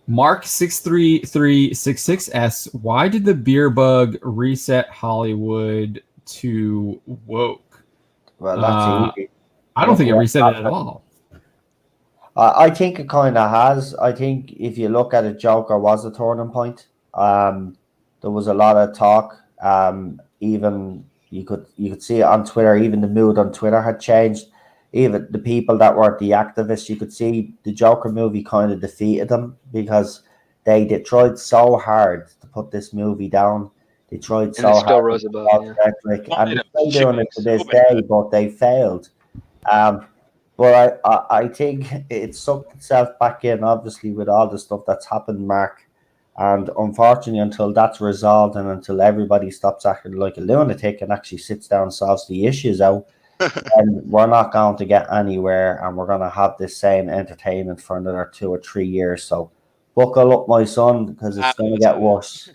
Speaker 1: Mark63366 why did the beer bug reset Hollywood to woke?
Speaker 2: Well, that's easy.
Speaker 1: I don't think it reset it at all.
Speaker 2: I think it kind of has. I think if you look at it, Joker was a turning point. There was a lot of talk. Even you could see it on Twitter. Even the mood on Twitter had changed. Even the people that were the activists, you could see the Joker movie kind of defeated them because they tried so hard to put this movie down. They tried so hard.
Speaker 4: Still rose above,
Speaker 2: and they're still doing it to this day, but they failed. But I think it sucked itself back in, obviously, with all the stuff that's happened, Mark. And unfortunately, until that's resolved and until everybody stops acting like a lunatic and actually sits down and solves the issues out, and we're not going to get anywhere, and we're going to have this same entertainment for another 2 or 3 years. So buckle up, my son, because it's going to get worse.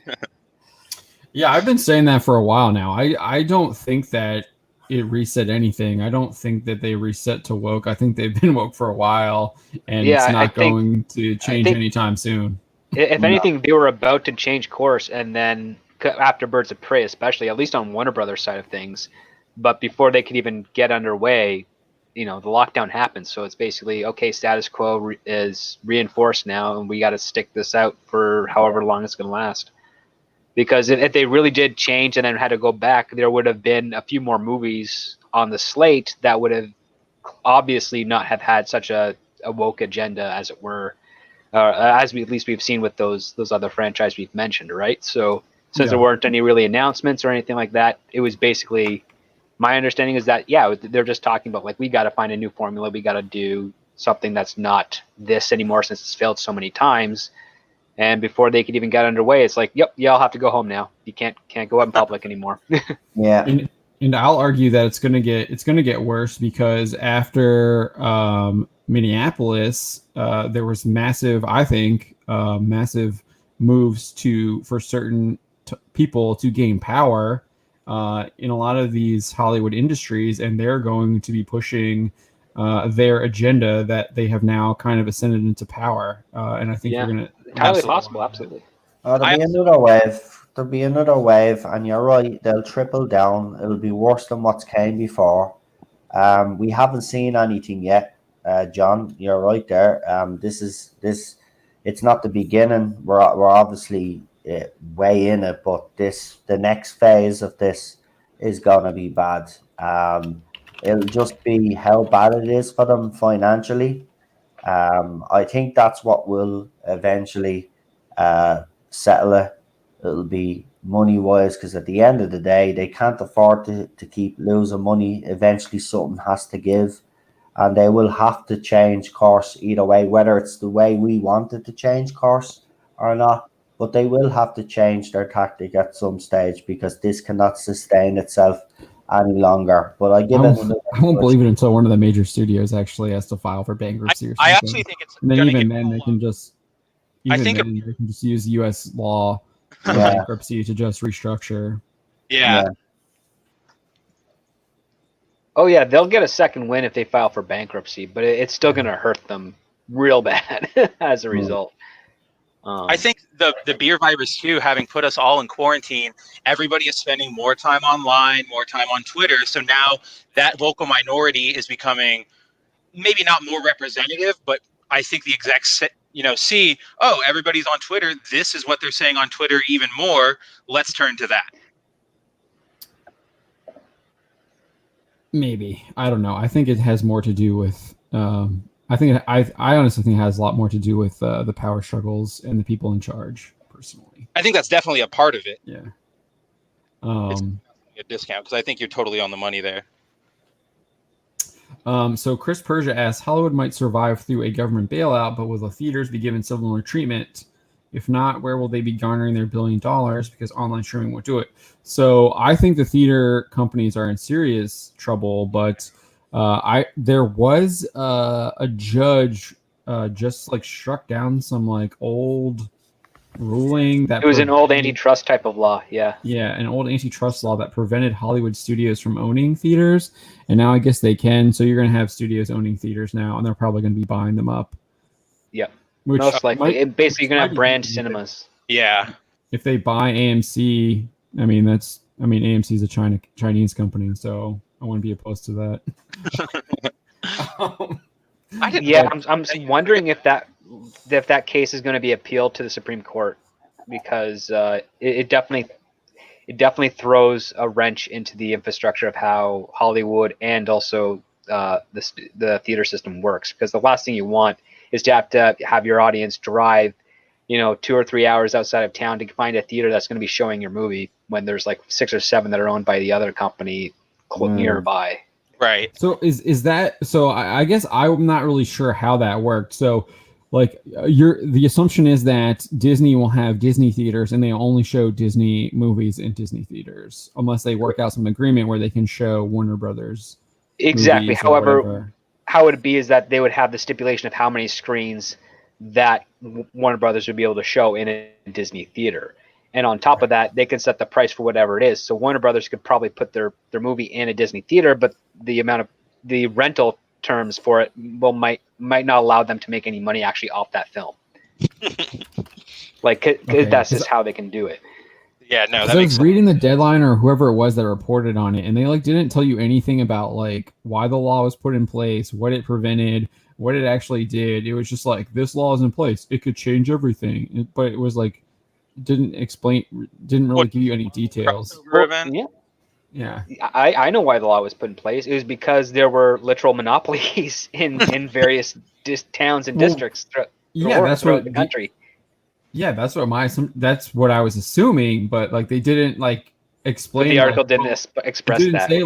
Speaker 1: Yeah, I've been saying that for a while now. I don't think that it reset anything. I don't think that they reset to woke. I think they've been woke for a while, and it's
Speaker 4: Yeah,
Speaker 1: not going to change anytime soon.
Speaker 4: if
Speaker 2: No.
Speaker 4: anything, they were about to change course, and then after Birds of Prey, especially, at least on Warner Brothers side of things, but before they could even get underway, the lockdown happened. So it's basically, okay, status quo is reinforced now, and we got to stick this out for however long it's going to last. Because if they really did change and then had to go back, there would have been a few more movies on the slate that would have obviously not have had such a woke agenda, as it were, as at least we've seen with those other franchises we've mentioned, right? So since there weren't any really announcements or anything like that, it was basically, my understanding is that, they're just talking about, like, we got to find a new formula. We got to do something that's not this anymore since it's failed so many times. And before they could even get underway, it's like, yep, y'all have to go home now. You can't go out in public anymore.
Speaker 2: Yeah.
Speaker 1: And I'll argue that it's gonna get worse because after Minneapolis, there was massive moves for certain people to gain power in a lot of these Hollywood industries, and they're going to be pushing their agenda that they have now kind of ascended into power. And I think we're gonna
Speaker 4: entirely possible, absolutely.
Speaker 2: There'll be another wave. There'll be another wave, and you're right. They'll triple down. It'll be worse than what's came before. We haven't seen anything yet, John. You're right there. This. It's not the beginning. We're obviously way in it, but the next phase of this is gonna be bad. It'll just be how bad it is for them financially. I think that's what will eventually settle it. It'll be money wise, because at the end of the day, they can't afford to keep losing money. Eventually, something has to give, and they will have to change course either way, whether it's the way we wanted to change course or not. But they will have to change their tactic at some stage because this cannot sustain itself any longer. But I
Speaker 1: won't believe it until one of the major studios actually has to file for bankruptcy or something.
Speaker 3: I actually think it's.
Speaker 1: And then
Speaker 3: gonna
Speaker 1: even
Speaker 3: get
Speaker 1: then, they can just. They can just use U.S. law for bankruptcy to just restructure.
Speaker 3: Yeah.
Speaker 4: Oh yeah, they'll get a second win if they file for bankruptcy, but it's still going to hurt them real bad as a result.
Speaker 3: I think the beer virus too, having put us all in quarantine, everybody is spending more time online, more time on Twitter. So now that vocal minority is becoming maybe not more representative, but I think the execs see, oh, everybody's on Twitter. This is what they're saying on Twitter even more. Let's turn to that.
Speaker 1: Maybe. I don't know. I think it has more to do with I honestly think it has a lot more to do with the power struggles and the people in charge, personally.
Speaker 3: I think that's definitely a part of it.
Speaker 1: Yeah.
Speaker 3: It's a discount because I think you're totally on the money there.
Speaker 1: So Chris Persia asks, Hollywood might survive through a government bailout, but will the theaters be given similar treatment? If not, where will they be garnering their $1 billion? Because online streaming won't do it. So I think the theater companies are in serious trouble, but there was a judge just like struck down some like old ruling that
Speaker 4: it was an old antitrust type of law. Yeah,
Speaker 1: an old antitrust law that prevented Hollywood studios from owning theaters, and now I guess they can. So you're going to have studios owning theaters now, and they're probably going to be buying them up.
Speaker 4: Yep. Most likely. Basically, you're going to have brand cinemas.
Speaker 3: Yeah.
Speaker 1: If they buy AMC, AMC is a Chinese company, so I wouldn't be opposed to that.
Speaker 4: I'm wondering if that case is going to be appealed to the Supreme Court, because it definitely throws a wrench into the infrastructure of how Hollywood and also the theater system works. Because the last thing you want is to have your audience drive 2 or 3 hours outside of town to find a theater that's going to be showing your movie when there's like 6 or 7 that are owned by the other company nearby.
Speaker 3: Right.
Speaker 1: So is that so? I guess I'm not really sure how that worked. So, like, the assumption is that Disney will have Disney theaters and they only show Disney movies in Disney theaters, unless they work out some agreement where they can show Warner Brothers.
Speaker 4: Exactly. However, how it would be is that they would have the stipulation of how many screens that Warner Brothers would be able to show in a Disney theater. And on top of that, they can set the price for whatever it is. So Warner Brothers could probably put their movie in a Disney theater, but the rental terms for it might not allow them to make any money actually off that film. That's just how they can do it.
Speaker 3: Yeah, no, that
Speaker 5: I
Speaker 3: makes
Speaker 5: was
Speaker 3: sense.
Speaker 5: reading the deadline or whoever it was that reported on it, and they didn't tell you anything about why the law was put in place, what it prevented, what it actually did. It was just this law is in place. It could change everything, but it was didn't really give you any details. Yeah.
Speaker 4: I know why the law was put in place. It was because there were literal monopolies in various towns and districts throughout the country.
Speaker 5: Yeah, that's what I was assuming, but they didn't explain.
Speaker 4: But the article didn't express
Speaker 5: didn't
Speaker 4: that.
Speaker 5: Say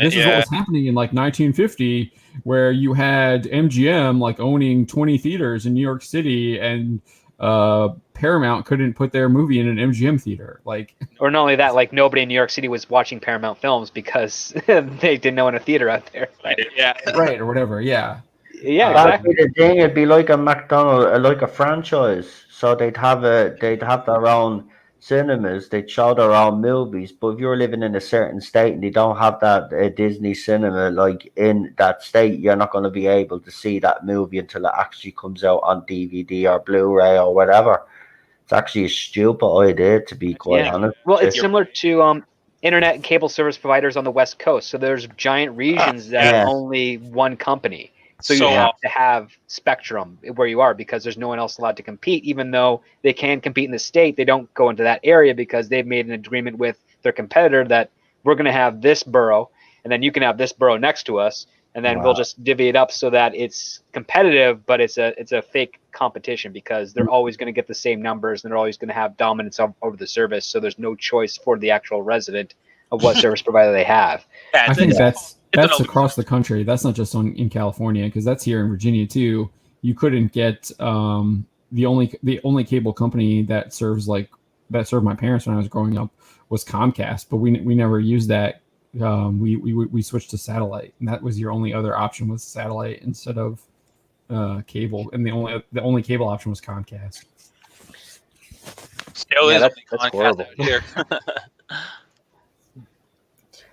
Speaker 5: this is what was happening in 1950, where you had MGM owning 20 theaters in New York City, and Paramount couldn't put their movie in an MGM theater.
Speaker 4: Or not only that, nobody in New York City was watching Paramount films because they didn't own a theater out there.
Speaker 5: Right, or whatever. Yeah.
Speaker 4: Yeah,
Speaker 2: That'd
Speaker 4: exactly.
Speaker 2: be the thing. It'd be like a McDonald's, like a franchise. So they'd have their own cinemas. They'd show their own movies. But if you're living in a certain state and they don't have that Disney cinema in that state, you're not going to be able to see that movie until it actually comes out on DVD or Blu-ray or whatever. It's actually a stupid idea, to be quite honest.
Speaker 4: Well, it's similar to internet and cable service providers on the West Coast. So there's giant regions that are only one company. So you have to have spectrum where you are because there's no one else allowed to compete. Even though they can compete in the state, they don't go into that area because they've made an agreement with their competitor that we're going to have this borough, and then you can have this borough next to us, and then we'll just divvy it up so that it's competitive, but it's a fake competition because they're always going to get the same numbers and they're always going to have dominance over the service. So there's no choice for the actual resident of what service provider they have.
Speaker 5: I think that's across the country. That's not just in California, because that's here in Virginia too. You couldn't get the only cable company that served my parents when I was growing up was Comcast, but we never used that. We switched to satellite, and that was your only other option was satellite instead of cable, and the only cable option was Comcast.
Speaker 3: Still is
Speaker 4: that's horrible.
Speaker 3: Here.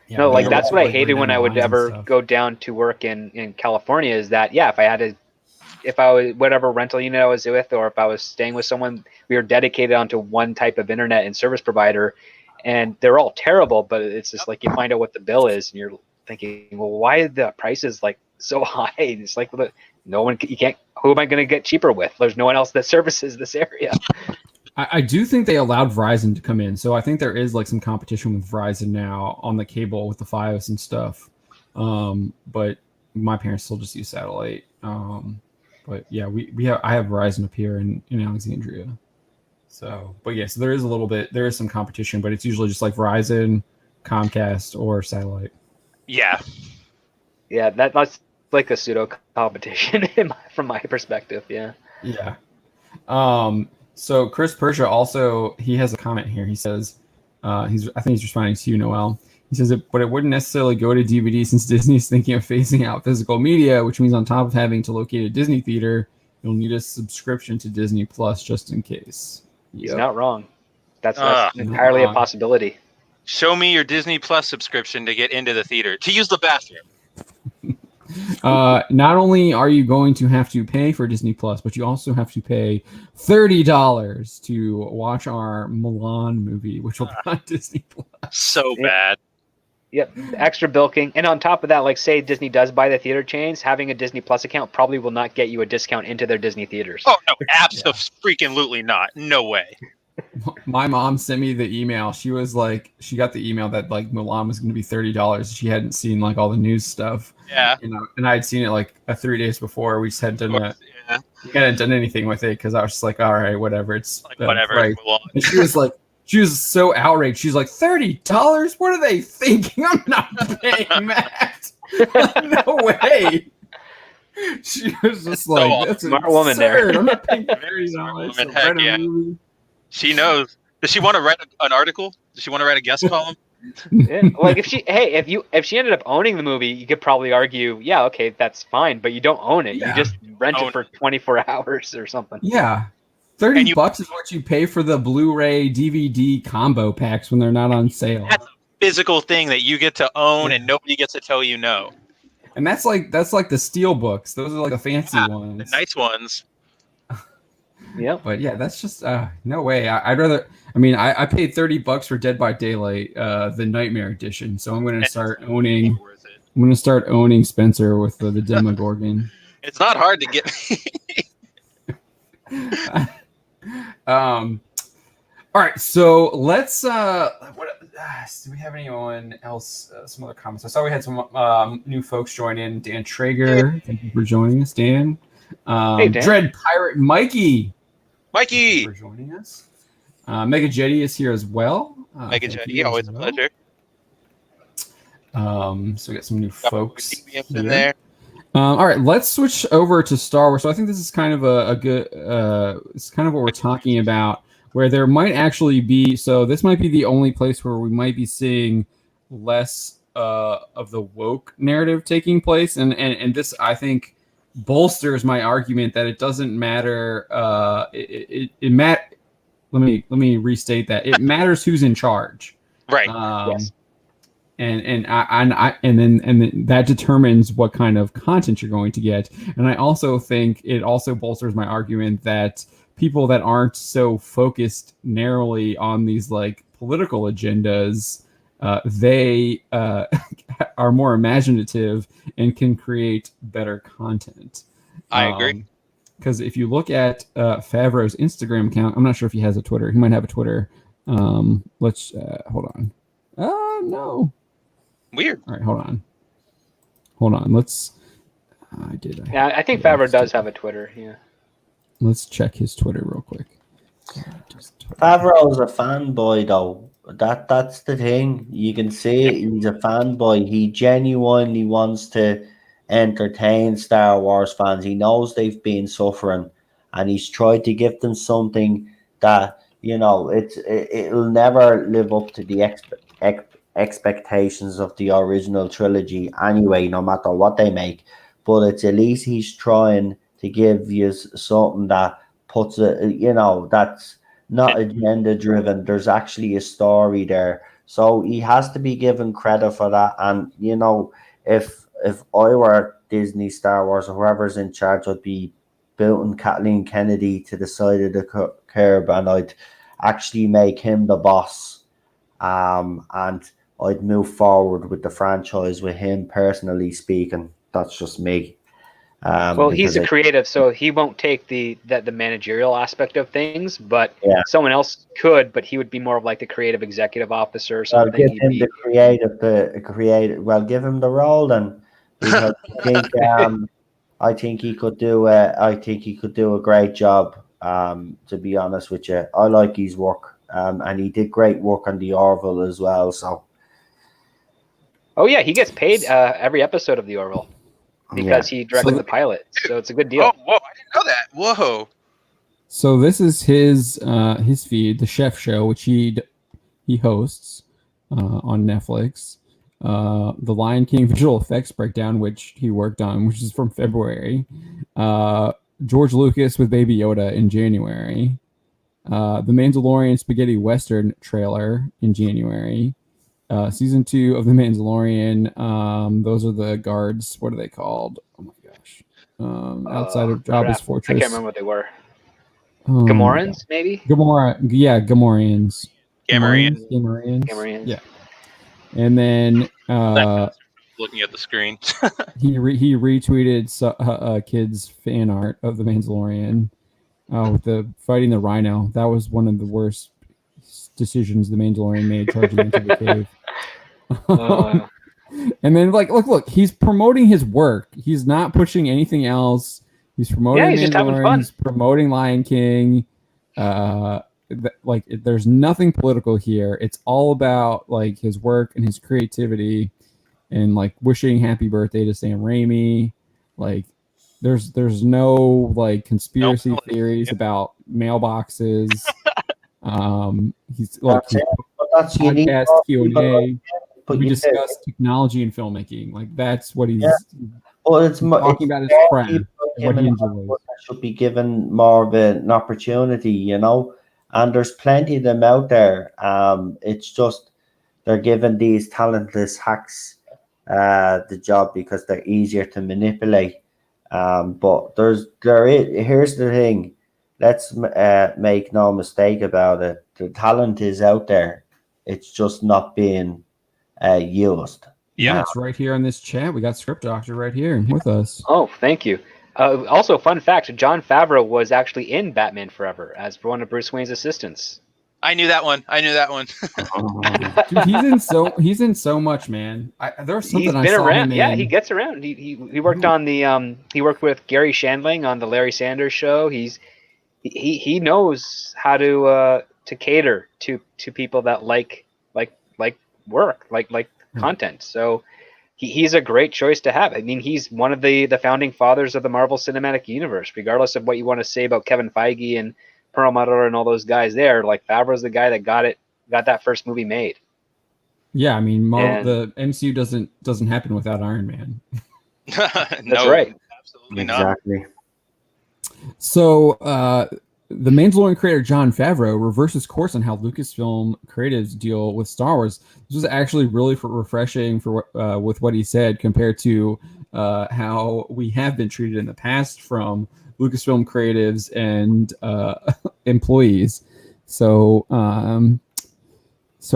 Speaker 5: Yeah,
Speaker 4: No, that's what I hated when I would ever go down to work in California is that, if I was whatever rental unit I was with, or if I was staying with someone, we were dedicated onto one type of internet and service provider, and they're all terrible, but it's just you find out what the bill is and you're thinking, well, why are the prices so high? And it's no one, you can't, who am I going to get cheaper with? There's no one else that services this area.
Speaker 5: I do think they allowed Verizon to come in, so I think there is some competition with Verizon now on the cable with the Fios and stuff. But my parents still just use satellite. But yeah, I have Verizon up here in Alexandria. So, but yes, there is some competition, but it's usually just Verizon, Comcast, or satellite.
Speaker 3: Yeah.
Speaker 4: Yeah, that's a pseudo competition from my perspective. Yeah.
Speaker 5: Yeah. So Chris Persia also, he has a comment here. He says, I think he's responding to you, Noel. He says, but it wouldn't necessarily go to DVD since Disney's thinking of phasing out physical media, which means on top of having to locate a Disney theater, you'll need a subscription to Disney Plus just in case.
Speaker 4: He's not wrong. That's entirely a possibility.
Speaker 3: Show me your Disney Plus subscription to get into the theater, to use the bathroom.
Speaker 5: Not only are you going to have to pay for Disney Plus, but you also have to pay $30 to watch our Mulan movie, which will be on Disney Plus.
Speaker 3: So bad.
Speaker 4: Yep, extra bilking. And on top of that, say Disney does buy the theater chains, having a Disney Plus account probably will not get you a discount into their Disney theaters.
Speaker 3: Oh, no, absolutely not. No way.
Speaker 5: My mom sent me the email. She was she got the email that Mulan was going to be $30. She hadn't seen all the news stuff.
Speaker 3: Yeah.
Speaker 5: And I had seen it 3 days before. We just hadn't done hadn't done anything with it because I was just all right, whatever. It's
Speaker 3: whatever.
Speaker 5: Right. And she was so outraged. She's $30? What are they thinking? I'm not paying that. No way. She was just that's
Speaker 4: smart woman there.
Speaker 5: I'm not paying $30.
Speaker 3: Heck yeah. She knows. Does she want to write an article? Does she want to write a guest column?
Speaker 4: Yeah. If she ended up owning the movie, you could probably argue, yeah, okay, that's fine, but you don't own it.
Speaker 5: Yeah.
Speaker 4: You just rent it for 24 hours or something.
Speaker 5: Yeah.
Speaker 1: $30 is what you pay for the Blu-ray DVD combo packs when they're not on sale.
Speaker 3: That's a physical thing that you get to own, and nobody gets to tell you no.
Speaker 1: And that's like the steel books. Those are like the fancy ones,
Speaker 3: the nice ones.
Speaker 4: Yep.
Speaker 1: But yeah, that's just no way. I'd rather. I mean, I paid $30 for Dead by Daylight, the Nightmare Edition. So I'm going to start owning. I'm going to start owning Spencer with the Demogorgon.
Speaker 3: It's not hard to get.
Speaker 1: All right, so let's. Do we have anyone else? Some other comments. I saw we had some new folks join in. Dan Traeger, thank you for joining us, Dan.
Speaker 4: Hey, Dan.
Speaker 1: Dread Pirate Mikey
Speaker 3: Mikey,
Speaker 1: for joining us. Mega Jetty is here as well.
Speaker 3: Mega Jetty, always a pleasure.
Speaker 1: So we got some new folks
Speaker 3: in there.
Speaker 1: All right, let's switch over to Star Wars. So I think this is kind of a good. It's kind of what we're talking about, where there might actually be. So this might be the only place where we might be seeing less of the woke narrative taking place, and this I think bolsters my argument that it doesn't matter. Let me restate that it matters who's in charge.
Speaker 3: Right.
Speaker 4: Yes.
Speaker 1: And then that determines what kind of content you're going to get. And I also think it also bolsters my argument that people that aren't so focused narrowly on these like political agendas, they are more imaginative and can create better content.
Speaker 3: I agree.
Speaker 1: Because if you look at Favreau's Instagram account, I'm not sure if he has a Twitter. He might have a Twitter. Let's hold on. No.
Speaker 3: Weird.
Speaker 1: All right, hold on. Let's.
Speaker 4: Yeah, I think Favreau does have a Twitter. Yeah.
Speaker 1: Let's check his Twitter real quick.
Speaker 2: Favreau's a fanboy, though. That's the thing. You can see it. He's a fanboy. He genuinely wants to entertain Star Wars fans. He knows they've been suffering, and he's tried to give them something that it'll never live up to the expectations of the original trilogy anyway, no matter what they make. But it's at least he's trying to give you something that puts it, that's not agenda driven. There's actually a story there, so he has to be given credit for that. And if I were Disney, Star Wars, or whoever's in charge, I'd be building Kathleen Kennedy to the side of the curb, and I'd actually make him the boss, and I'd move forward with the franchise with him personally speaking. That's just me.
Speaker 4: Well, he's a creative, so he won't take the managerial aspect of things, but someone else could, but he would be more of like the creative executive officer or something.
Speaker 2: Give him the creative. Well, give him the role then, because I think he could do a great job. To be honest with you, I like his work, and he did great work on the Orville as well. So.
Speaker 4: Oh yeah, he gets paid every episode of the Orville. Because he directed the pilot, so it's a good deal.
Speaker 3: Oh, whoa! I didn't know that. Whoa!
Speaker 1: So this is his feed, the Chef Show, which he hosts on Netflix. The Lion King visual effects breakdown, which he worked on, which is from February. George Lucas with Baby Yoda in January. The Mandalorian spaghetti western trailer in January. Season 2 of The Mandalorian. Those are the guards. What are they called? Oh my gosh. Outside of Jabba's fortress.
Speaker 4: I can't remember what they were. Gamorreans, maybe?
Speaker 1: Gamorreans.
Speaker 3: Gamorreans.
Speaker 1: Yeah. And then
Speaker 3: looking at the screen.
Speaker 1: he retweeted kids fan art of The Mandalorian with the fighting the rhino. That was one of the worst decisions the Mandalorian made, charging into the cave. And then look, he's promoting his work. He's not pushing anything else. He's promoting
Speaker 4: he's just having fun.
Speaker 1: He's promoting Lion King. There's nothing political here. It's all about his work and his creativity, and wishing happy birthday to Sam Raimi. There's no conspiracy theories about mailboxes. He's
Speaker 2: that's unique.
Speaker 1: Podcast Q&A. We discuss technology and filmmaking. That's what he's
Speaker 2: Well, it's
Speaker 1: talking about his friend.
Speaker 5: what he enjoys.
Speaker 2: Should be given more of an opportunity, you know. And there's plenty of them out there. It's just they're given these talentless hacks the job because they're easier to manipulate. But here's the thing. Let's make no mistake about it. The talent is out there. It's just not being used.
Speaker 5: Yeah, it's right here on this chat. We got Script Doctor right here with us.
Speaker 4: Oh, thank you. Also, fun fact: Jon Favreau was actually in Batman Forever as one of Bruce Wayne's assistants.
Speaker 3: I knew that one.
Speaker 5: Dude, he's in so much, man. There's something
Speaker 4: He's
Speaker 5: I
Speaker 4: been
Speaker 5: saw
Speaker 4: around.
Speaker 5: him
Speaker 4: Yeah,
Speaker 5: in.
Speaker 4: he gets around. He worked on the he worked with Gary Shandling on the Larry Sanders Show. He knows how to cater to people that like work, like content. So he's a great choice to have. I mean, he's one of the founding fathers of the Marvel Cinematic Universe. Regardless of what you want to say about Kevin Feige and Perlmutter and all those guys there, like Favreau's the guy that got that first movie made.
Speaker 5: Yeah, I mean, the MCU doesn't happen without Iron Man.
Speaker 4: That's right.
Speaker 3: Absolutely not.
Speaker 2: Exactly.
Speaker 5: So, the Mandalorian creator Jon Favreau reverses course on how Lucasfilm creatives deal with Star Wars. This was actually really refreshing with what he said compared to how we have been treated in the past from Lucasfilm creatives and employees. So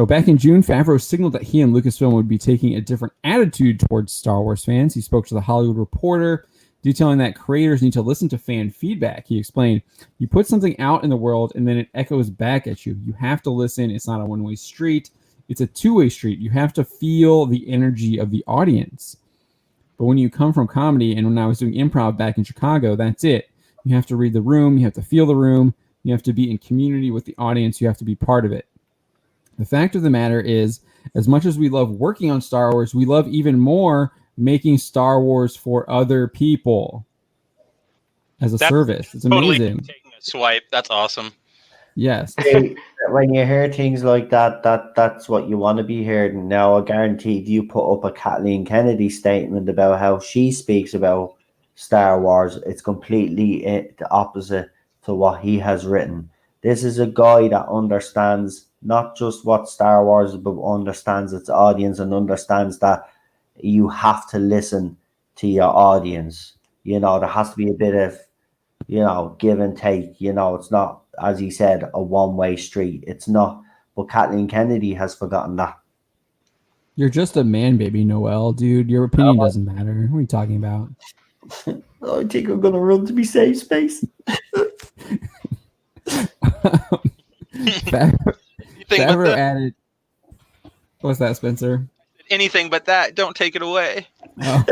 Speaker 5: back in June, Favreau signaled that he and Lucasfilm would be taking a different attitude towards Star Wars fans. He spoke to The Hollywood Reporter, detailing that creators need to listen to fan feedback. He explained, you put something out in the world and then it echoes back at you. You have to listen. It's not a one-way street. It's a two-way street. You have to feel the energy of the audience. But when you come from comedy, and when I was doing improv back in Chicago, that's it. You have to read the room. You have to feel the room. You have to be in community with the audience. You have to be part of it. The fact of the matter is, as much as we love working on Star Wars, we love even more making Star Wars for other people as a service. It's
Speaker 3: totally
Speaker 5: amazing.
Speaker 3: Taking a swipe. That's awesome.
Speaker 5: Yes.
Speaker 2: When you hear things like that's what you want to be hearing. Now, I guarantee if you put up a Kathleen Kennedy statement about how she speaks about Star Wars, it's completely the opposite to what he has written. This is a guy that understands not just what Star Wars is, but understands its audience and understands that you have to listen to your audience. You know, there has to be a bit of, you know, give and take. You know, it's not, as he said, a one-way street. It's not. But Kathleen Kennedy has forgotten that.
Speaker 5: You're just a man, baby, Noel, dude. Your opinion doesn't matter. What are you talking about?
Speaker 2: I think I'm gonna run to be safe space.
Speaker 5: Favreau added. What's that, Spencer?
Speaker 3: Anything but that. Don't take it away.
Speaker 5: Oh.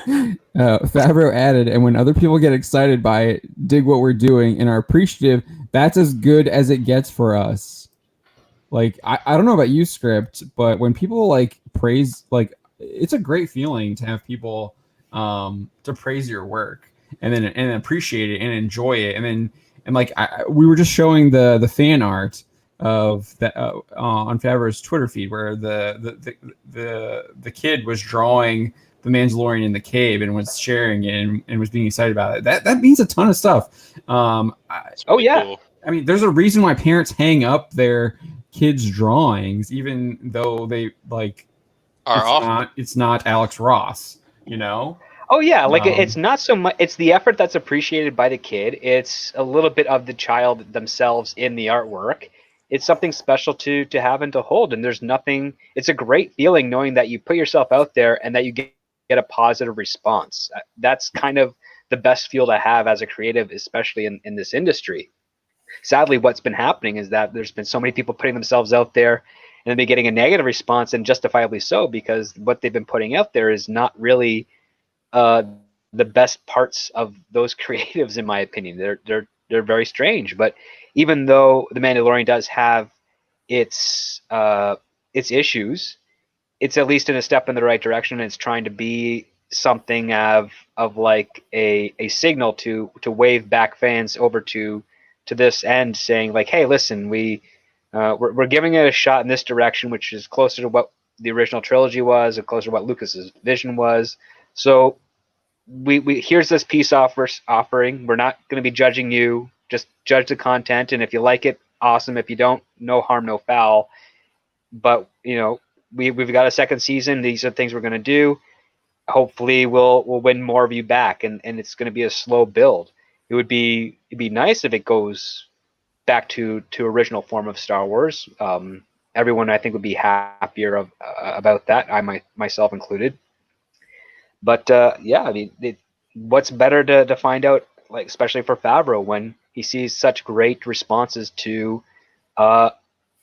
Speaker 5: Favreau added, and when other people get excited by it, dig what we're doing, and are appreciative, that's as good as it gets for us. Like, I don't know about you, Script, but when people like praise, like, it's a great feeling to have people to praise your work and then appreciate it and enjoy it, and we were just showing the fan art of that on Favreau's Twitter feed, where the kid was drawing the Mandalorian in the cave and was sharing it and was being excited about it. That means a ton of stuff.
Speaker 4: Cool.
Speaker 5: I mean, there's a reason why parents hang up their kids' drawings, even though they it's not Alex Ross, you know.
Speaker 4: Oh yeah, like it's not so much. It's the effort that's appreciated by the kid. It's a little bit of the child themselves in the artwork. It's something special to have and to hold. And there's nothing. It's a great feeling knowing that you put yourself out there and that you get a positive response. That's kind of the best feel to have as a creative, especially in this industry. Sadly, what's been happening is that there's been so many people putting themselves out there and then they're getting a negative response, and justifiably so, because what they've been putting out there is not really the best parts of those creatives, in my opinion. They're very strange. But even though The Mandalorian does have its issues, it's at least in a step in the right direction. And it's trying to be something of like a signal to wave back fans over to this end, saying like, hey, listen, we're giving it a shot in this direction, which is closer to what the original trilogy was, and closer to what Lucas's vision was. So we here's this peace offering. We're not going to be judging you. Just judge the content, and if you like it, awesome. If you don't, no harm, no foul. But we've got a second season. These are things we're going to do. Hopefully, we'll win more of you back, and it's going to be a slow build. It'd be nice if it goes back to original form of Star Wars. Everyone, I think, would be happier about that. I myself included. But yeah, I mean, what's better to find out, like especially for Favreau, when he sees such great responses to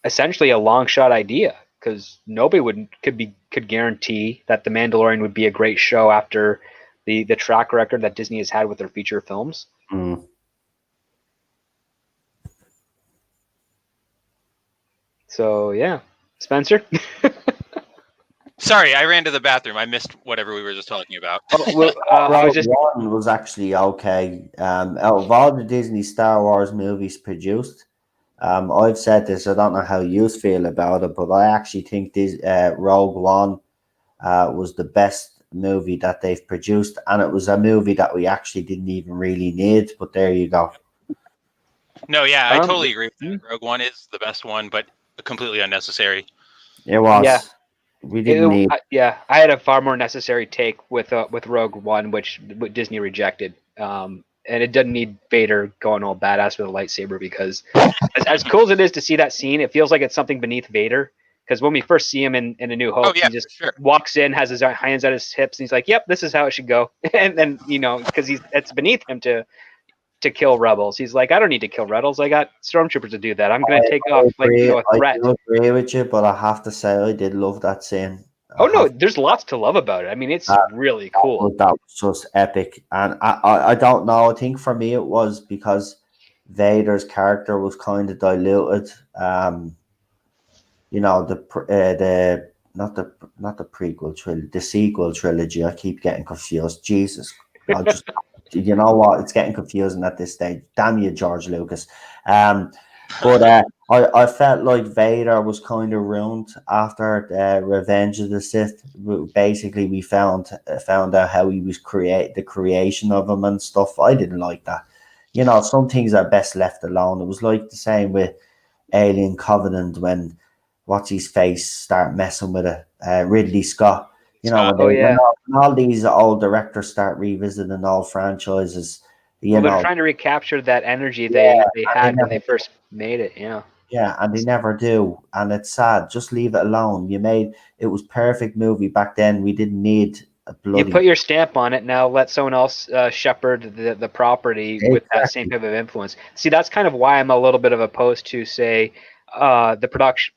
Speaker 4: essentially a long shot idea, because nobody could guarantee that The Mandalorian would be a great show after the track record that Disney has had with their feature films.
Speaker 2: Mm.
Speaker 4: So yeah, Spencer.
Speaker 3: Sorry, I ran to the bathroom. I missed whatever we were just talking about.
Speaker 2: One was actually okay. Out of all the Disney Star Wars movies produced, I've said this. I don't know how you feel about it, but I actually think this Rogue One was the best movie that they've produced, and it was a movie that we actually didn't even really need. But there you go.
Speaker 3: No, yeah, I totally agree with that. Rogue One is the best one, but completely unnecessary.
Speaker 2: It was.
Speaker 4: Yeah.
Speaker 2: We didn't need.
Speaker 4: I had a far more necessary take with Rogue One, which Disney rejected. And it doesn't need Vader going all badass with a lightsaber, because as cool as it is to see that scene, it feels like it's something beneath Vader. Because when we first see him in A New Hope, he just walks in, has his hands at his hips, and he's like, "Yep, this is how it should go." And then because it's beneath him to kill rebels. He's like, "I don't need to kill rebels. I got stormtroopers to do that. I'm going to take off a threat."
Speaker 2: I do agree with you, but I have to say I did love that scene.
Speaker 4: Oh no, there's lots to love about it. I mean, it's really cool.
Speaker 2: That was just epic, and I don't know. I think for me it was because Vader's character was kind of diluted. Not the prequel trilogy, the sequel trilogy. I keep getting confused. Jesus, you know what? It's getting confusing at this stage. Damn you, George Lucas. But I felt like Vader was kind of ruined after Revenge of the Sith. Basically, we found out how he was the creation of him and stuff. I didn't like that. Some things are best left alone. It was like the same with Alien Covenant when what's his face start messing with it. Ridley Scott. When all these old directors start revisiting old franchises.
Speaker 4: They're trying to recapture that energy they had when they first made it.
Speaker 2: Yeah, and they never do, and it's sad. Just leave it alone. It was perfect movie back then. We didn't need a bloody.
Speaker 4: You put your stamp on it. Now let someone else shepherd the property with that same type of influence. See, that's kind of why I'm a little bit of opposed to, say, the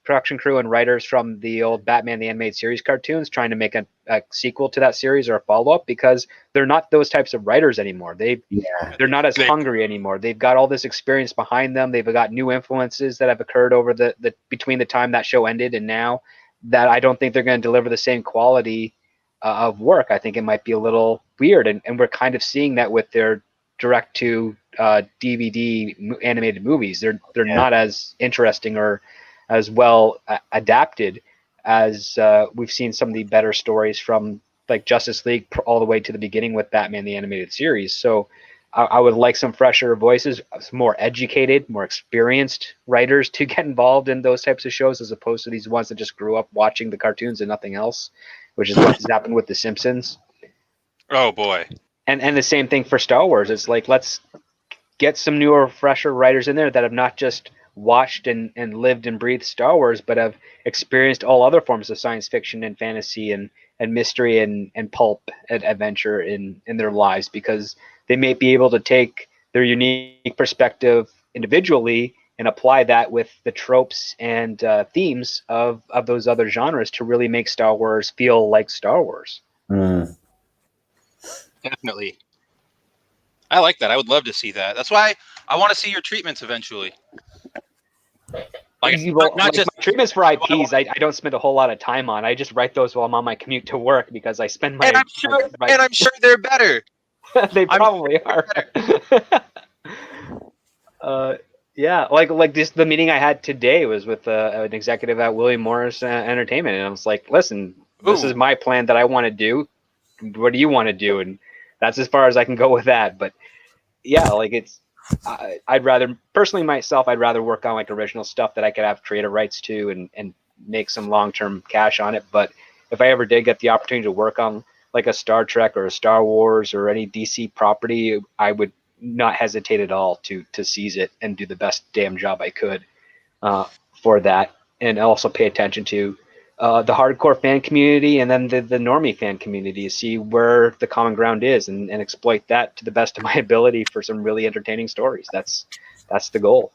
Speaker 4: production crew and writers from the old Batman the Animated Series cartoons trying to make a sequel to that series or a follow-up, because they're not those types of writers anymore. They're not as hungry anymore. They've got all this experience behind them. They've got new influences that have occurred over the between the time that show ended and now, that I don't think they're going to deliver the same quality of work. I think it might be a little weird, and we're kind of seeing that with their direct to DVD animated movies. They're not as interesting or as well adapted as we've seen some of the better stories from, like, Justice League all the way to the beginning with Batman the Animated Series. So I would like some fresher voices, some more educated, more experienced writers to get involved in those types of shows, as opposed to these ones that just grew up watching the cartoons and nothing else, which is what has happened with The Simpsons.
Speaker 3: Oh boy.
Speaker 4: And the same thing for Star Wars. It's like, let's get some newer, fresher writers in there that have not just watched and lived and breathed Star Wars, but have experienced all other forms of science fiction and fantasy and mystery and pulp and adventure in their lives, because they may be able to take their unique perspective individually and apply that with the tropes and themes of those other genres to really make Star Wars feel like Star Wars.
Speaker 2: Mm.
Speaker 3: Definitely. I like that. I would love to see that. That's why I want to see your treatments eventually.
Speaker 4: Like, not just treatments for IPs. I don't spend a whole lot of time on. I just write those while I'm on my commute to work, because I spend my.
Speaker 3: And I'm sure they're better.
Speaker 4: They probably are. Yeah, like this. The meeting I had today was with an executive at William Morris Entertainment, and I was like, "Listen, this is my plan that I want to do. What do you want to do?" And that's as far as I can go with that. But yeah, like I'd rather personally myself, I'd rather work on like original stuff that I could have creative rights to and make some long-term cash on it. But if I ever did get the opportunity to work on like a Star Trek or a Star Wars or any DC property, I would not hesitate at all to seize it and do the best damn job I could for that, and also pay attention to the hardcore fan community and then the normie fan community to see where the common ground is and exploit that to the best of my ability for some really entertaining stories. That's the goal.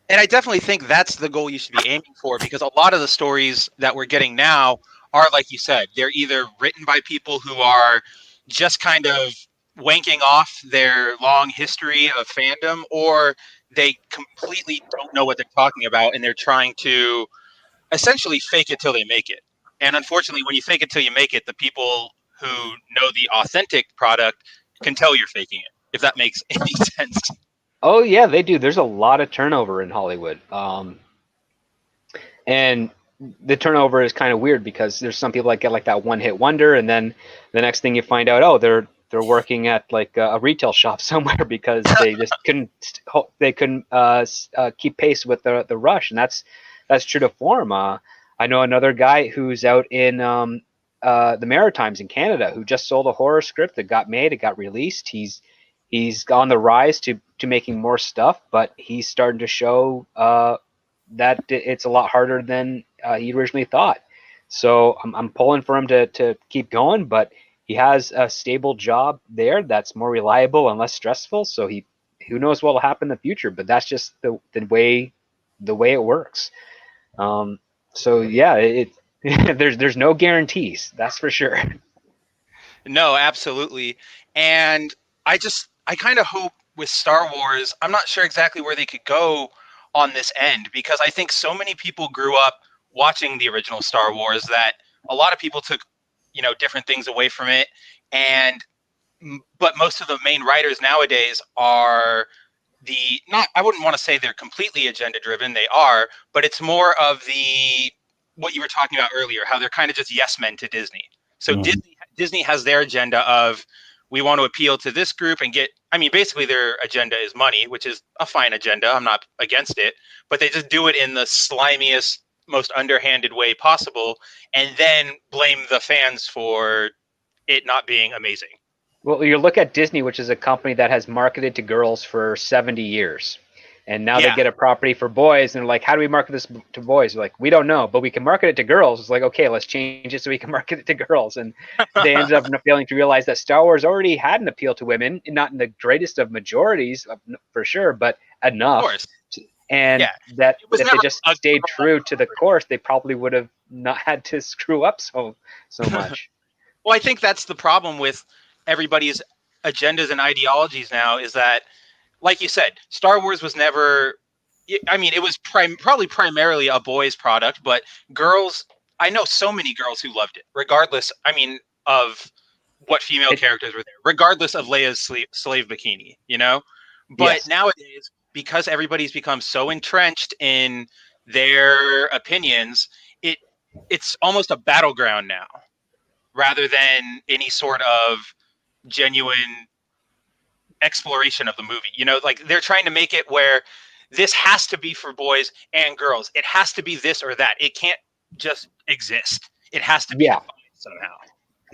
Speaker 3: And I definitely think that's the goal you should be aiming for, because a lot of the stories that we're getting now are, like you said, they're either written by people who are just kind of wanking off their long history of fandom, or they completely don't know what they're talking about and they're trying to essentially fake it till they make it. And unfortunately, when you fake it till you make it, the people who know the authentic product can tell you're faking it, if that makes any sense.
Speaker 4: Oh yeah, they do. There's a lot of turnover in Hollywood. And the turnover is kind of weird because there's some people that get like that one-hit wonder, and then the next thing you find out, oh, they're working at like a retail shop somewhere because they just couldn't keep pace with the rush, and that's true to form. I know another guy who's out in the Maritimes in Canada who just sold a horror script that got made, it got released. He's on the rise to making more stuff, but he's starting to show that it's a lot harder than he originally thought. So I'm pulling for him to keep going, but he has a stable job there that's more reliable and less stressful. So who knows what will happen in the future, but that's just the way it works. So yeah, there's no guarantees, that's for sure.
Speaker 3: No, absolutely. And I kind of hope with Star Wars, I'm not sure exactly where they could go on this end, because I think so many people grew up watching the original Star Wars that a lot of people took, different things away from it. But most of the main writers nowadays are I wouldn't want to say they're completely agenda driven. They are, but it's more of what you were talking about earlier, how they're kind of just yes men to Disney. So Disney has their agenda of, we want to appeal to this group and basically their agenda is money, which is a fine agenda. I'm not against it, but they just do it in the slimiest, most underhanded way possible, and then blame the fans for it not being amazing.
Speaker 4: Well, you look at Disney, which is a company that has marketed to girls for 70 years. And now they get a property for boys, and they're like, how do we market this to boys? They're like, we don't know, but we can market it to girls. It's like, okay, let's change it so we can market it to girls. And they ended up failing to realize that Star Wars already had an appeal to women, not in the greatest of majorities, for sure, but enough.
Speaker 3: Of course.
Speaker 4: And that if they just stayed true to the course, they probably would have not had to screw up so much.
Speaker 3: Well, I think that's the problem with everybody's agendas and ideologies now, is that, like you said, Star Wars was never, it was probably primarily a boys' product, but girls, I know so many girls who loved it, regardless, of what female characters were there, regardless of Leia's slave bikini, But nowadays, because everybody's become so entrenched in their opinions, it's almost a battleground now, rather than any sort of genuine exploration of the movie. Like they're trying to make it where this has to be for boys and girls. It has to be this or that. It can't just exist. It has to be somehow.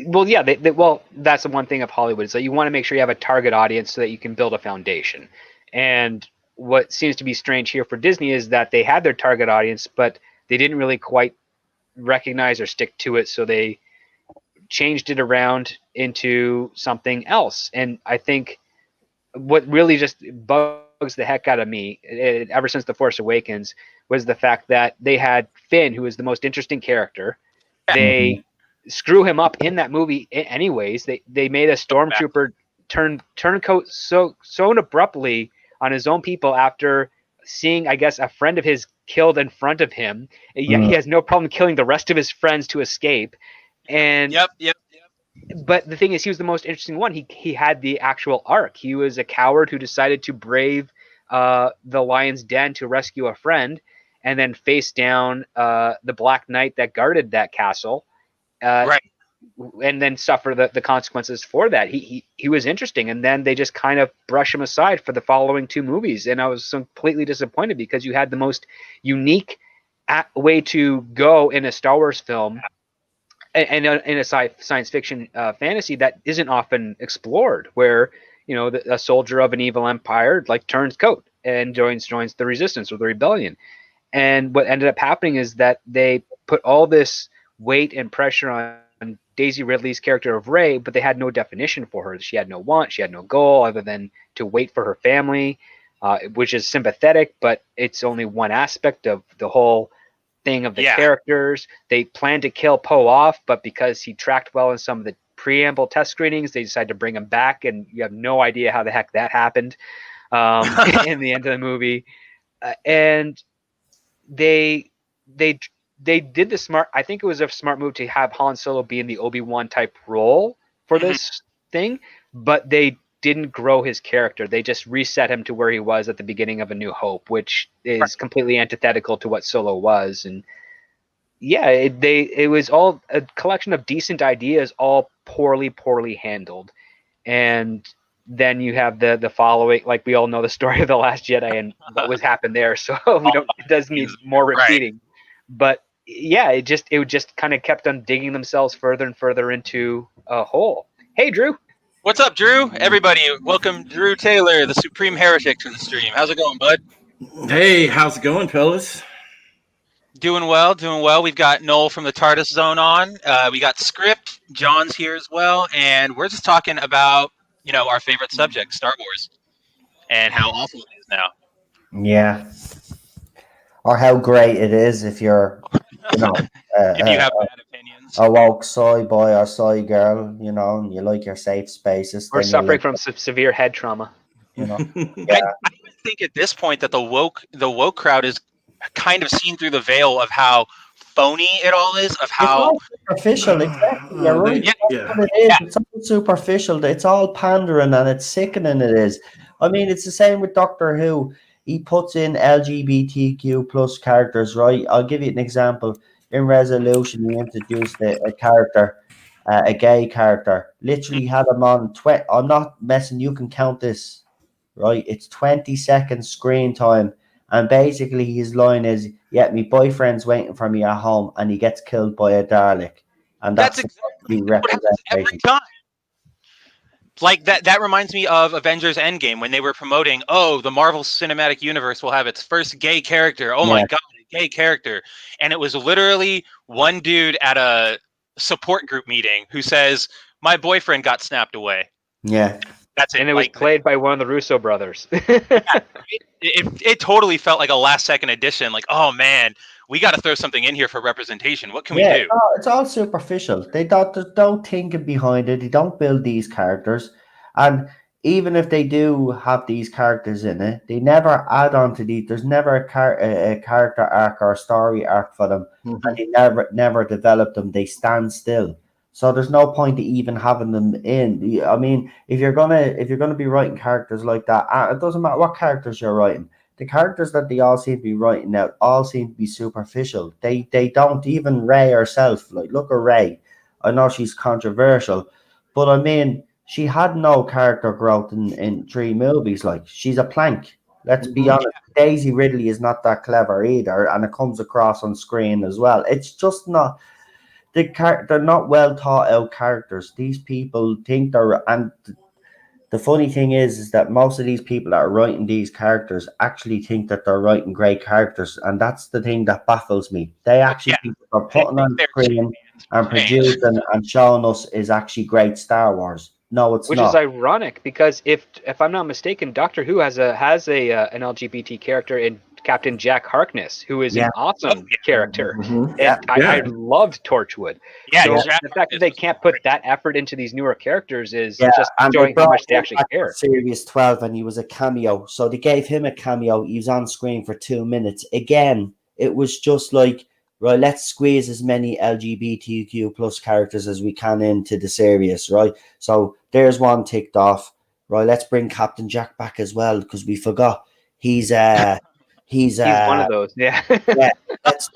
Speaker 4: Well, yeah, well, that's the one thing of Hollywood, is that you want to make sure you have a target audience so that you can build a foundation. And what seems to be strange here for Disney is that they had their target audience, but they didn't really quite recognize or stick to it. So they changed it around into something else. And I think what really just bugs the heck out of me, ever since The Force Awakens, was the fact that they had Finn, who is the most interesting character. They screw him up in that movie anyways. They made a stormtrooper turncoat so abruptly on his own people after seeing, I guess, a friend of his killed in front of him. Yet he has no problem killing the rest of his friends to escape. And
Speaker 3: Yep.
Speaker 4: But the thing is, he was the most interesting one. He had the actual arc. He was a coward who decided to brave the lion's den to rescue a friend, and then face down the Black Knight that guarded that castle.
Speaker 3: Right.
Speaker 4: and then suffer the consequences for that. He was interesting, and then they just kind of brush him aside for the following 2 movies, and I was completely disappointed because you had the most unique way to go in a Star Wars film and in a science fiction fantasy that isn't often explored, where a soldier of an evil empire like turns coat and joins the resistance or the rebellion. And what ended up happening is that they put all this weight and pressure on Daisy Ridley's character of Rey, but they had no definition for her. She had no want, she had no goal other than to wait for her family, which is sympathetic, but it's only one aspect of the whole thing of the characters. They planned to kill Poe off, but because he tracked well in some of the preamble test screenings, they decided to bring him back, and you have no idea how the heck that happened in the end of the movie. And they did the smart, I think it was a smart move to have Han Solo be in the Obi-Wan type role for this thing, but they didn't grow his character. They just reset him to where he was at the beginning of A New Hope, which is completely antithetical to what Solo was. And yeah, it was all a collection of decent ideas, all poorly handled. And then you have the following, like we all know the story of The Last Jedi and what was happened there, so it does need more repeating. But yeah, it just kind of kept on digging themselves further and further into a hole. Hey, Drew.
Speaker 3: What's up, Drew? Everybody, welcome Drew Taylor, the Supreme Heretic, to the stream. How's it going, bud?
Speaker 6: Hey, how's it going, fellas?
Speaker 3: Doing well. We've got Noel from the TARDIS Zone on. We got Script. John's here as well, and we're just talking about our favorite subject, Star Wars, and how awful it is now.
Speaker 2: Yeah. Or how great it is if you're,
Speaker 3: if you have bad opinions.
Speaker 2: A woke soy boy or soy girl, and you like your safe spaces.
Speaker 4: Or suffering from severe head trauma.
Speaker 2: Yeah.
Speaker 3: I even think at this point that the woke crowd is kind of seen through the veil of how phony it all is, of how
Speaker 2: it's all superficial. Exactly. You're right. That's what it is. It's all superficial. It's all pandering, and it's sickening. It is. I mean, it's the same with Doctor Who. He puts in LGBTQ plus characters, right? I'll give you an example. In Resolution, he introduced a character, a gay character. Literally had him on. I'm not messing. You can count this, right? It's 20 seconds screen time. And basically his line is, my boyfriend's waiting for me at home, and he gets killed by a Dalek. And that's exactly
Speaker 3: what happens every time. Like that reminds me of Avengers Endgame when they were promoting, the Marvel Cinematic Universe will have its first gay character. Oh my God, a gay character. And it was literally one dude at a support group meeting who says, my boyfriend got snapped away.
Speaker 2: Yeah.
Speaker 3: That's it.
Speaker 4: And it was played by one of the Russo brothers.
Speaker 3: It totally felt like a last second addition. Like, oh man, we got to throw something in here for representation. What can we do?
Speaker 2: It's all superficial. They don't think behind it. They don't build these characters. And even if they do have these characters in it, they never add on to these. There's never a character arc or a story arc for them. Mm-hmm. And they never develop them. They stand still. So there's no point to even having them in. I mean, if you're gonna be writing characters like that, it doesn't matter what characters you're writing. The characters that they all seem to be writing out all seem to be superficial. They don't, even Rey herself. Like, look at Rey. I know she's controversial, but I mean, she had no character growth in 3 movies. Like, she's a plank. Let's be honest. Daisy Ridley is not that clever either, and it comes across on screen as well. It's just not. They're not well thought out characters. These people think and the funny thing is that most of these people that are writing these characters actually think that they're writing great characters, and that's the thing that baffles me. They actually think that they're putting on screen and producing and showing us is actually great Star Wars. No, it's not.
Speaker 4: Which is ironic because if I'm not mistaken, Doctor Who has an LGBT character in Captain Jack Harkness, who is an awesome character. Mm-hmm. And I loved Torchwood. Yeah, so the fact that they can't put that effort into these newer characters is just showing how much they actually care.
Speaker 2: Series 12, and he was a cameo. So they gave him a cameo. He was on screen for 2 minutes. Again, it was just like, right, let's squeeze as many LGBTQ plus characters as we can into the series, right? So there's one ticked off. Right, let's bring Captain Jack back as well, because we forgot he's He's
Speaker 4: one of those. Yeah.
Speaker 2: yeah. Let's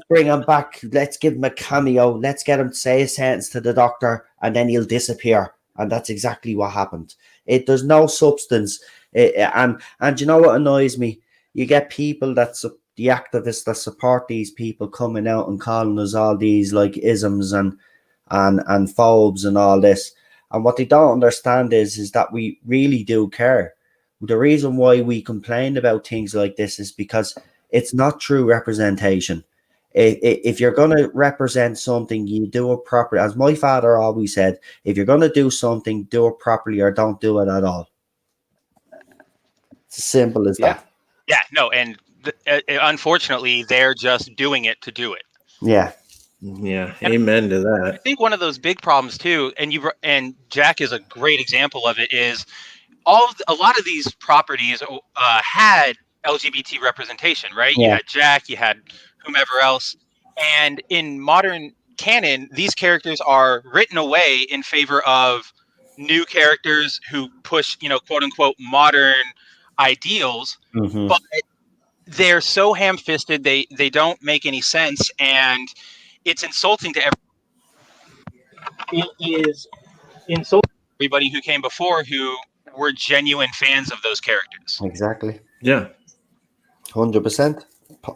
Speaker 2: bring him back. Let's give him a cameo. Let's get him to say a sentence to the doctor, and then he'll disappear. And that's exactly what happened. There's no substance. And you know what annoys me? You get people the activists that support these people coming out and calling us all these like isms and phobes and all this. And what they don't understand is that we really do care. The reason why we complain about things like this is because it's not true representation. If you're going to represent something, you do it properly. As my father always said, if you're going to do something, do it properly or don't do it at all. It's as simple as that.
Speaker 3: Yeah, no, and unfortunately, they're just doing it to do it.
Speaker 2: Yeah.
Speaker 6: Yeah, amen to that.
Speaker 3: I think one of those big problems too, and Jack is a great example of it, is a lot of these properties had LGBT representation, right?
Speaker 2: Yeah.
Speaker 3: You had Jack, you had whomever else, and in modern canon, these characters are written away in favor of new characters who push, quote unquote, modern ideals,
Speaker 2: Mm-hmm.
Speaker 3: but they're so ham-fisted, they don't make any sense, and it's insulting to everyone. It is insulting to everybody who came before who were genuine fans of those characters.
Speaker 2: Exactly.
Speaker 6: Yeah.
Speaker 2: 100%.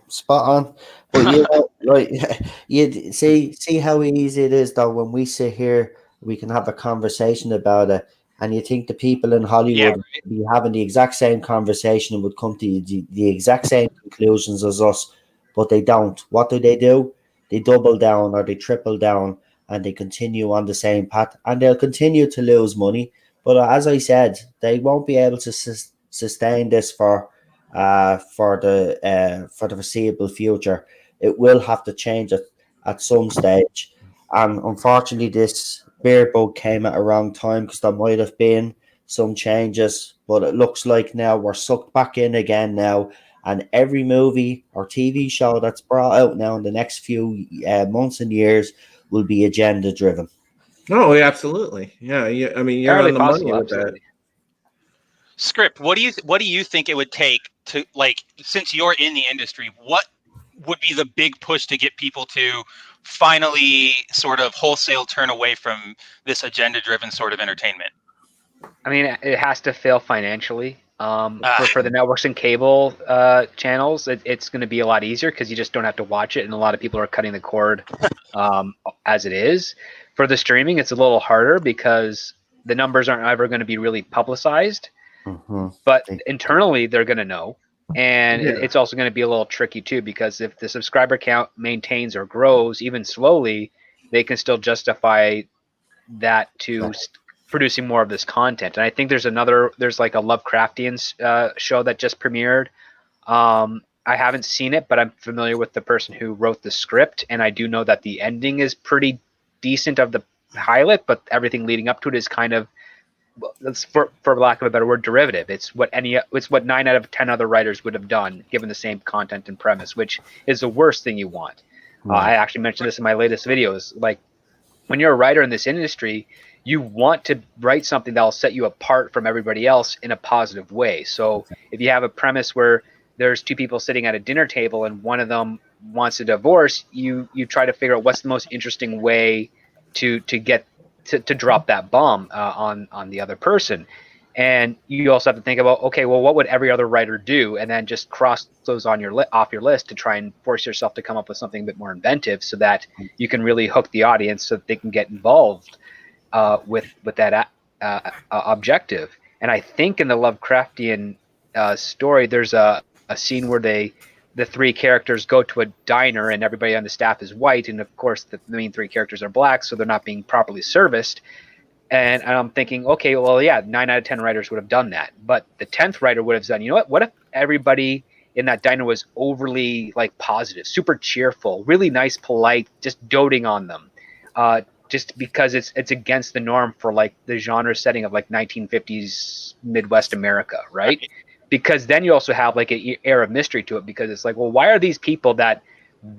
Speaker 2: Spot on. But you see how easy it is though when we sit here, we can have a conversation about it, and you think the people in Hollywood would be having the exact same conversation and would come to the exact same conclusions as us, but they don't. What do? They double down or they triple down, and they continue on the same path, and they'll continue to lose money. But as I said, they won't be able to sustain this for the foreseeable future. It will have to change at some stage, and unfortunately, this beer bug came at a wrong time because there might have been some changes, but it looks like now we're sucked back in again now. And every movie or TV show that's brought out now in the next few months and years will be agenda driven.
Speaker 6: Oh, yeah, absolutely. Yeah, I mean, you're on the money with that.
Speaker 3: Script, what do you think it would take to, like, since you're in the industry, what would be the big push to get people to finally sort of wholesale turn away from this agenda-driven sort of entertainment?
Speaker 4: I mean, it has to fail financially. For the networks and cable channels, it's going to be a lot easier because you just don't have to watch it, and a lot of people are cutting the cord as it is. For the streaming, it's a little harder because the numbers aren't ever going to be really publicized.
Speaker 2: Mm-hmm.
Speaker 4: But internally, they're going to know. And it's also going to be a little tricky, too, because if the subscriber count maintains or grows, even slowly, they can still justify that to producing more of this content. And I think there's like a Lovecraftian show that just premiered. I haven't seen it, but I'm familiar with the person who wrote the script. And I do know that the ending is pretty decent of the pilot, but everything leading up to it is kind of, for lack of a better word, derivative. It's what 9 out of 10 other writers would have done given the same content and premise, which is the worst thing you want. I actually mentioned this in my latest videos. Like, when you're a writer in this industry, you want to write something that will set you apart from everybody else in a positive way. So if you have a premise where there's two people sitting at a dinner table and one of them wants a divorce, you try to figure out what's the most interesting way to get to drop that bomb on the other person. And you also have to think about, okay, well, what would every other writer do? And then just cross those on off your list to try and force yourself to come up with something a bit more inventive so that you can really hook the audience so that they can get involved with that objective. And I think in the Lovecraftian story, there's a scene where the three characters go to a diner and everybody on the staff is white. And of course, the main three characters are black, so they're not being properly serviced. And I'm thinking, okay, well, yeah, 9 out of 10 writers would have done that. But the 10th writer would have done, you know what if everybody in that diner was overly like positive, super cheerful, really nice, polite, just doting on them. Just because it's against the norm for like the genre setting of like 1950s Midwest America, right? Because then you also have like an air of mystery to it, because it's like, well, why are these people that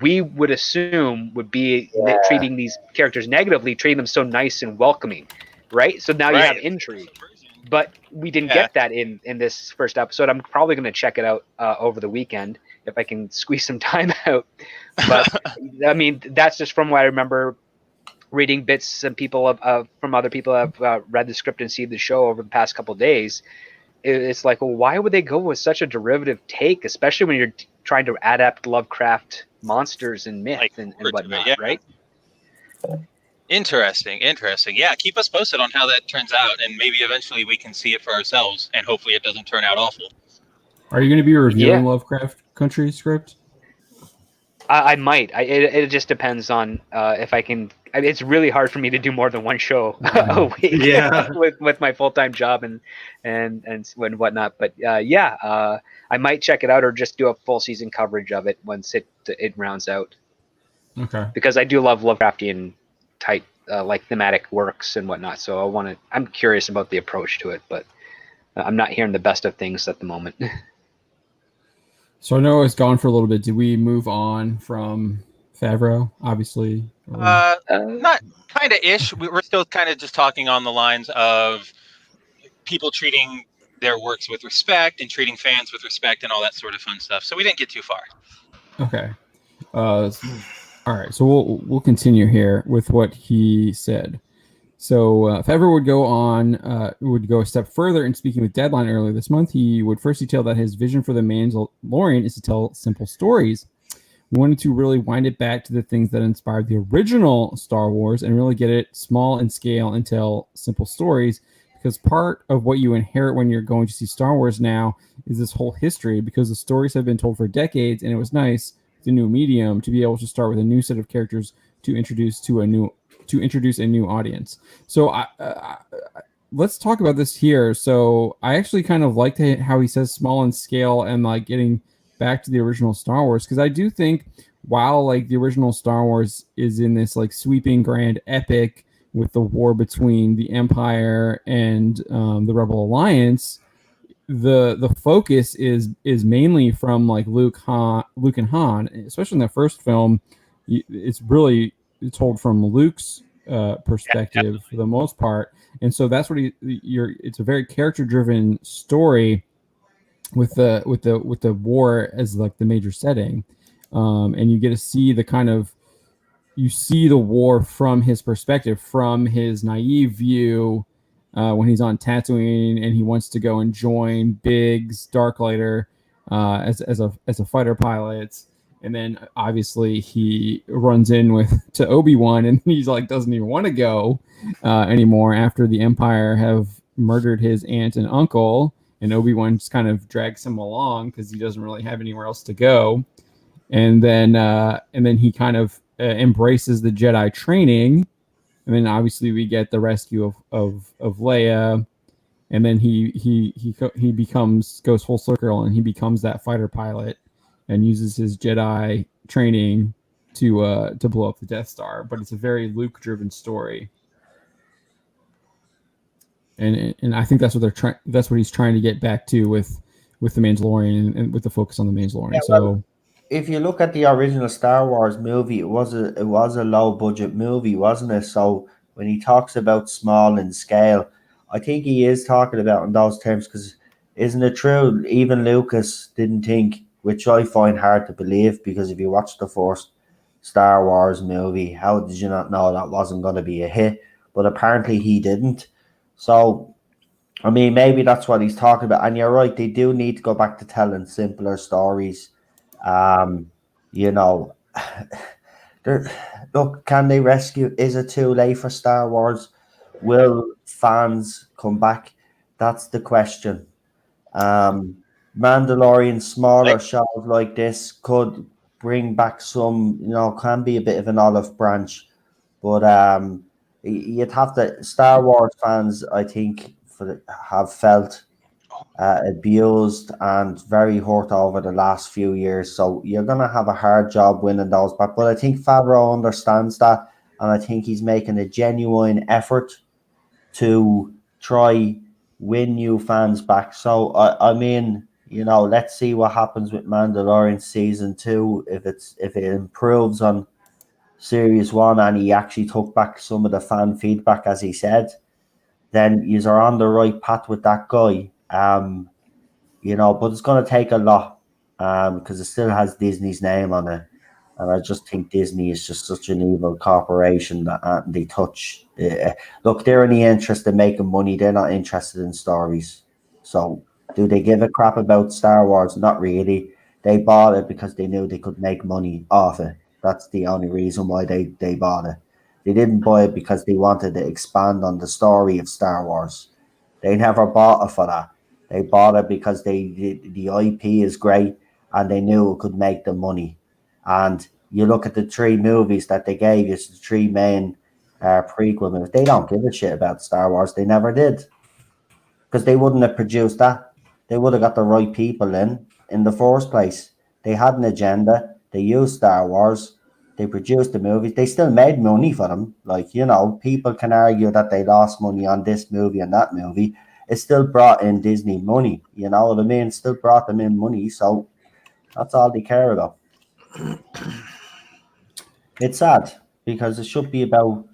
Speaker 4: we would assume would be treating these characters negatively, treating them so nice and welcoming, right? So now you have intrigue. but we didn't get that in this first episode. I'm probably going to check it out over the weekend if I can squeeze some time out. But I mean, that's just from what I remember reading bits and people from other people who have read the script and seen the show over the past couple of days. It's like, well, why would they go with such a derivative take, especially when you're trying to adapt Lovecraft monsters and myth and whatnot, right?
Speaker 3: Interesting. Yeah, keep us posted on how that turns out, and maybe eventually we can see it for ourselves, and hopefully it doesn't turn out awful.
Speaker 5: Are you going to be reviewing Lovecraft Country script?
Speaker 4: I might. It just depends on if I can. I mean, it's really hard for me to do more than one show a week with my full-time job and whatnot. But I might check it out or just do a full season coverage of it once it rounds out.
Speaker 5: Okay.
Speaker 4: Because I do love Lovecraftian type like thematic works and whatnot. So I'm curious about the approach to it, but I'm not hearing the best of things at the moment.
Speaker 5: So I know it's gone for a little bit. Did we move on from Favreau, obviously?
Speaker 3: Not kind of ish. We're still kind of just talking on the lines of people treating their works with respect and treating fans with respect and all that sort of fun stuff. So we didn't get too far.
Speaker 5: Okay. All right. So we'll continue here with what he said. So Favreau would go a step further in speaking with Deadline earlier this month. He would first detail that his vision for The Mandalorian is to tell simple stories. We wanted to really wind it back to the things that inspired the original Star Wars and really get it small in scale and tell simple stories, because part of what you inherit when you're going to see Star Wars now is this whole history, because the stories have been told for decades, and it was nice, the new medium, to be able to start with a new set of characters to introduce a new audience. So let's talk about this here. So I actually kind of liked how he says small in scale and like getting back to the original Star Wars, because I do think while like the original Star Wars is in this like sweeping grand epic with the war between the Empire and the Rebel Alliance, the focus is mainly from like Luke and Han, especially in the first film. It's really told from Luke's perspective for the most part, and so that's what it's a very character-driven story with the war as like the major setting, and you get to see the war from his perspective, from his naive view when he's on Tatooine and he wants to go and join Biggs Darklighter as a fighter pilot. And then obviously he runs to Obi-Wan, and he's like doesn't even want to go anymore after the Empire have murdered his aunt and uncle, and Obi-Wan just kind of drags him along because he doesn't really have anywhere else to go. And then he kind of embraces the Jedi training, and then obviously we get the rescue of Leia, and then he goes full circle and he becomes that fighter pilot and uses his Jedi training to blow up the Death Star. But it's a very Luke-driven story, and I think that's what that's what he's trying to get back to with the Mandalorian and with the focus on the Mandalorian.
Speaker 2: Yeah, well, if you look at the original Star Wars movie, it was a low-budget movie, wasn't it? So when he talks about small in scale, I think he is talking about in those terms, because isn't it true? Even Lucas didn't think, which I find hard to believe, because if you watch the first Star Wars movie, how did you not know that wasn't going to be a hit? But apparently he didn't. So, I mean, maybe that's what he's talking about. And you're right, they do need to go back to telling simpler stories. Look, can they rescue? Is it too late for Star Wars? Will fans come back? That's the question. Mandalorian, smaller shows like this could bring back some, can be a bit of an olive branch, but you'd have to. Star Wars fans, I think, have felt abused and very hurt over the last few years. So you're gonna have a hard job winning those back. But I think Favreau understands that, and I think he's making a genuine effort to try win new fans back. So I mean, let's see what happens with Mandalorian season 2. If it improves on series 1, and he actually took back some of the fan feedback, as he said, then you are on the right path with that guy. But it's going to take a lot because it still has Disney's name on it. And I just think Disney is just such an evil corporation that they touch. Look, they're only interested in making money. They're not interested in stories. So do they give a crap about Star Wars? Not really. They bought it because they knew they could make money off it. That's the only reason why they bought it. They didn't buy it because they wanted to expand on the story of Star Wars. They never bought it for that. They bought it because the IP is great and they knew it could make them money. And you look at the 3 movies that they gave you, the 3 main prequel movies. They don't give a shit about Star Wars. They never did. Because they wouldn't have produced that. They would have got the right people in the first place. They had an agenda. They used Star Wars. They produced the movies. They still made money for them. People can argue that they lost money on this movie and that movie. It still brought in Disney money. You know what I mean? It still brought them in money. So that's all they care about. It's sad because it should be about,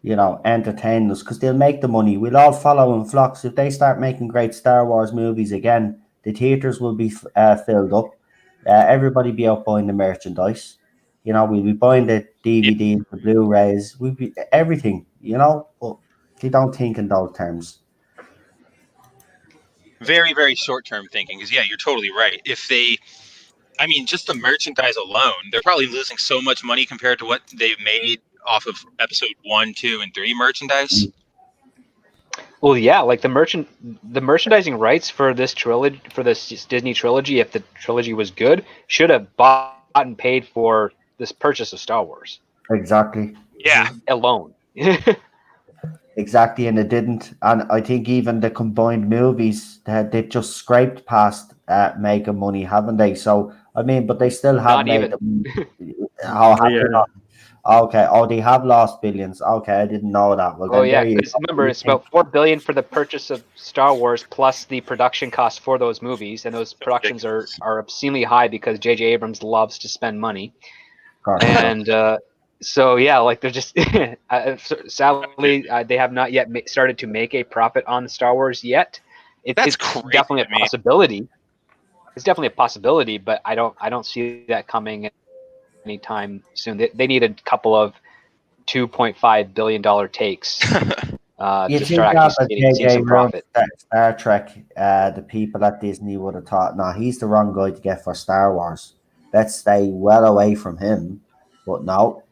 Speaker 2: entertaining us because they'll make the money. We'll all follow in flocks. If they start making great Star Wars movies again, the theaters will be filled up. Everybody be out buying the merchandise. We'll be buying the DVDs, the Blu-rays, we'll be everything, but they don't think in those terms.
Speaker 3: Very, very short-term thinking. Because, yeah, you're totally right. Just the merchandise alone, they're probably losing so much money compared to what they've made off of episode 1, 2, and 3 merchandise.
Speaker 4: Well, yeah, like the merchandising rights for this trilogy, for this Disney trilogy, if the trilogy was good, should have bought and paid for this purchase of Star Wars.
Speaker 2: Exactly.
Speaker 3: Yeah.
Speaker 4: Alone.
Speaker 2: Exactly, and it didn't. And I think even the combined movies, they've just scraped past making money, haven't they? So, but they still have made them. Okay. Oh, they have lost billions. Okay, I didn't know that. Well,
Speaker 4: remember, it's about $4 billion for the purchase of Star Wars plus the production costs for those movies, and those productions are obscenely high because J.J. Abrams loves to spend money. And so yeah, like they're just sadly they have not yet started to make a profit on Star Wars yet. It's definitely a possibility. It's definitely a possibility, but I don't see that coming anytime soon. They need a couple of $2.5 billion takes to start actually seeing some profit.
Speaker 2: Star Trek, the people at Disney would have thought, no, he's the wrong guy to get for Star Wars. Let's stay well away from him. But no,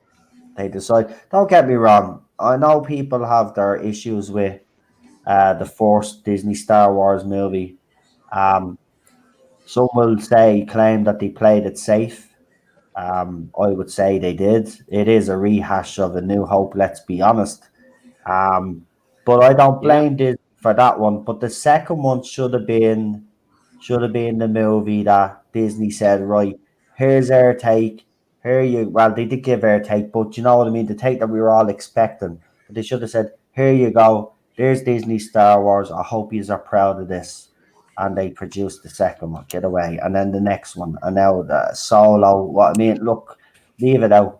Speaker 2: they decide. Don't get me wrong. I know people have their issues with the first Disney Star Wars movie. Some will claim that they played it safe. I would say they did. It is a rehash of A New Hope, let's be honest. But I don't blame Disney for that one. But the second one should have been the movie that Disney said, right, here's our take. Well, they did give our take, but you know what I mean? The take that we were all expecting. But they should have said, here you go. There's Disney Star Wars. I hope you are proud of this. And they produced the second one, get away. And then the next one. And now the Solo. Look, leave it out.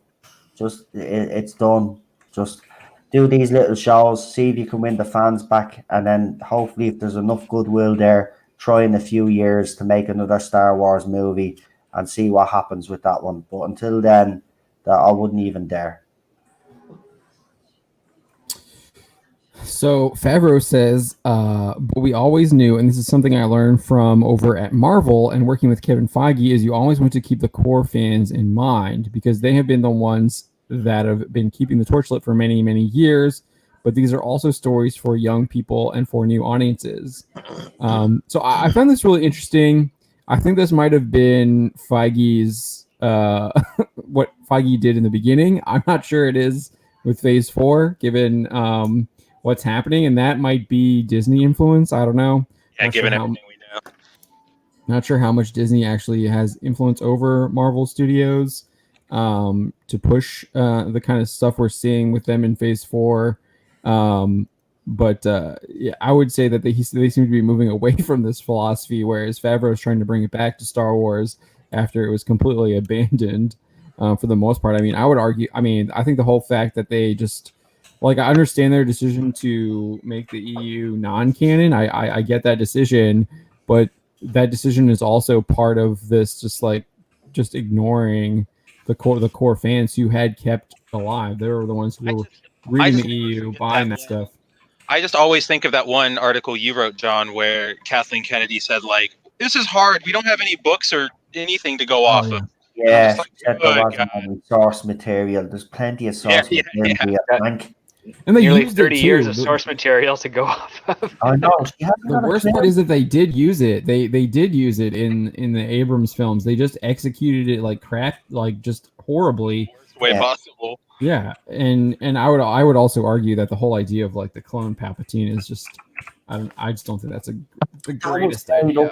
Speaker 2: Just, it's done. Just do these little shows. See if you can win the fans back. And then hopefully if there's enough goodwill there, try in a few years to make another Star Wars movie and see what happens with that one. But until then, I wouldn't even dare.
Speaker 5: So Favreau says, but we always knew, and this is something I learned from over at Marvel and working with Kevin Feige, is you always want to keep the core fans in mind because they have been the ones that have been keeping the torch lit for many, many years. But these are also stories for young people and for new audiences. So I found this really interesting. I think this might have been Feige's, what Feige did in the beginning. I'm not sure it is with Phase 4, given what's happening, and that might be Disney influence. I don't know.
Speaker 3: Yeah, given everything we know.
Speaker 5: Not sure how much Disney actually has influence over Marvel Studios to push the kind of stuff we're seeing with them in Phase 4. But I would say that they seem to be moving away from this philosophy, whereas Favreau is trying to bring it back to Star Wars after it was completely abandoned for the most part. I mean, I would argue. I mean, I think the whole fact that they just like I understand their decision to make the EU non-canon. I get that decision, but that decision is also part of this just ignoring the core fans who had kept alive. They were the ones who were reading the EU, buying that stuff.
Speaker 3: I just always think of that one article you wrote, John, where Kathleen Kennedy said, like, this is hard. We don't have any books or anything to go off of.
Speaker 2: Yeah,
Speaker 3: like,
Speaker 2: there wasn't any source material. There's plenty of source material.
Speaker 4: And they nearly used 30 years of source material to go off of.
Speaker 2: I know.
Speaker 5: The worst part is that they did use it. They did use it in the Abrams films. They just executed it like crap, like just horribly.
Speaker 3: Worst way possible.
Speaker 5: Yeah, and I would also argue that the whole idea of like the clone Palpatine is just I just don't think that's the greatest idea.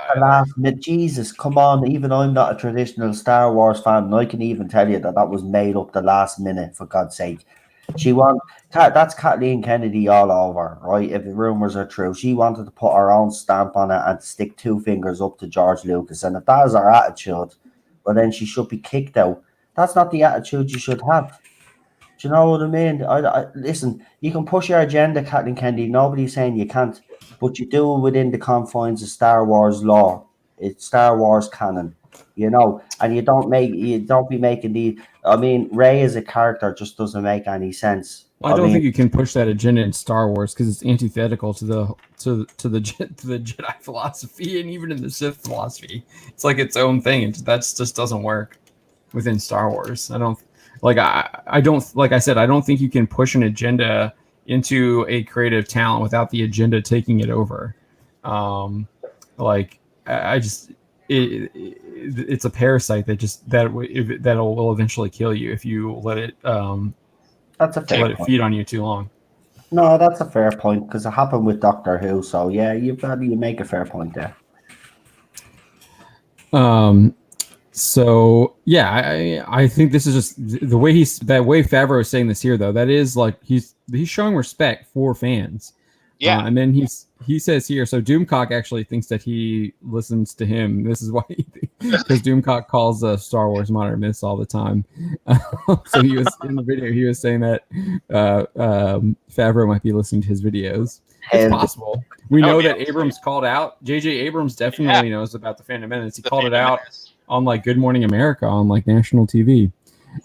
Speaker 2: Jesus, come on! Even I'm not a traditional Star Wars fan, and I can even tell you that was made up the last minute. For God's sake, that's Kathleen Kennedy all over, right? If the rumors are true, she wanted to put her own stamp on it and stick 2 fingers up to George Lucas, and if that is her attitude, well then she should be kicked out. That's not the attitude you should have. Do you know what I mean? Listen, you can push your agenda, Kathleen Kennedy. Nobody's saying you can't, but you do it within the confines of Star Wars law. It's Star Wars canon, and you don't be making the. I mean, Rey as a character just doesn't make any sense.
Speaker 5: I don't think you can push that agenda in Star Wars because it's antithetical to the Jedi philosophy and even in the Sith philosophy. It's like its own thing. That just doesn't work within Star Wars. I don't think you can push an agenda into a creative talent without the agenda taking it over. It's a parasite that will eventually kill you if you let it
Speaker 2: that's a fair
Speaker 5: let it feed on you too long.
Speaker 2: No, that's a fair point because it happened with Doctor Who. So yeah, you make a fair point there.
Speaker 5: So yeah, I think this is just the way Favreau is saying this here, though. That is like he's showing respect for fans.
Speaker 3: Yeah,
Speaker 5: and then he says here. So Doomcock actually thinks that he listens to him. This is why because Doomcock calls Star Wars modern myths all the time. So he was in the video. He was saying that Favreau might be listening to his videos. It's possible. We know that Abrams called out. J.J. Abrams definitely knows about the Phantom Menace. He called it out on like Good Morning America on like national TV.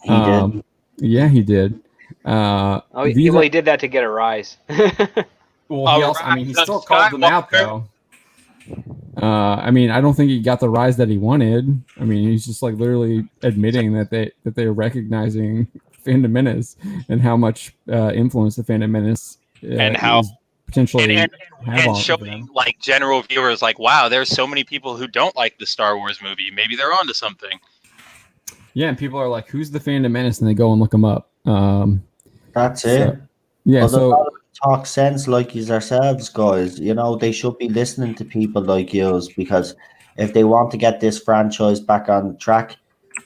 Speaker 2: He did.
Speaker 5: Yeah, he did.
Speaker 4: He did that to get a rise.
Speaker 5: Well, he still called them out though. I don't think he got the rise that he wanted. I mean, he's just like literally admitting that they're recognizing Phantom Menace and how much influence the Phantom Menace
Speaker 3: and how
Speaker 5: potentially
Speaker 3: and showing like general viewers like, wow, there's so many people who don't like the Star Wars movie. Maybe they're onto something.
Speaker 5: Yeah, and people are like, "Who's the Phantom Menace?" and they go and look them up.
Speaker 2: That's it.
Speaker 5: Yeah,
Speaker 2: so talk sense like yourselves, guys. They should be listening to people like yous because if they want to get this franchise back on track,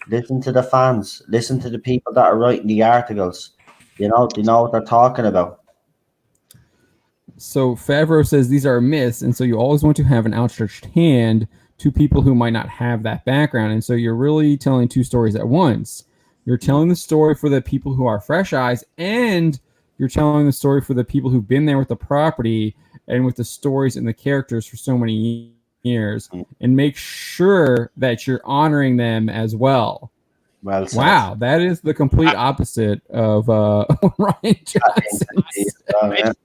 Speaker 2: listen to the fans, listen to the people that are writing the articles. They know what they're talking about.
Speaker 5: So Favreau says these are myths, and so you always want to have an outstretched hand to people who might not have that background. And so you're really telling 2 stories at once. You're telling the story for the people who are fresh eyes, and you're telling the story for the people who've been there with the property and with the stories and the characters for so many years, and make sure that you're honoring them as well.
Speaker 2: Well said.
Speaker 5: Wow, that is the complete opposite of Ryan Johnson.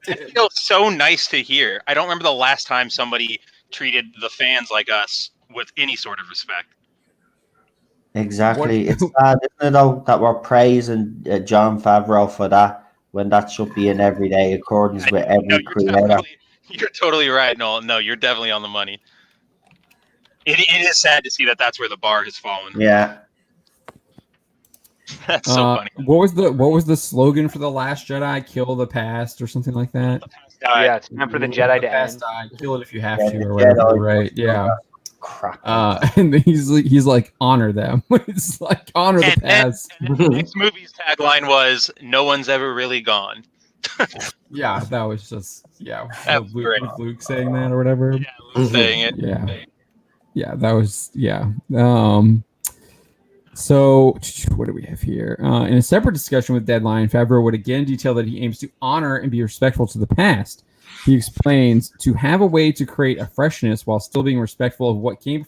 Speaker 3: It feels so nice to hear. I don't remember the last time somebody treated the fans like us with any sort of respect.
Speaker 2: Exactly. It's sad, isn't it, though, that we're praising Jon Favreau for that when that should be in everyday accordance with every creator.
Speaker 3: You're totally right. No, you're definitely on the money. It is sad to see that that's where the bar has fallen.
Speaker 2: Yeah.
Speaker 3: That's so funny.
Speaker 5: What was the slogan for The Last Jedi? Kill the past or something like that?
Speaker 4: Yeah, it's time for the Jedi to end.
Speaker 5: Kill it if you have to, or whatever. Right? Yeah.
Speaker 2: Crap.
Speaker 5: And he's like, honor them. It's like honor the past.
Speaker 3: And the next movie's tagline was, "No one's ever really gone."
Speaker 5: Yeah, that was just
Speaker 3: That was
Speaker 5: Luke saying that or whatever.
Speaker 3: Yeah, Luke saying it.
Speaker 5: Yeah, that was So, what do we have here? In a separate discussion with Deadline, Favreau would again detail that he aims to honor and be respectful to the past. He explains, to have a way to create a freshness while still being respectful of what came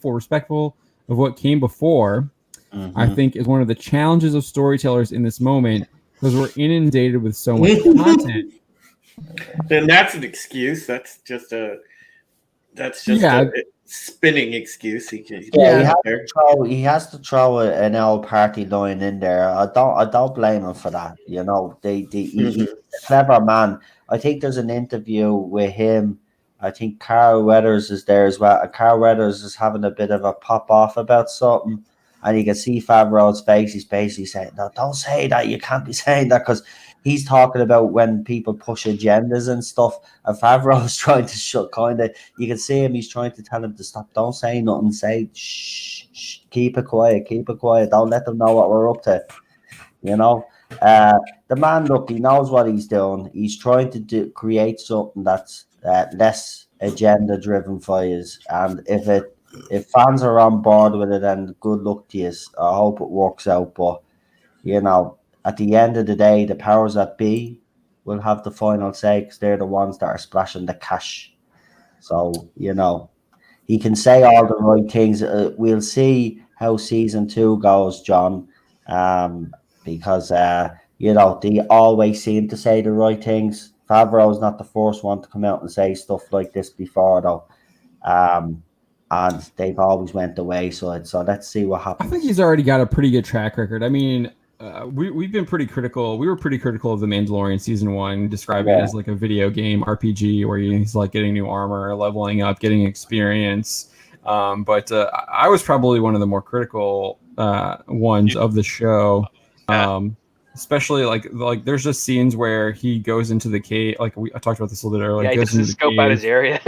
Speaker 5: before, I think is one of the challenges of storytellers in this moment, because we're inundated with so much content.
Speaker 6: Then that's an excuse. That's just a spinning excuse. He
Speaker 2: has to throw an old party line in there. I don't blame him for that. You know, he's a clever man. I think there's an interview with him. I think Carl Weathers is there as well. And Carl Weathers is having a bit of a pop off about something, and you can see Favreau's face. He's basically saying, "No, don't say that. You can't be saying that," because he's talking about when people push agendas and stuff, and Favreau's trying to you can see him, he's trying to tell him to stop, don't say nothing, say, shh, keep it quiet, don't let them know what we're up to, you know. The man, look, he knows what he's doing. He's trying to create something that's less agenda-driven for you, and if fans are on board with it, then good luck to you. I hope it works out, but, you know, at the end of the day, the powers that be will have the final say, because they're the ones that are splashing the cash. So, you know, he can say all the right things. We'll see how season 2 goes, John, because, you know, they always seem to say the right things. Favreau's not the first one to come out and say stuff like this before, though. And they've always went the wayside. So let's see what happens.
Speaker 5: I think he's already got a pretty good track record. I mean, we've been pretty critical. We were pretty critical of The Mandalorian season 1, describing it as like a video game RPG where he's like getting new armor, leveling up, getting experience. But I was probably one of the more critical ones of the show. Especially like there's just scenes where he goes into the cave. Like I talked about this a little bit earlier.
Speaker 4: Yeah, he doesn't scope out his area.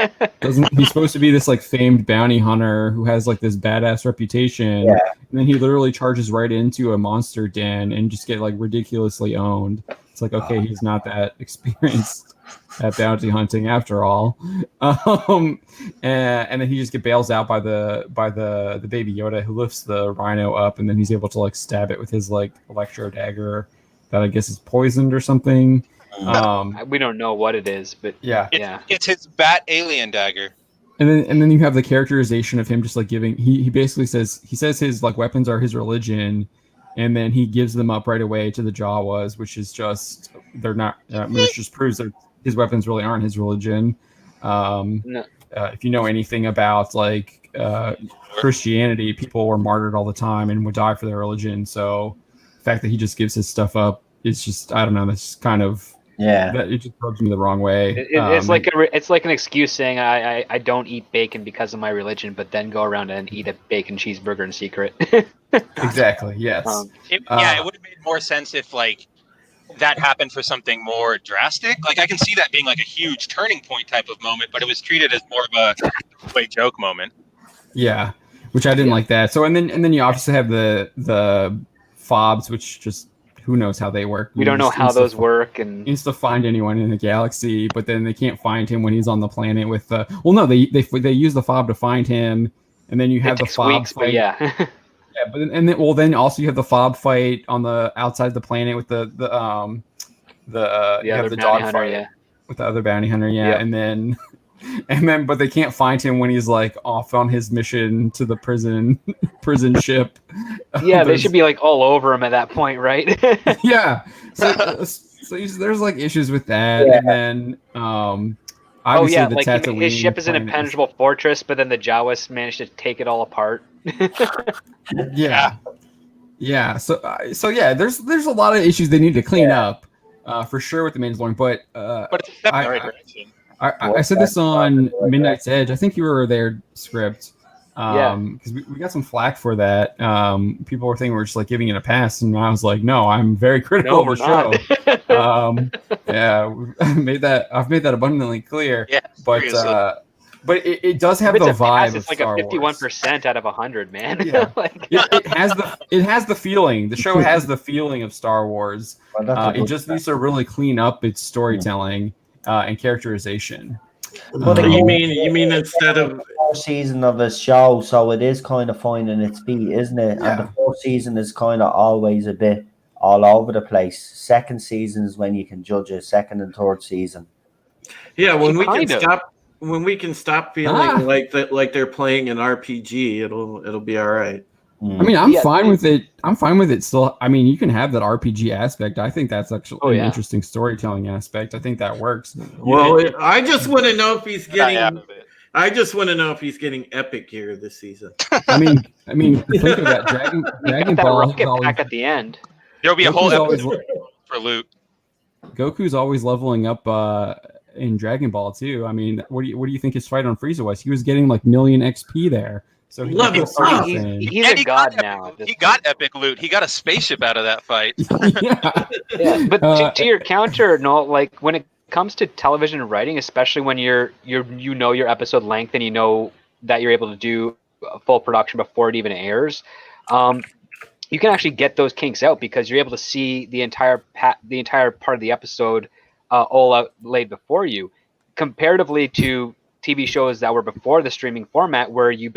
Speaker 5: He's supposed to be this like famed bounty hunter who has like this badass reputation.
Speaker 2: Yeah.
Speaker 5: And then he literally charges right into a monster den and just get like ridiculously owned. It's like, okay, he's not that experienced at bounty hunting after all. And then he just bails out by the baby Yoda, who lifts the rhino up, and then he's able to like stab it with his like electro dagger that I guess is poisoned or something.
Speaker 4: We don't know what it is, but
Speaker 3: it's his bat alien dagger.
Speaker 5: And then you have the characterization of him just like giving. He basically says his like weapons are his religion, and then he gives them up right away to the Jawas, which is just they're not. Which just proves that his weapons really aren't his religion.
Speaker 4: No.
Speaker 5: If you know anything about like Christianity, people were martyred all the time and would die for their religion. So the fact that he just gives his stuff up, it's just, I don't know. That's kind of that it just rubs me the wrong way.
Speaker 4: It's like an excuse saying I don't eat bacon because of my religion, but then go around and eat a bacon cheeseburger in secret.
Speaker 5: Exactly. Yes.
Speaker 3: It would have made more sense if like that happened for something more drastic. Like I can see that being like a huge turning point type of moment, but it was treated as more of a play joke moment.
Speaker 5: Yeah, which I didn't like that. So and then you obviously have the fobs, which just who knows how they work.
Speaker 4: We don't know how those work, and
Speaker 5: needs to find anyone in the galaxy, but then they can't find him when he's on the planet with the. Well, no, they use the fob to find him, and then you have the fob fight.
Speaker 4: Yeah,
Speaker 5: but then also you have the fob fight on the outside the planet with the dog fight with the other bounty hunter. Yeah, and then but they can't find him when he's like off on his mission to the prison ship.
Speaker 4: Yeah, they should be like all over him at that point, right?
Speaker 5: Yeah. So there's like issues with that, and then obviously the
Speaker 4: like
Speaker 5: Tatooine
Speaker 4: his ship is an impenetrable fortress, but then the Jawas managed to take it all apart.
Speaker 5: Yeah. So there's a lot of issues they need to clean up, for sure with the Mandalorian, but
Speaker 3: it's a step in the right direction.
Speaker 5: I said this on Midnight's Edge. I think you were there, Script. Because we got some flack for that. People were thinking we're just like giving it a pass, and I was like, no, I'm very critical of the show. I've made that abundantly clear.
Speaker 3: Yeah,
Speaker 5: but it does have the vibe.
Speaker 4: It's like a 51% out of 100, man.
Speaker 5: Yeah. it has the feeling. The show has the feeling of Star Wars. It just needs to really clean up its storytelling and characterization.
Speaker 2: But
Speaker 6: You mean instead of
Speaker 2: first season of a show, so it is kind of finding its beat, isn't it?
Speaker 5: Yeah.
Speaker 2: And the first season is kind of always a bit all over the place. Second season is when you can judge it. Second and third season.
Speaker 6: when we
Speaker 4: Kind
Speaker 6: can
Speaker 4: of.
Speaker 6: stop feeling like they're playing an RPG, it'll be all right.
Speaker 5: I mean, I'm fine with it. I'm fine with it still. I mean, you can have that RPG aspect. I think that's actually an interesting storytelling aspect. I think that works.
Speaker 6: Well, I just want to know if he's getting.
Speaker 3: out of it.
Speaker 6: I just want to know if he's getting epic here this season.
Speaker 5: I mean, think of that. Dragon
Speaker 4: That
Speaker 5: Ball
Speaker 4: rocket
Speaker 5: is
Speaker 4: pack at the end.
Speaker 3: There'll be a whole
Speaker 5: Goku's
Speaker 3: episode for loot.
Speaker 5: Goku's always leveling up in Dragon Ball too. I mean, what do you think his fight on Frieza was? He was getting like million XP there. So
Speaker 4: He's a god now.
Speaker 3: He got epic loot. He got a spaceship out of that fight.
Speaker 5: yeah.
Speaker 4: But to your counter, no, like when it comes to television writing, especially when you know your episode length and you know that you're able to do a full production before it even airs, you can actually get those kinks out because you're able to see the entire part of the episode all out laid before you, comparatively to TV shows that were before the streaming format, where you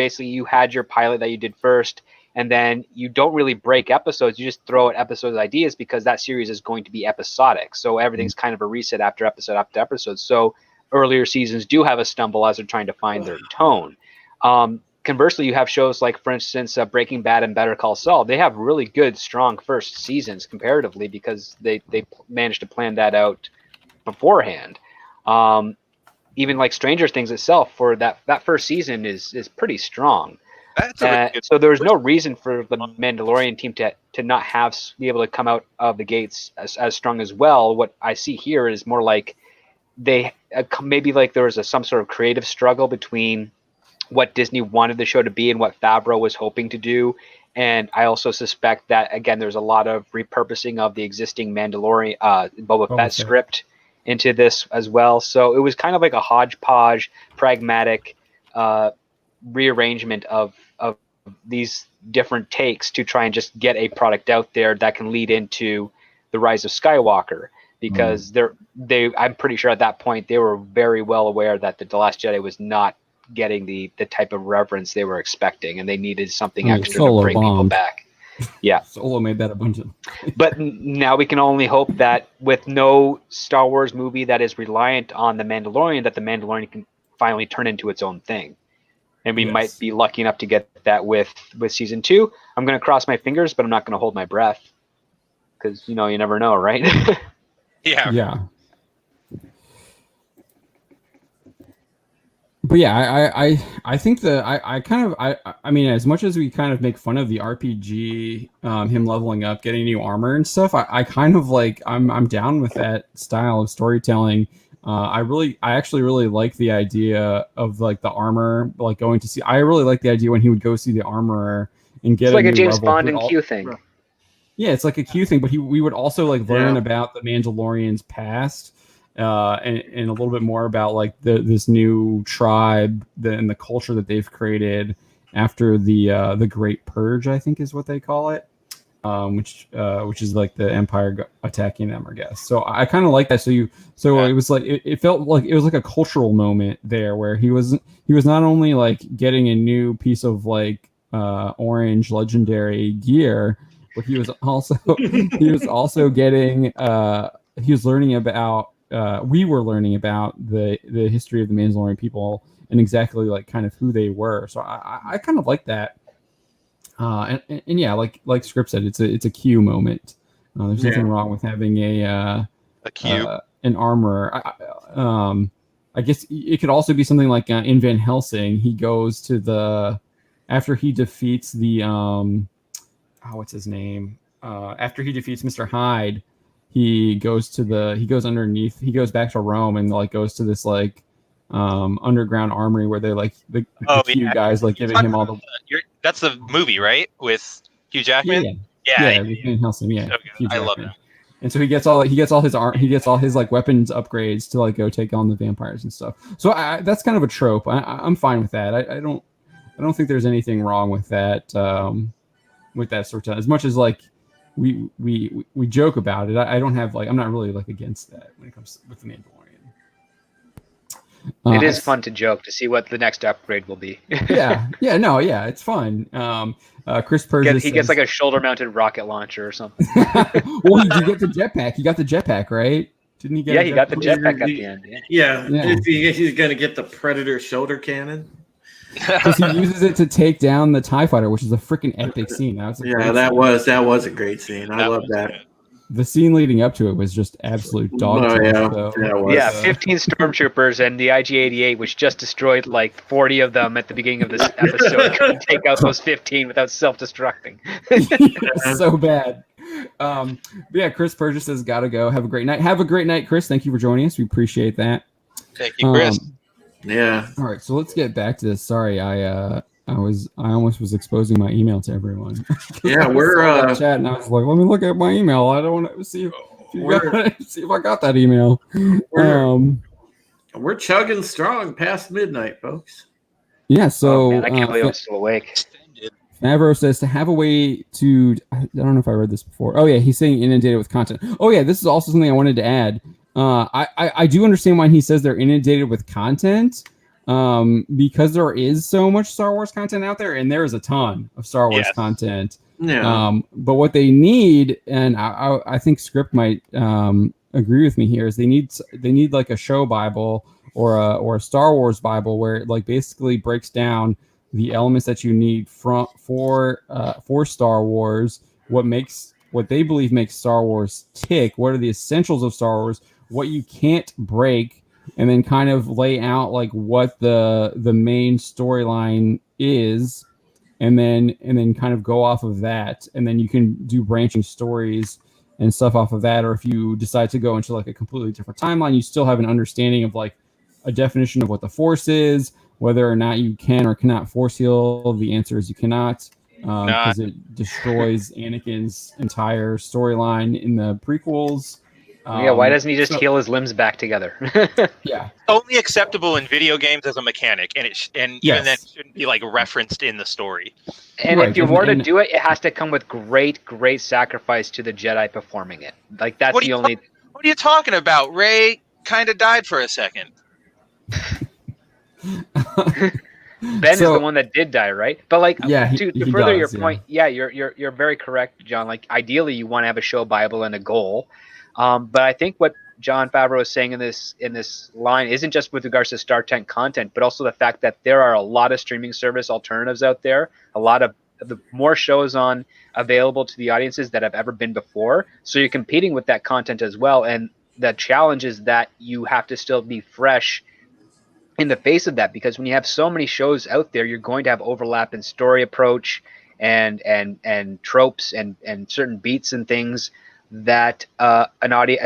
Speaker 4: had your pilot that you did first, and then you don't really break episodes. You just throw out episode ideas because that series is going to be episodic. So everything's kind of a reset after episode. So earlier seasons do have a stumble as they're trying to find their tone. Conversely, you have shows like, for instance, Breaking Bad and Better Call Saul. They have really good, strong first seasons comparatively because they managed to plan that out beforehand. Even like Stranger Things itself, for that first season is pretty strong. So there's no reason for the Mandalorian team to not be able to come out of the gates as strong as well. What I see here is more like they maybe like there was some sort of creative struggle between what Disney wanted the show to be and what Favreau was hoping to do. And I also suspect that, again, there's a lot of repurposing of the existing Mandalorian Boba Fett script into this as well. So it was kind of like a hodgepodge, pragmatic rearrangement of these different takes to try and just get a product out there that can lead into the Rise of Skywalker. Because I'm pretty sure at that point they were very well aware that The Last Jedi was not getting the type of reverence they were expecting, and they needed something extra to bring people back. Yeah,
Speaker 5: Solo made that a bunch of.
Speaker 4: But now we can only hope that with no Star Wars movie that is reliant on the Mandalorian, that the Mandalorian can finally turn into its own thing, and we might be lucky enough to get that with season 2. I'm going to cross my fingers, but I'm not going to hold my breath because you never know, right?
Speaker 5: Yeah. But yeah, I think I mean, as much as we kind of make fun of the RPG, him leveling up, getting new armor and stuff, I kind of like, I'm down with that style of storytelling. I actually really like the idea of like the armor, like going to see. I really like the idea when he would go see the armorer and get. It's
Speaker 4: like a James Bond and Q thing.
Speaker 5: Yeah, it's like a Q thing, but we would also like learn about the Mandalorian's past. And a little bit more about like this new tribe and the culture that they've created after the Great Purge, I think is what they call it, which is like the Empire attacking them, I guess. So I kind of like that. It was like it felt like it was like a cultural moment there where he was not only like getting a new piece of like orange legendary gear, but he was also getting he was learning about. We were learning about the history of the Mandalorian people and exactly like kind of who they were. So I kind of like that. And yeah, like Script said, it's a Q moment. There's nothing wrong with having a Q, an armorer. I guess it could also be something like in Van Helsing, he goes to after he defeats the what's his name? After he defeats Mr. Hyde. He goes underneath. He goes back to Rome and like goes to this like underground armory where they like the Q guys like giving him all the.
Speaker 3: That's the movie, right? With Hugh Jackman.
Speaker 5: Yeah. Van Helsing. Yeah,
Speaker 3: okay. I love that.
Speaker 5: And so he gets all his like weapons upgrades to like go take on the vampires and stuff. So that's kind of a trope. I'm fine with that. I don't think there's anything wrong with that. With that sort of, as much as like. We joke about it. I don't have like I'm not really like against that when it comes with the
Speaker 4: It is fun to joke to see what the next upgrade will be.
Speaker 5: It's fun. Chris Purchase
Speaker 4: he gets like a shoulder-mounted rocket launcher or something.
Speaker 5: Well, you get the jetpack. He got the jetpack, right? Didn't he get?
Speaker 4: Yeah, he got the jetpack at the end.
Speaker 6: Yeah. He's gonna get the Predator shoulder cannon.
Speaker 5: Because he uses it to take down the TIE fighter, which is a freaking epic scene. That
Speaker 6: was a great scene. I love that.
Speaker 3: Good.
Speaker 5: The scene leading up to it was just absolute dog shit.
Speaker 4: Yeah, 15 stormtroopers and the IG-88, which just destroyed like 40 of them at the beginning of this episode, couldn't take out those 15 without self-destructing.
Speaker 5: So bad. But yeah, Chris Purchase has got to go. Have a great night. Have a great night, Chris. Thank you for joining us. We appreciate that.
Speaker 3: Thank you, Chris.
Speaker 6: Yeah.
Speaker 5: All right, so let's get back to this. Sorry, I almost was exposing my email to everyone.
Speaker 6: Yeah, we're
Speaker 5: chat, and I was like, let me look at my email. I don't want to see if I got that email.
Speaker 6: We're chugging strong past midnight, folks.
Speaker 5: Yeah, so
Speaker 4: I can't believe I'm still awake.
Speaker 5: Favreau says to have a way to. I don't know if I read this before. Oh yeah, he's saying inundated with content. Oh yeah, this is also something I wanted to add. I do understand why he says they're inundated with content, because there is so much Star Wars content out there, and there is a ton of Star Wars content.
Speaker 6: Yeah.
Speaker 5: But what they need, and I think Script might agree with me here, is they need like a show Bible or a Star Wars Bible where it like basically breaks down the elements that you need for Star Wars, what they believe makes Star Wars tick, what are the essentials of Star Wars, what you can't break, and then kind of lay out like what the main storyline is, and then kind of go off of that, and then you can do branching stories and stuff off of that. Or if you decide to go into like a completely different timeline, you still have an understanding of like a definition of what the Force is, whether or not you can or cannot Force heal. The answer is you cannot, because it destroys Anakin's entire storyline in the prequels.
Speaker 4: Why doesn't he just heal his limbs back together?
Speaker 5: Yeah,
Speaker 3: only acceptable in video games as a mechanic, and even then shouldn't be like referenced in the story.
Speaker 4: And if you were to do it, it has to come with great sacrifice to the Jedi performing it. Like that's the only.
Speaker 3: What are you talking about? Rey kind of died for a second.
Speaker 4: Ben is the one that did die, right? But like, to further your point, you're very correct, John. Like, ideally, you want to have a show Bible and a goal. But I think what Jon Favreau is saying in this line isn't just with regards to Star Trek content, but also the fact that there are a lot of streaming service alternatives out there, a lot of the more shows available to the audiences that have ever been before. So you're competing with that content as well, and the challenge is that you have to still be fresh in the face of that, because when you have so many shows out there, you're going to have overlap in story approach and tropes and certain beats and things that a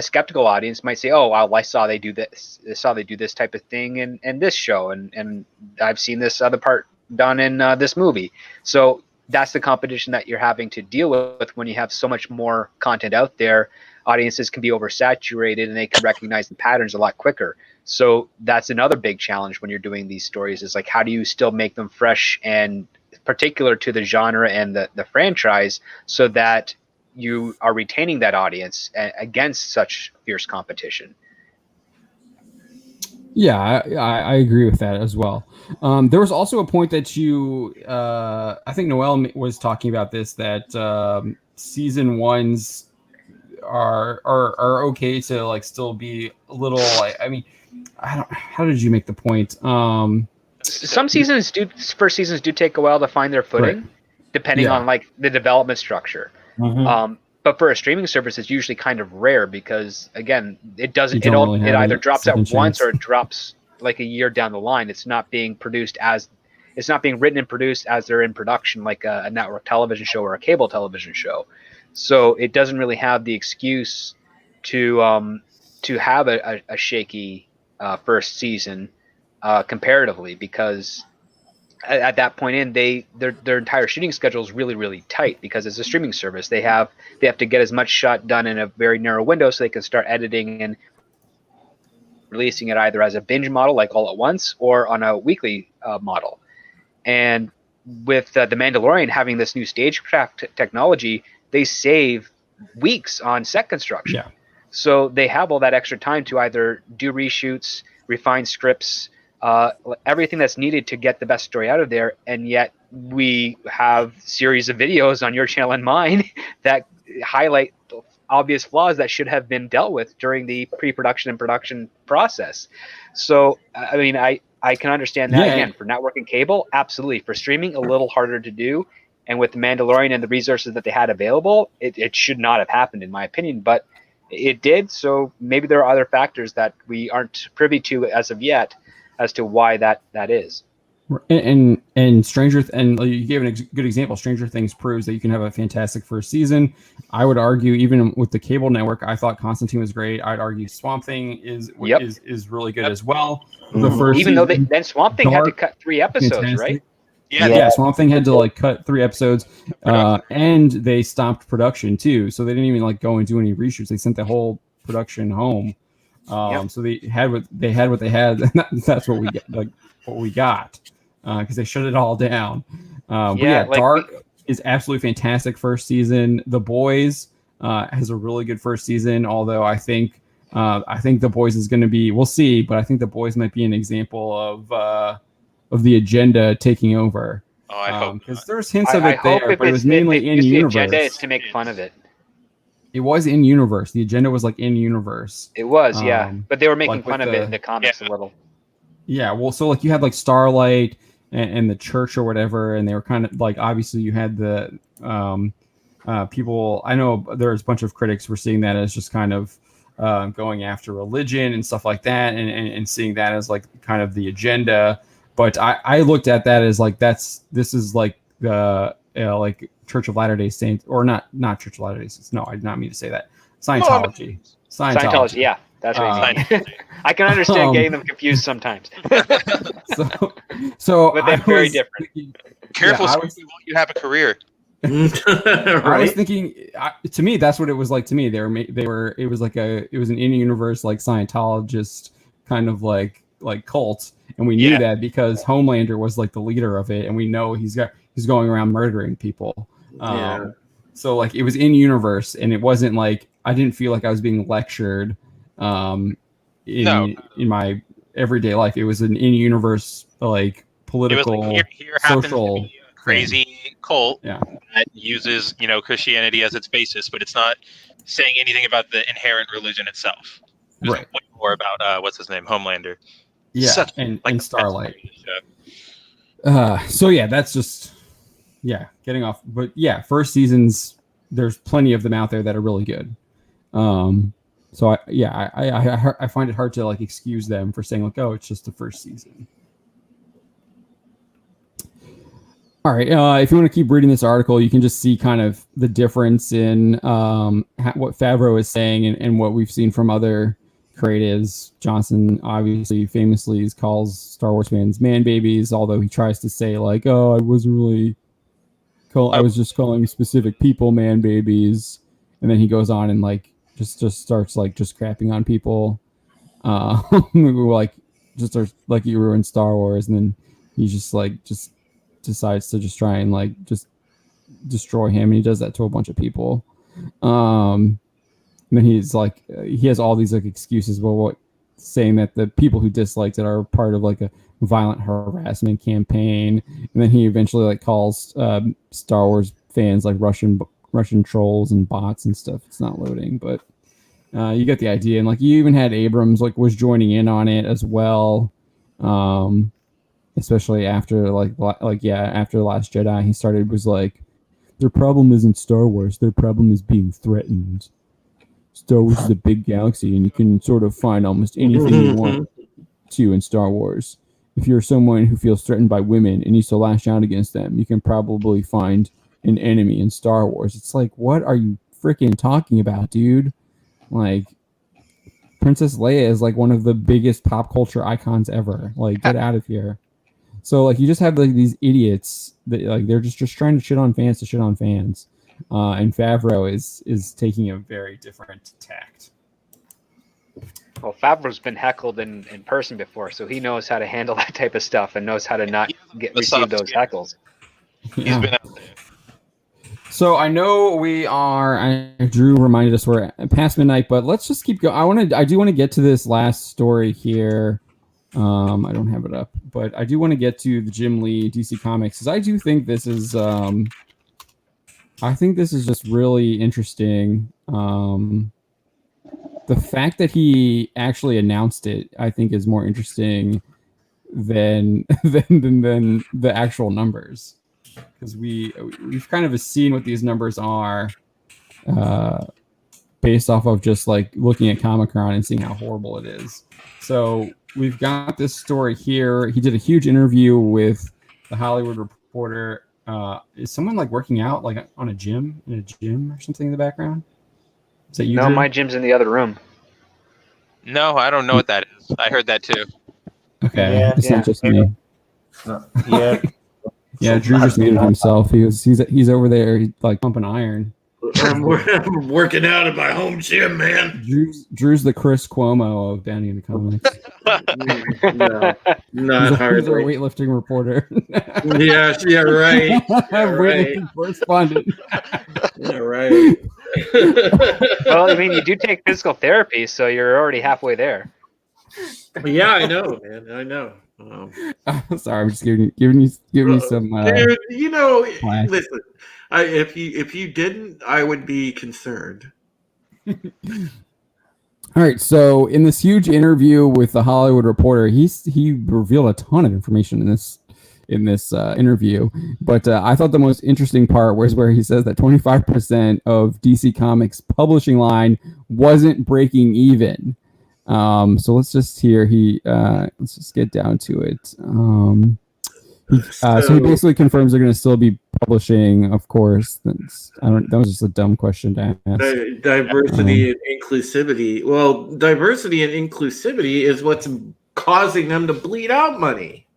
Speaker 4: skeptical audience might say, oh, well, I saw they do this type of thing in this show, and I've seen this other part done in this movie. So that's the competition that you're having to deal with when you have so much more content out there. Audiences can be oversaturated, and they can recognize the patterns a lot quicker. So that's another big challenge when you're doing these stories, is like, how do you still make them fresh and particular to the genre and the franchise, so that you are retaining that audience against such fierce competition.
Speaker 5: Yeah, I agree with that as well. There was also a point that you, I think Noel was talking about this, that season ones are okay to like still be a little like, I mean, how did you make the point?
Speaker 4: Some first seasons do take a while to find their footing, depending on like the development structure. Mm-hmm. But for a streaming service, it's usually kind of rare because, again, it either drops at once or it drops like a year down the line. It's not being written and produced as they're in production, like a network television show or a cable television show. So it doesn't really have the excuse to have a shaky first season comparatively, because at that point in their entire shooting schedule is really, really tight, because it's a streaming service. They have to get as much shot done in a very narrow window so they can start editing and releasing it either as a binge model, like all at once, or on a weekly model. And with The Mandalorian having this new stagecraft technology, they save weeks on set construction. Yeah. So they have all that extra time to either do reshoots, refine scripts, everything that's needed to get the best story out of there, and yet we have series of videos on your channel and mine that highlight obvious flaws that should have been dealt with during the pre-production and production process. So, I mean, I can understand that. Again, for network and cable, absolutely. For streaming, a little harder to do. And with The Mandalorian and the resources that they had available, it should not have happened, in my opinion. But it did. So maybe there are other factors that we aren't privy to as of yet as to why that is.
Speaker 5: And you gave a good example. Stranger Things proves that you can have a fantastic first season. I would argue, even with the cable network, I thought Constantine was great. I'd argue Swamp Thing is really good as well. The first
Speaker 4: even though then Swamp Thing had to cut 3 episodes, fantastic. Right?
Speaker 5: Yeah, Swamp Thing had to cut 3 episodes, and they stopped production too. So they didn't even go and do any reshoots. They sent the whole production home. So they had what they had, and that's what we got. Because they shut it all down. Dark is absolutely fantastic first season. The Boys has a really good first season, although I think The Boys is going to be, we'll see, but I think The Boys might be an example of the agenda taking over.
Speaker 3: Oh, I hope
Speaker 5: because there's hints of it there, but it was mainly in universe.
Speaker 4: The agenda is to make fun of it.
Speaker 5: It was in universe. The agenda was in universe.
Speaker 4: It was, but they were making fun of it in the comics a little.
Speaker 5: Yeah, well, so you had Starlight and the church or whatever, and they were kind of obviously you had the people. I know there's a bunch of critics were seeing that as just kind of going after religion and stuff like that, and seeing that as kind of the agenda. But I looked at that as this is the Church of Latter-day Saints, or not Church of Latter-day Saints. No, I did not mean to say that. Scientology.
Speaker 4: Scientology, yeah. That's what you mean. I can understand getting them confused sometimes.
Speaker 5: so
Speaker 4: but they're very different.
Speaker 3: Careful, you have a career.
Speaker 6: Right?
Speaker 5: I was thinking, to me, that's what it was like. To me, they were. It was it was an in-universe Scientologist kind of cult, and we knew that because Homelander was the leader of it, and we know he's going around murdering people. So it was in universe, and it wasn't I didn't feel like I was being lectured. In my everyday life, it was an in-universe political,
Speaker 3: it was here
Speaker 5: social
Speaker 3: happens to be a crazy cult that uses Christianity as its basis, but it's not saying anything about the inherent religion itself. It's way more about what's his name, Homelander.
Speaker 5: Yeah, and Starlight. So that's just getting off. But first seasons, there's plenty of them out there that are really good. So I find it hard to excuse them for saying oh, it's just the first season. All right, if you want to keep reading this article, you can just see kind of the difference in what Favreau is saying and what we've seen from other creatives. Johnson obviously famously calls Star Wars fans man babies, although he tries to say oh, I wasn't really I was just calling specific people man babies, and then he goes on and just starts just crapping on people, just starts you ruined Star Wars, and then he just decides to just try and just destroy him, and he does that to a bunch of people. And then he's he has all these excuses about saying that the people who disliked it are part of a violent harassment campaign, and then he eventually calls Star Wars fans Russian trolls and bots and stuff. It's not loading, but you get the idea. And you even had Abrams was joining in on it as well, especially after after The Last Jedi. He started was their problem isn't Star Wars, their problem is being threatened. Star Wars is a big galaxy, and you can sort of find almost anything you want to in Star Wars. If you're someone who feels threatened by women and needs to lash out against them, you can probably find an enemy in Star Wars. It's what are you freaking talking about, dude? Princess Leia is one of the biggest pop culture icons ever. Get out of here. So you just have these idiots that they're just trying to shit on fans to shit on fans. And Favreau is taking a very different tact.
Speaker 4: Well, Favreau's been heckled in person before, so he knows how to handle that type of stuff and knows how to not receive those heckles.
Speaker 3: He's been out there.
Speaker 5: So I know Drew reminded us we're past midnight, but let's just keep going. I do want to get to this last story here. I don't have it up, but I do want to get to the Jim Lee DC Comics because I do think this is just really interesting. The fact that he actually announced it, I think, is more interesting than than the actual numbers, because we've kind of seen what these numbers are based off of just like looking at Comic-Con and seeing how horrible it is. So we've got this story here. He did a huge interview with the Hollywood Reporter. Is someone like working out like on a gym or something in the background? Is that you?
Speaker 4: No,
Speaker 5: Drew?
Speaker 4: my gym's in the other room.
Speaker 3: No, I don't know what that is. I heard that too.
Speaker 5: Okay,
Speaker 2: Yeah.
Speaker 5: it's not just me.
Speaker 2: Yeah.
Speaker 5: Yeah, Drew just muted himself. He's over there, he's like pumping iron.
Speaker 6: I'm working out at my home gym, man.
Speaker 5: Drew's the Chris Cuomo of Bounty in the Comics.
Speaker 6: No, not
Speaker 5: He's our
Speaker 6: hardly.
Speaker 5: weightlifting reporter.
Speaker 6: Yeah, right.
Speaker 5: Weightlifting correspondent.
Speaker 6: Yeah, right.
Speaker 4: Well, I mean, you do take physical therapy, so you're already halfway there.
Speaker 6: Yeah, I know, man. I know.
Speaker 5: Sorry, I'm just giving you some.
Speaker 6: Dude,
Speaker 5: flack.
Speaker 6: listen. If you didn't, I would be concerned.
Speaker 5: All right, so in this huge interview with the Hollywood Reporter, he revealed a ton of information in this interview. But I thought the most interesting part was where he says that 25% of DC Comics publishing line wasn't breaking even. So let's just hear let's just get down to it. So he basically confirms they're going to still be publishing, of course. That was just a dumb question to ask.
Speaker 6: Diversity and inclusivity. Well, diversity and inclusivity is what's causing them to bleed out money.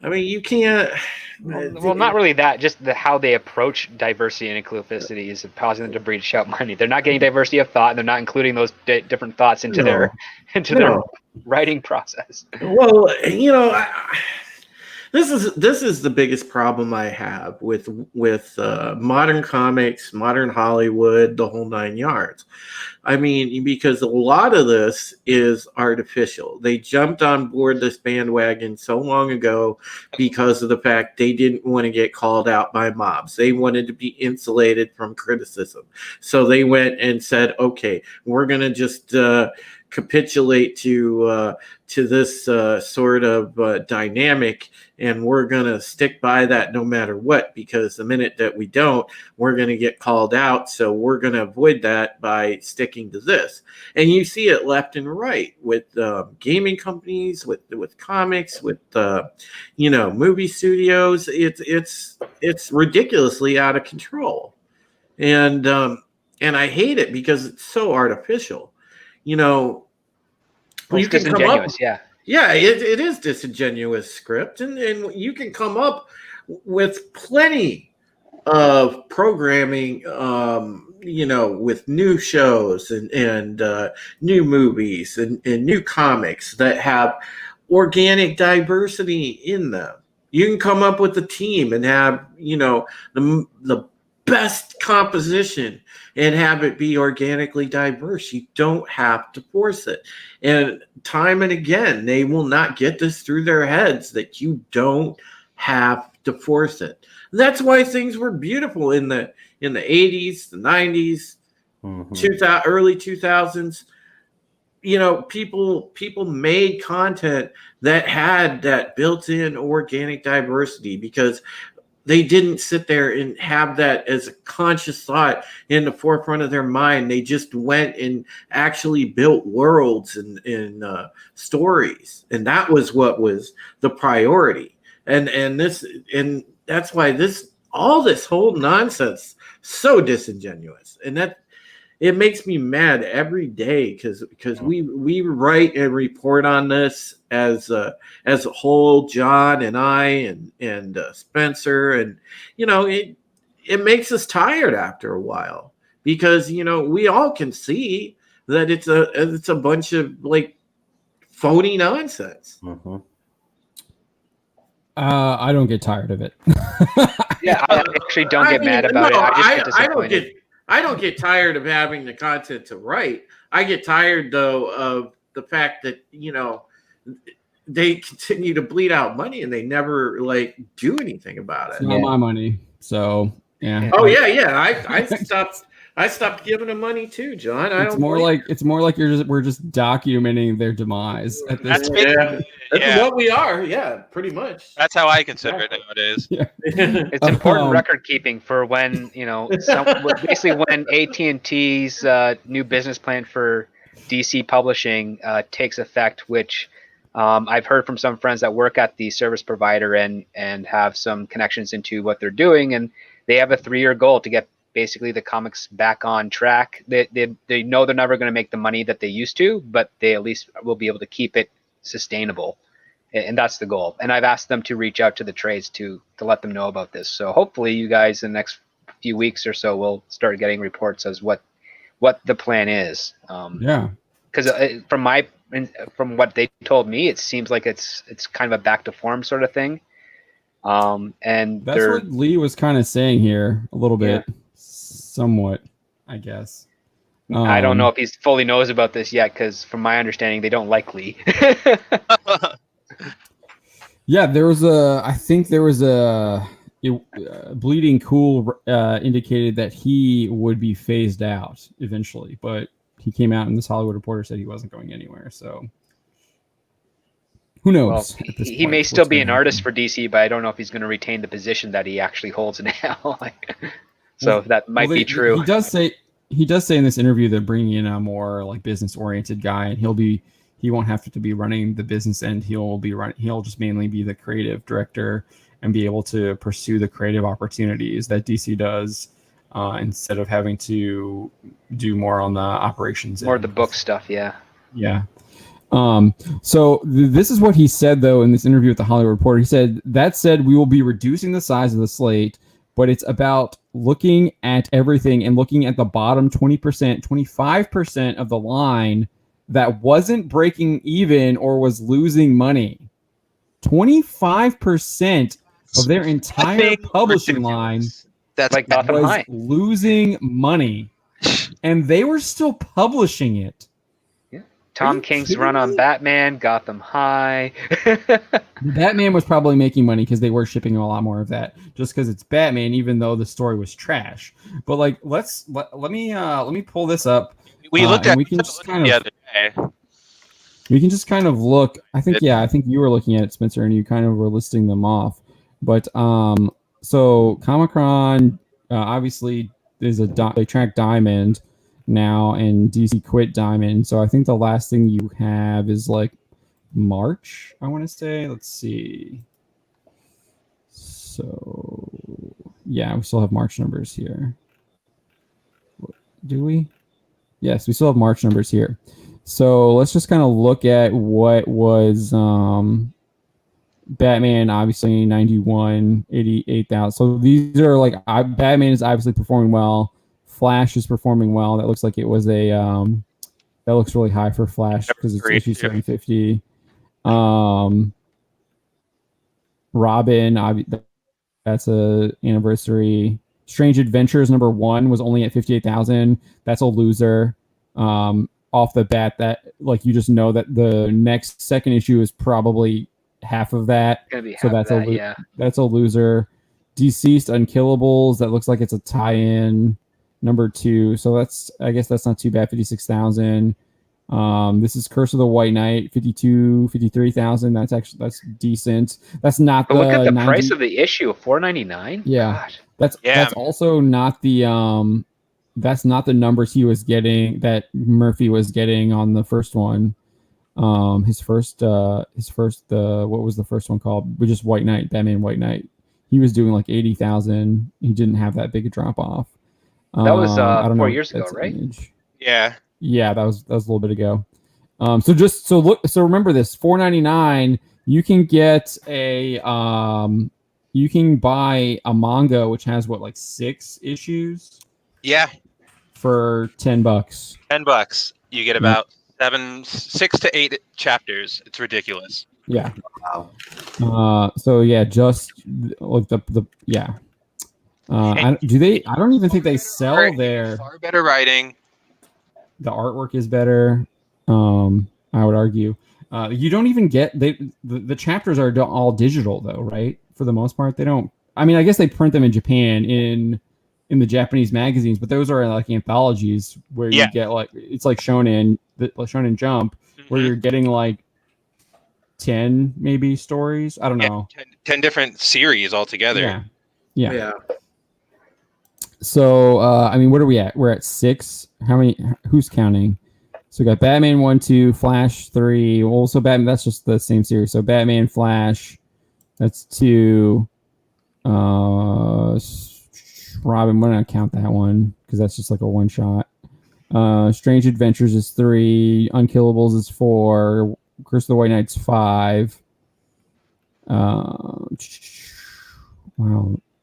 Speaker 6: I mean, you can't.
Speaker 4: Well, not really that. Just how they approach diversity and inclusivity is causing them to breed out money. They're not getting diversity of thought, and they're not including those different thoughts into their writing process.
Speaker 6: Well, this is the biggest problem I have with modern comics, modern Hollywood, the whole nine yards. I mean, because a lot of this is artificial. They jumped on board this bandwagon so long ago because of the fact they didn't want to get called out by mobs. They wanted to be insulated from criticism. So they went and said, okay, we're going to just capitulate to this sort of dynamic, and we're going to stick by that no matter what, because the minute that we don't, we're going to get called out. So we're going to avoid that by sticking to this. And you see it left and right with gaming companies, with comics, with movie studios. It's ridiculously out of control, and I hate it because it's so artificial.
Speaker 4: Well,
Speaker 6: you
Speaker 4: it's
Speaker 6: can
Speaker 4: disingenuous,
Speaker 6: come up, yeah, it is disingenuous script, and you can come up with plenty of programming, with new shows and new movies and new comics that have organic diversity in them. You can come up with a team and have the best composition and have it be organically diverse. You don't have to force it. And time and again, they will not get this through their heads that you don't have to force it. That's why things were beautiful in the 80s, the 90s, early 2000s. People made content that had that built-in organic diversity because they didn't sit there and have that as a conscious thought in the forefront of their mind. They just went and actually built worlds and stories, and that was what was the priority. And that's why all this whole nonsense so disingenuous, and that it makes me mad every day because we write and report on this as a whole, John and I and Spencer, and it makes us tired after a while because we all can see that it's a bunch of like phony nonsense.
Speaker 5: I don't get tired of it.
Speaker 4: Yeah, I actually don't get mad about it. I just get disappointed.
Speaker 6: I don't get tired of having the content to write. I get tired though of the fact that they continue to bleed out money and they never like do anything about
Speaker 5: It's
Speaker 6: it.
Speaker 5: not my money, so yeah.
Speaker 6: Oh yeah. I stopped giving them money too, John.
Speaker 5: It's more like we're just documenting their demise at this
Speaker 3: That's
Speaker 6: That's what we are. Yeah, pretty much.
Speaker 3: That's how I consider it nowadays.
Speaker 5: Yeah.
Speaker 4: It's important record keeping for when basically when AT&T's new business plan for DC publishing takes effect, which I've heard from some friends that work at the service provider and have some connections into what they're doing, and they have a 3-year goal to get basically the comics back on track. They know they're never going to make the money that they used to, but they at least will be able to keep it sustainable, and that's the goal. And I've asked them to reach out to the trades to let them know about this. So hopefully you guys in the next few weeks or so will start getting reports as what the plan is. Because from what they told me, it seems like it's kind of a back to form sort of thing. And
Speaker 5: that's what Lee was kind of saying here a little bit, somewhat, I guess.
Speaker 4: I don't know if he fully knows about this yet, because from my understanding, they don't like Lee.
Speaker 5: Yeah, I think there was a Bleeding Cool indicated that he would be phased out eventually, but he came out and this Hollywood Reporter said he wasn't going anywhere. So who knows?
Speaker 4: Well, he may still be an artist for DC, but I don't know if he's going to retain the position that he actually holds now. So that might be true.
Speaker 5: He does say in this interview they're bringing in a more like business oriented guy, and he won't have to be running the business end. He'll just mainly be the creative director and be able to pursue the creative opportunities that DC does, instead of having to do more on the operations
Speaker 4: more
Speaker 5: end.
Speaker 4: The book stuff. Yeah.
Speaker 5: So this is what he said though in this interview with the Hollywood Reporter. He said, "That said, we will be reducing the size of the slate, but it's about looking at everything and looking at the bottom 20%, 25% of the line that wasn't breaking even or was losing money. 25% of their entire publishing line
Speaker 3: That's
Speaker 4: like Gotham
Speaker 5: was
Speaker 4: High.
Speaker 5: losing money, and they were still publishing it."
Speaker 4: Tom King's run on Batman, Gotham High.
Speaker 5: Batman was probably making money because they were shipping a lot more of that, just because it's Batman, even though the story was trash. But like, let me pull this up.
Speaker 3: We looked at
Speaker 5: we can just kind
Speaker 3: the
Speaker 5: of
Speaker 3: other day.
Speaker 5: we can just kind of look. I think you were looking at it, Spencer, and you kind of were listing them off. But so Comic-Con obviously is they track Diamond now, and DC quit Diamond. So I think the last thing you have is like March, I want to say. Let's see. So yeah, we still have March numbers here. Do we? Yes, we still have March numbers here. So let's just kind of look at what was Batman, obviously 91, 88,000. So these are like Batman is obviously performing well. Flash is performing well. That looks like it was that looks really high for Flash because it's issue 750. Robin, that's a anniversary. Strange Adventures #1 was only at 58,000. That's a loser. Off the bat, that like you just know that the next second issue is probably half of that. So that's a loser. Deceased Unkillables, that looks like it's a tie-in. #2, so I guess that's not too bad. 56,000. This is Curse of the White Knight, 53,000. That's decent. That's not.
Speaker 4: But look at the price of the issue, $4.99.
Speaker 5: Yeah, that's also not the that's not the numbers he was getting that Murphy was getting on the first one. His first what was the first one called? Just White Knight, Batman White Knight. He was doing like 80,000. He didn't have that big a drop off.
Speaker 4: That was 4 years ago, right?
Speaker 3: Yeah.
Speaker 5: Yeah, that was a little bit ago. So remember this, $4.99, you can get you can buy a manga which has like 6 issues?
Speaker 3: Yeah.
Speaker 5: For $10.
Speaker 3: $10. You get about 6 to 8 chapters. It's ridiculous.
Speaker 5: Yeah.
Speaker 2: Wow.
Speaker 5: So yeah, just like the I don't even think they sell their
Speaker 3: far better writing.
Speaker 5: The artwork is better. I would argue. You don't even get the chapters are all digital though, right? For the most part, they don't. I mean, I guess they print them in Japan in the Japanese magazines, but those are like anthologies where you get like it's like Shonen Jump, where you're getting like 10 maybe stories. I don't know.
Speaker 3: 10 different series altogether.
Speaker 5: Yeah. So I mean, what are we at? We're at 6. How many? Who's counting? So we got Batman 1, 2, Flash 3. Also Batman. That's just the same series. So Batman, Flash. That's 2. Robin. I'm gonna count that one because that's just like a one shot. Strange Adventures is 3. Unkillables is 4. Curse of the White Knight's 5. Wow.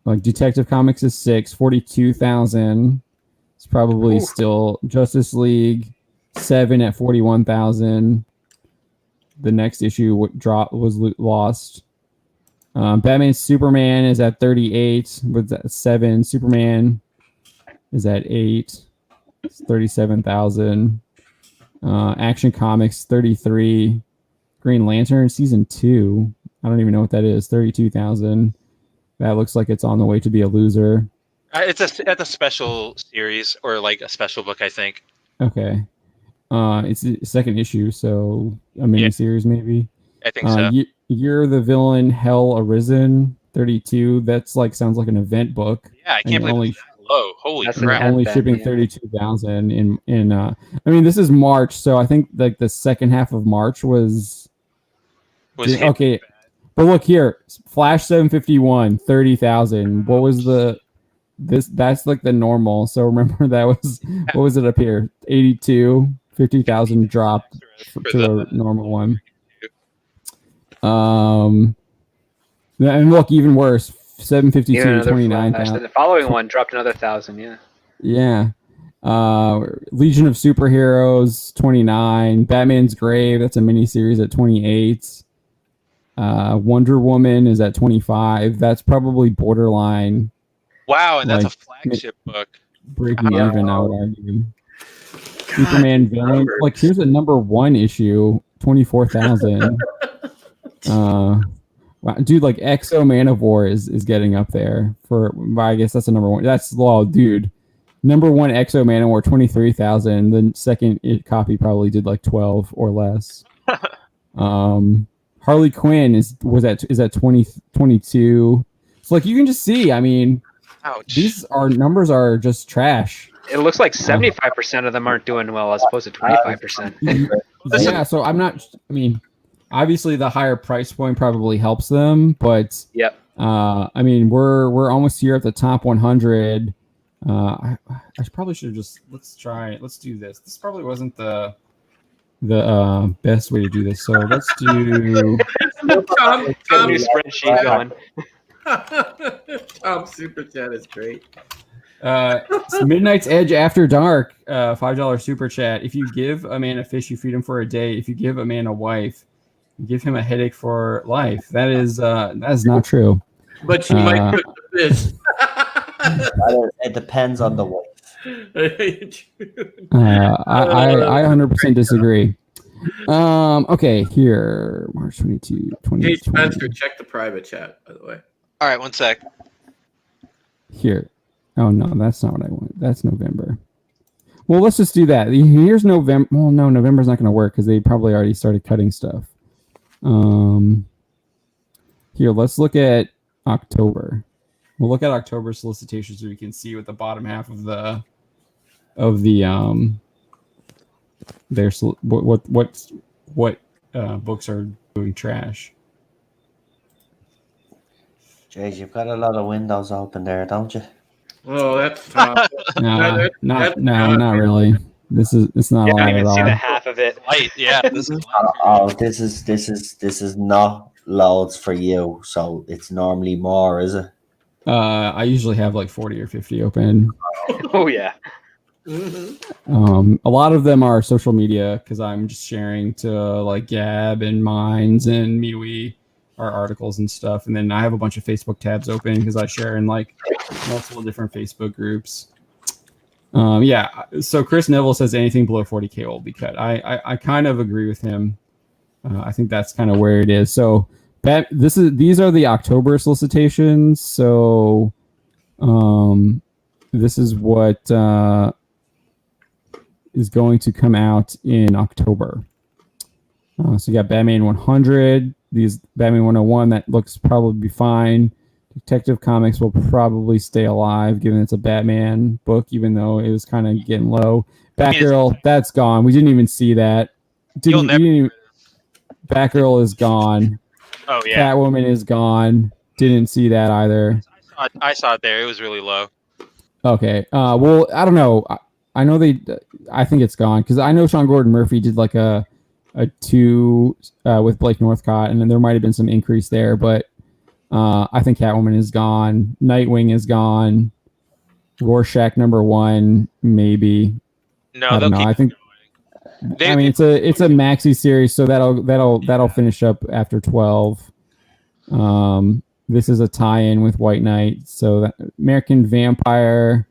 Speaker 5: Like Detective Comics is 6. 42,000. It's probably still Justice League 7 at 41,000. The next issue was lost. Batman Superman is at 38 with 7. Superman is at 8. It's 37,000. Action Comics 33. Green Lantern season 2. I don't even know what that is. 32,000. That looks like it's on the way to be a loser.
Speaker 3: It's a special series or like a special book, I think.
Speaker 5: Okay. It's the second issue, so a mini series maybe.
Speaker 3: I think so.
Speaker 5: You're the Villain, Hell Arisen 32. That's like sounds like an event book.
Speaker 3: Yeah, I can't believe it's that low. Holy crap!
Speaker 5: Only shipping 32,000 in. I mean, this is March, so I think like the second half of March was okay. But look here, Flash 751 30,000. What was that's like the normal. So remember that was what was it up here? 82, 50,000 dropped to the normal one. And look, even worse, 752, 29,000.
Speaker 4: The following one dropped another 1,000.
Speaker 5: Yeah. Legion of Superheroes 29. Batman's Grave, that's a mini series at 28. Wonder Woman is at 25. That's probably borderline.
Speaker 3: Wow, and that's a flagship book.
Speaker 5: Breaking even, I would argue. Superman Villain. Like, here's a number 1 issue, 24,000. Dude, like Exo Man of War is getting up there I guess that's a number 1. That's dude. Number 1 Exo Man of War 23,000. The second copy probably did like 12 or less. Harley Quinn is at 22. So like you can just see, I mean, these numbers are just trash.
Speaker 4: It looks like 75% of them aren't doing well as opposed to 25%.
Speaker 5: Yeah, so I mean, obviously the higher price point probably helps them, but I mean, we're almost here at the top 100. I probably should have let's do this. This probably wasn't the best way to do this. So let's do
Speaker 6: Tom
Speaker 4: new spreadsheet going.
Speaker 6: Tom Super Chat is great.
Speaker 5: Midnight's Edge After Dark, $5 super chat. If you give a man a fish, you feed him for a day. If you give a man a wife, you give him a headache for life. That is not true.
Speaker 6: But you might cook the fish.
Speaker 2: It depends on the wife.
Speaker 5: I 100% disagree. Okay, here, March 22, 2020.
Speaker 6: Hey, Spencer, check the private chat, by the way.
Speaker 3: All right, one sec.
Speaker 5: Here. Oh, no, that's not what I want. That's November. Well, let's just do that. Here's November. Well, no, November's not going to work because they probably already started cutting stuff. Here, let's look at October. We'll look at October solicitations so we can see what the bottom half of the their what books are doing trash.
Speaker 2: Jeez, you've got a lot of windows open there, don't you?
Speaker 6: Oh, that's tough.
Speaker 5: Not really. It's not a lot at all.
Speaker 4: See the half of it.
Speaker 3: Light, yeah. This
Speaker 2: is not loads for you, so it's normally more, is it?
Speaker 5: I usually have like 40 or 50 open.
Speaker 4: Oh yeah.
Speaker 5: A lot of them are social media because I'm just sharing to like Gab and Minds and MeWe our articles and stuff, and then I have a bunch of Facebook tabs open because I share in like multiple different Facebook groups. So Chris Neville says anything below 40K will be cut. I kind of agree with him. I think that's kind of where it is. So these are the October solicitations. So this is what is going to come out in October. So you got Batman 100, these Batman 101, that looks probably fine. Detective Comics will probably stay alive, given it's a Batman book, even though it was kind of getting low. Batgirl, that's gone. We didn't even see that. Batgirl is gone.
Speaker 3: Oh yeah.
Speaker 5: Catwoman is gone. Didn't see that either.
Speaker 3: I saw it there. It was really low.
Speaker 5: Okay. Well, I don't know. I know I think it's gone because I know Sean Gordon Murphy did like a 2 with Blake Northcott, and then there might have been some increase there, but I think Catwoman is gone. Nightwing is gone. Rorschach #1, maybe.
Speaker 3: No,
Speaker 5: I don't know. I think. I mean, it's a maxi series, so that'll finish up after 12. This is a tie-in with White Knight, so that American Vampire,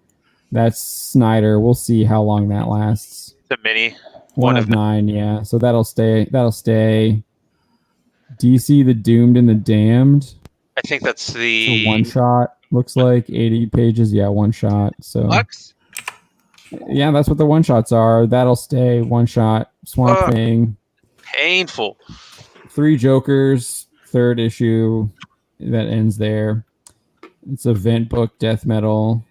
Speaker 5: that's Snyder. We'll see how long that lasts.
Speaker 3: It's a mini.
Speaker 5: One of 9, yeah. So that'll stay. DC, The Doomed and the Damned.
Speaker 3: I think that's the
Speaker 5: one shot. Looks like 80 pages. Yeah, one shot. So.
Speaker 3: Lux?
Speaker 5: Yeah, that's what the one shots are. That'll stay. One shot. Swamp Thing.
Speaker 3: Painful.
Speaker 5: 3 Jokers. 3rd issue. That ends there. It's event book. Death Metal.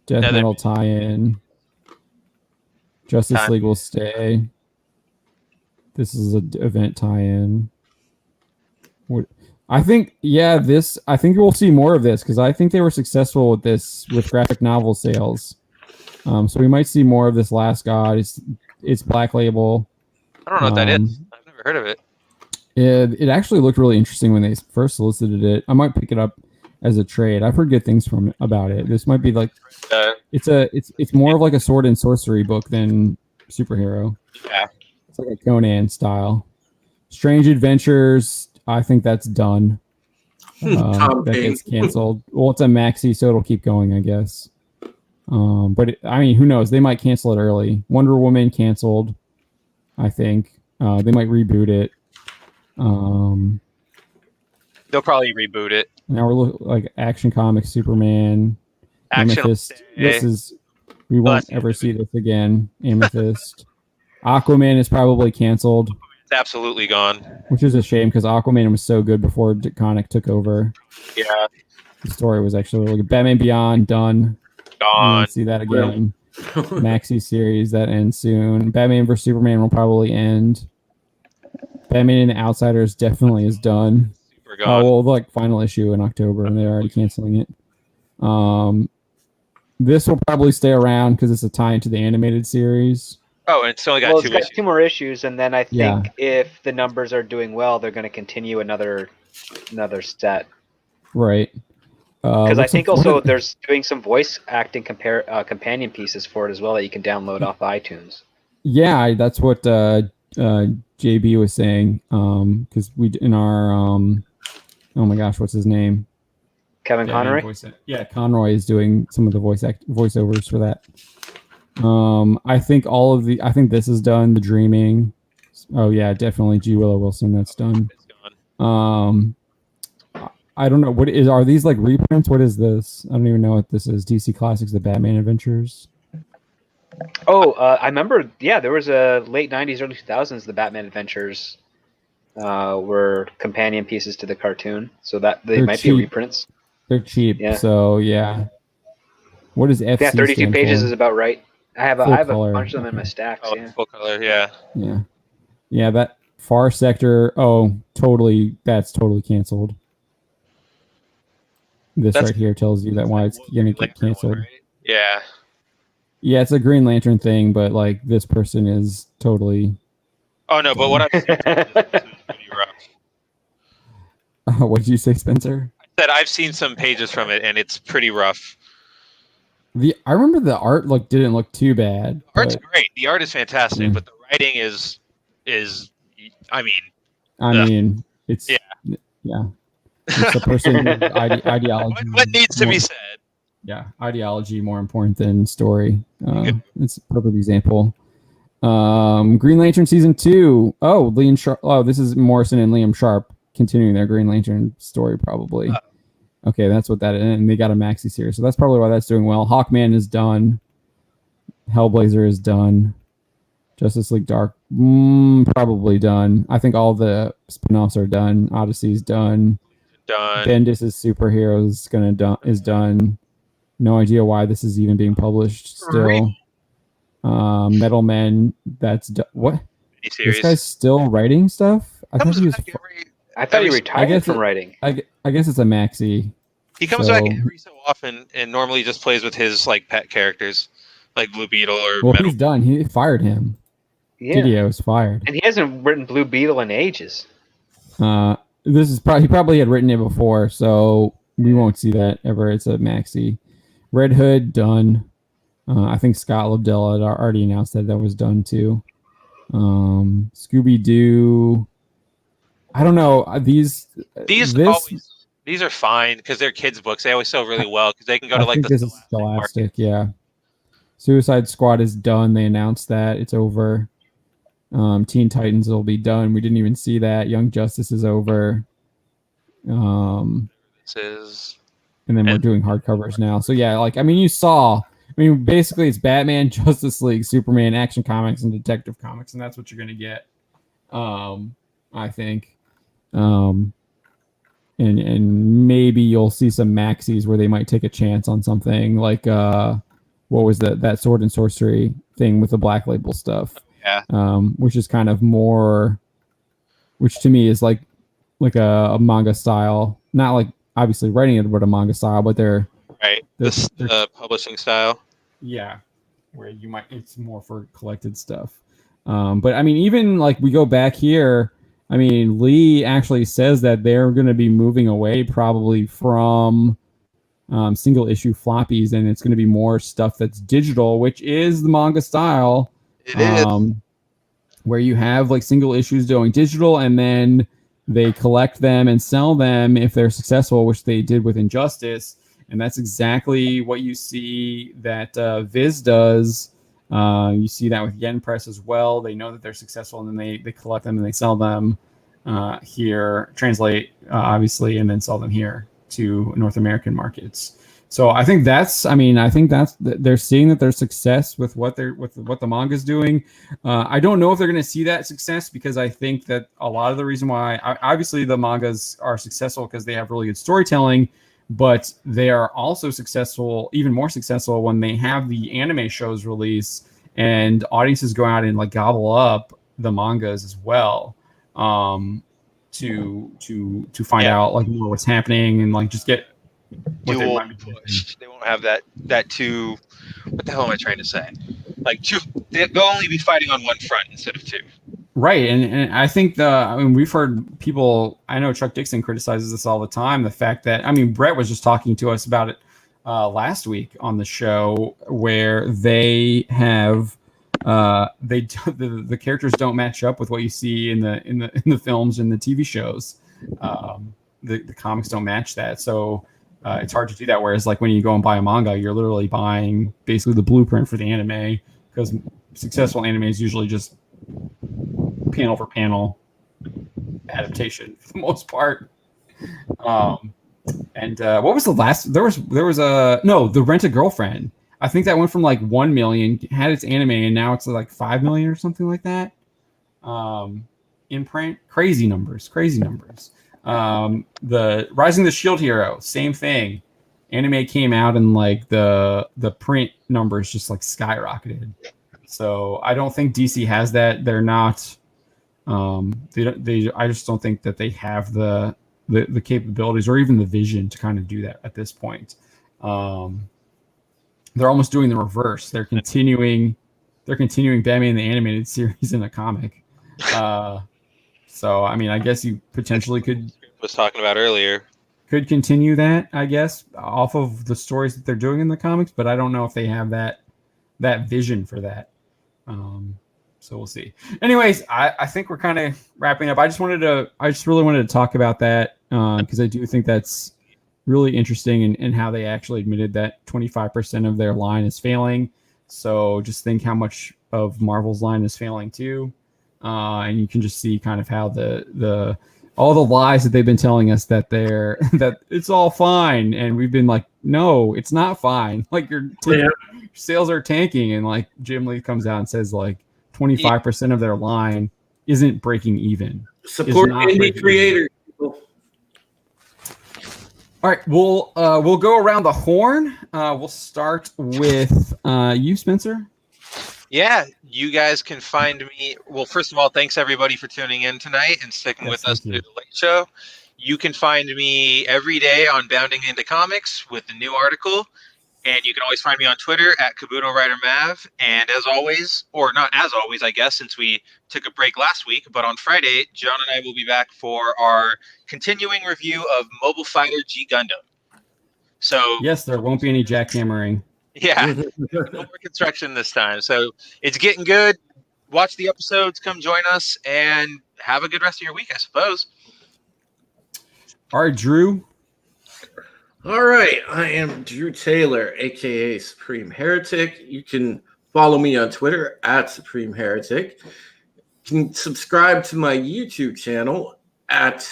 Speaker 5: Death Metal tie-in. Justice League will stay. This is an event tie-in. I think we'll see more of this because I think they were successful with this with graphic novel sales. So we might see more of this Last God. It's Black Label.
Speaker 3: I don't know what that is. I've never heard of it.
Speaker 5: It actually looked really interesting when they first solicited it. I might pick it up as a trade. I've heard good things about it. This might be like it's more of like a sword and sorcery book than superhero.
Speaker 3: Yeah,
Speaker 5: it's like a Conan style. Strange Adventures. I think that's done. That gets canceled. Well, it's a maxi, so it'll keep going, I guess. But who knows? They might cancel it early. Wonder Woman canceled. I think they might reboot it.
Speaker 3: They'll probably reboot it.
Speaker 5: Now we're looking like Action Comics, Superman, Amethyst. We won't ever see this again. Amethyst. Aquaman is probably canceled.
Speaker 3: It's absolutely gone.
Speaker 5: Which is a shame because Aquaman was so good before DeConnick took over.
Speaker 3: Yeah.
Speaker 5: The story was actually really good. Batman Beyond, done.
Speaker 3: Gone.
Speaker 5: See that again. Maxi series, that ends soon. Batman vs. Superman will probably end. Batman and the Outsiders definitely is done.
Speaker 3: Super gone.
Speaker 5: Like final issue in October, and they're already canceling it. This will probably stay around because it's a tie into the animated series.
Speaker 3: Oh, and it's only got 2
Speaker 4: it's got
Speaker 3: issues.
Speaker 4: 2 more issues, and then I think if the numbers are doing well, they're going to continue another set.
Speaker 5: Right.
Speaker 4: Because I think also there's doing some voice acting companion pieces for it as well that you can download off iTunes.
Speaker 5: Yeah, that's what JB was saying. Because we in our oh my gosh, what's his name?
Speaker 4: Kevin Conroy.
Speaker 5: Conroy is doing some of the voiceovers for that. I think this is done. The Dreaming. Oh yeah, definitely. G. Willow Wilson. That's done.
Speaker 3: It's gone.
Speaker 5: I don't know. Are these like reprints? What is this? I don't even know what this is. DC Classics, The Batman Adventures.
Speaker 4: Oh, I remember. Yeah, there was a late '90s, early 2000s. The Batman Adventures were companion pieces to the cartoon, so that they might be reprints.
Speaker 5: They're cheap, so yeah. What is FC?
Speaker 4: Yeah, 32 pages is about right. I have a bunch of them in my stacks.
Speaker 3: Oh, full color, yeah.
Speaker 5: Yeah. That Far Sector. Oh, totally. That's totally canceled. That's right here tells you that why it's gonna get canceled.
Speaker 3: Right? Yeah.
Speaker 5: Yeah, it's a Green Lantern thing, but like this person is totally.
Speaker 3: Oh no! But what I'm saying is pretty rough.
Speaker 5: What did you say, Spencer?
Speaker 3: I said I've seen some pages from it, and it's pretty rough.
Speaker 5: I remember the art didn't look too bad.
Speaker 3: The art's great. The art is fantastic, but the writing is. I mean,
Speaker 5: it's yeah. It's a person ideology.
Speaker 3: What needs to be said?
Speaker 5: Yeah, ideology more important than story. It's a perfect example. Green Lantern season 2. Oh, Liam Sharp. Oh, this is Morrison and Liam Sharp continuing their Green Lantern story, probably. Okay, that's what that is. And they got a maxi series, so that's probably why that's doing well. Hawkman is done. Hellblazer is done. Justice League Dark, probably done. I think all the spin-offs are done. Odyssey's done. Bendis' Superheroes is done. No idea why this is even being published still. Metal Men, that's what? This guy's still writing stuff? I thought
Speaker 4: he retired from writing.
Speaker 5: I guess it's a maxi.
Speaker 3: He comes back every so often and normally just plays with his like pet characters, like Blue Beetle or Metal.
Speaker 5: He's done. He fired him.
Speaker 4: Yeah.
Speaker 5: Didio is fired.
Speaker 4: And he hasn't written Blue Beetle in ages.
Speaker 5: This is he probably had written it before, so we won't see that ever. It's a maxi. Red Hood, done. I think Scott Lobdell had already announced that was done too. Scooby-Doo. I don't know. These
Speaker 3: are fine because they're kids' books. They always sell really well because they can go to like the
Speaker 5: this is Scholastic, yeah. Suicide Squad is done. They announced that it's over. Teen Titans will be done. We didn't even see that. Young Justice is over. And then we're doing hardcovers now. So yeah, you saw. Basically it's Batman, Justice League, Superman, Action Comics, and Detective Comics, and that's what you're gonna get. I think. And maybe you'll see some maxis where they might take a chance on something like what was that Sword and Sorcery thing with the Black Label stuff.
Speaker 3: Yeah.
Speaker 5: Which is kind of more, which to me is like a manga style, not like obviously writing it, but a manga style, but they're
Speaker 3: the publishing style.
Speaker 5: Yeah, where it's more for collected stuff. But even like we go back here, Lee actually says that they're going to be moving away probably from single issue floppies, and it's going to be more stuff that's digital, which is the manga style.
Speaker 3: It is.
Speaker 5: Where you have like single issues going digital, and then they collect them and sell them if they're successful, which they did with Injustice. And that's exactly what you see that Viz does. You see that with Yen Press as well. They know that they're successful, and then they collect them and they sell them here, translate obviously, and then sell them here to North American markets. So I think that's they're seeing that there's success with what the manga's doing. I don't know if they're going to see that success, because I think that a lot of the reason why obviously the mangas are successful because they have really good storytelling, but they are also successful, even more successful, when they have the anime shows release and audiences go out and like gobble up the mangas as well, to find out like more what's happening and like just get what they might be
Speaker 3: pushed. They won't have that too. What the hell am I trying to say? Like they'll only be fighting on one front instead of two.
Speaker 5: Right, and I think we've heard people. I know Chuck Dixon criticizes this all the time. The fact that Brett was just talking to us about it last week on the show, where they have the characters don't match up with what you see in the films and the TV shows. The comics don't match that, so it's hard to do that. Whereas like when you go and buy a manga, you're literally buying basically the blueprint for the anime, because successful anime is usually just panel for panel adaptation for the most part. And what was the last? There was the Rent a Girlfriend. I think that went from like 1 million, had its anime, and now it's like 5 million or something like that. In print, crazy numbers. The Rising the Shield Hero, same thing. Anime came out and like the print numbers just like skyrocketed. So I don't think DC has that. They're not. I just don't think that they have the capabilities or even the vision to kind of do that at this point. They're almost doing the reverse. They're continuing Batman the animated series in a comic. So I guess you potentially
Speaker 3: was talking about earlier
Speaker 5: could continue that, I guess, off of the stories that they're doing in the comics, but I don't know if they have that vision for that. So we'll see. Anyways, I think we're kind of wrapping up. I just really wanted to talk about that because I do think that's really interesting in how they actually admitted that 25% of their line is failing. So just think how much of Marvel's line is failing too, and you can just see kind of how the all the lies that they've been telling us that that it's all fine, and we've been like, no, it's not fine. Like your sales are tanking, and like Jim Lee comes out and says like 25% of their line isn't breaking even.
Speaker 6: Support indie creators.
Speaker 1: All right, we'll go around the horn. We'll start with you, Spencer.
Speaker 3: Yeah, you guys can find me. Well, first of all, thanks everybody for tuning in tonight and sticking with us through the late show. You can find me every day on Bounding Into Comics with a new article. And you can always find me on Twitter at Kabuto Rider Mav. And as always, or not as always, I guess, since we took a break last week, but on Friday, John and I will be back for our continuing review of Mobile Fighter G Gundam. So
Speaker 5: yes, there won't be any jackhammering.
Speaker 3: Yeah, no more construction this time. So it's getting good. Watch the episodes, come join us, and have a good rest of your week, I suppose.
Speaker 1: All right, Drew.
Speaker 6: All right, I am Drew Taylor, aka Supreme Heretic. You can follow me on Twitter at Supreme Heretic. You can subscribe to my YouTube channel at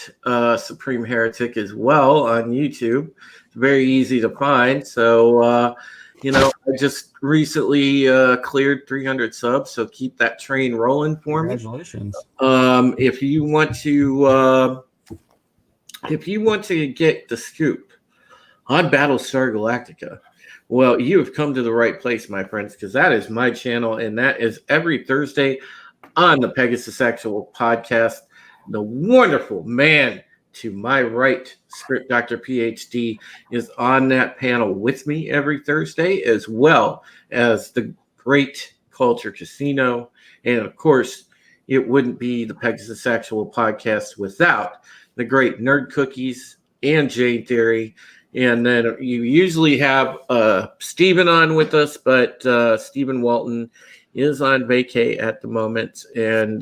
Speaker 6: Supreme Heretic as well on YouTube. It's very easy to find. So, I just recently cleared 300 subs, so keep that train rolling for me.
Speaker 5: Congratulations.
Speaker 6: If you want to get the scoop on Battlestar Galactica, well, you have come to the right place, my friends, because that is my channel, and that is every Thursday on the Pegasus Actual Podcast. The wonderful man to my right, Script Doctor PhD, is on that panel with me every Thursday, as well as the great Culture Casino. And of course, it wouldn't be the Pegasus Actual Podcast without the great Nerd Cookies and Jane Theory. And then you usually have Stephen on with us, but Stephen Walton is on vacay at the moment. And,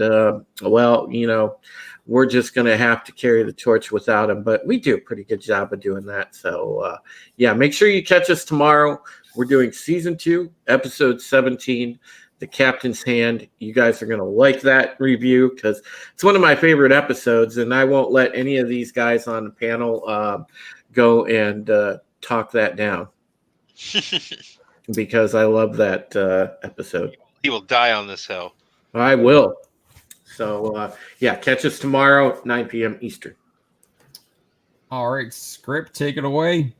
Speaker 6: we're just going to have to carry the torch without him. But we do a pretty good job of doing that. So, make sure you catch us tomorrow. We're doing Season 2, Episode 17, The Captain's Hand. You guys are going to like that review because it's one of my favorite episodes. And I won't let any of these guys on the panel go and talk that down because I love that episode.
Speaker 3: He will die on this hill.
Speaker 6: I will. So, catch us tomorrow, 9 p.m. Eastern.
Speaker 1: All right, Script, take it away.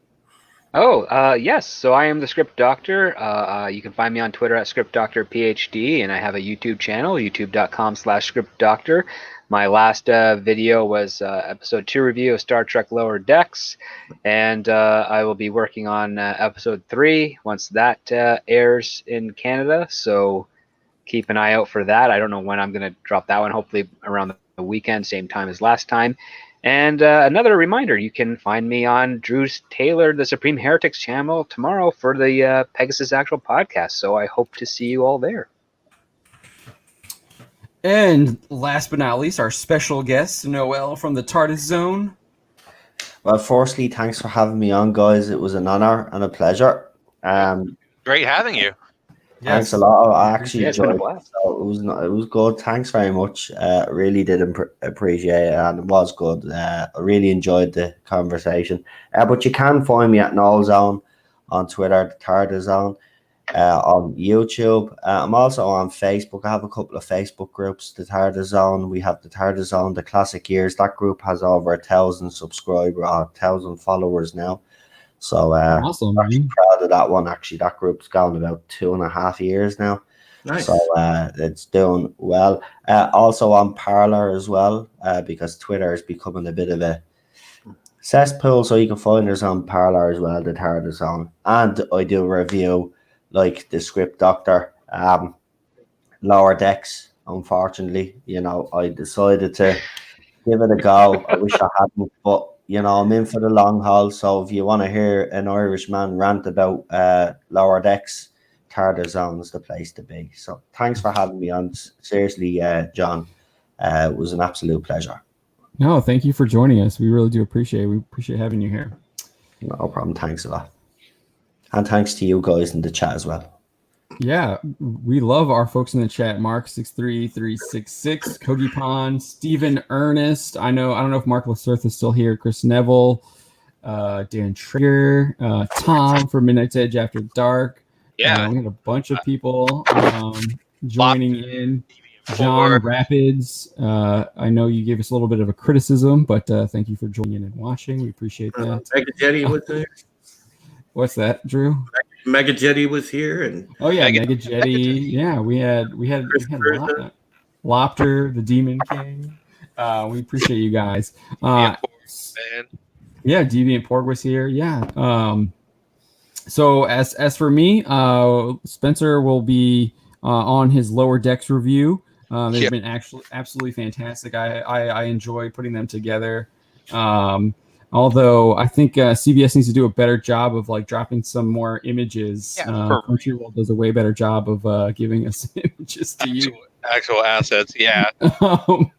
Speaker 4: Yes. So I am the Script Doctor. You can find me on Twitter at Script Doctor PhD, and I have a YouTube channel, youtube.com/ScriptDoctor. My last video was episode 2 review of Star Trek Lower Decks, and I will be working on episode 3 once that airs in Canada. So keep an eye out for that. I don't know when I'm going to drop that one, hopefully around the weekend, same time as last time. And another reminder, you can find me on Drew's Taylor, the Supreme Heretics channel tomorrow for the Pegasus Actual Podcast. So I hope to see you all there.
Speaker 1: And last but not least, our special guest, Noel from the TARDIS Zone.
Speaker 2: Well, firstly, thanks for having me on, guys. It was an honor and a pleasure.
Speaker 3: Great having you.
Speaker 2: Thanks a lot. I actually
Speaker 4: it's been a
Speaker 2: enjoyed it.
Speaker 4: blast.
Speaker 2: So it was good. Thanks very much. Really did appreciate it, and it was good. I really enjoyed the conversation. But you can find me at Noel Zone on Twitter, the TARDIS Zone, on YouTube. I'm also on Facebook. I have a couple of Facebook groups, the TARDIS Zone. We have the TARDIS Zone, the Classic Years. That group has over 1,000 subscribers, 1,000 followers now. So
Speaker 5: awesome,
Speaker 2: I'm actually proud of that one. Actually, that group's gone about 2.5 years now.
Speaker 6: Nice.
Speaker 2: So it's doing well. Also on Parler as well, because Twitter is becoming a bit of a cesspool. So you can find us on Parler as well, the TARDIS Zone. And I do a review like the Script Doctor, Lower Decks. Unfortunately, I decided to give it a go. I wish I hadn't, but I'm in for the long haul. So if you want to hear an Irishman rant about Lower Decks, TARDIS Zone is the place to be. So thanks for having me on. Seriously, John, it was an absolute pleasure.
Speaker 5: No, thank you for joining us. We really do appreciate it. We appreciate having you here.
Speaker 2: No problem. Thanks a lot. And thanks to you guys in the chat as well.
Speaker 5: Yeah, we love our folks in the chat. Mark63366, Kogi Pond, Stephen Ernest. I don't know if Mark Lasurth is still here. Chris Neville, Dan Trigger, Tom from Midnight's Edge After Dark.
Speaker 3: Yeah.
Speaker 5: We had a bunch of people joining in.
Speaker 3: Four.
Speaker 5: John Rapids. I know you gave us a little bit of a criticism, but thank you for joining in and watching. We appreciate that.
Speaker 6: Mega Jetty was there.
Speaker 5: What's that, Drew?
Speaker 6: Mega Jetty was here, and
Speaker 5: oh yeah,
Speaker 3: Mega
Speaker 5: Mega Jetty. Yeah, we had Lopter, the Demon King. We appreciate you guys.
Speaker 3: Man.
Speaker 5: Yeah, Deviant Porg was here. Yeah. So as for me, Spencer will be on his Lower Decks review. They've been actually absolutely fantastic. I enjoy putting them together. Although I think CBS needs to do a better job of like dropping some more images. Crunchyroll does a way better job of giving us images to you.
Speaker 3: Actual assets, yeah.
Speaker 5: Having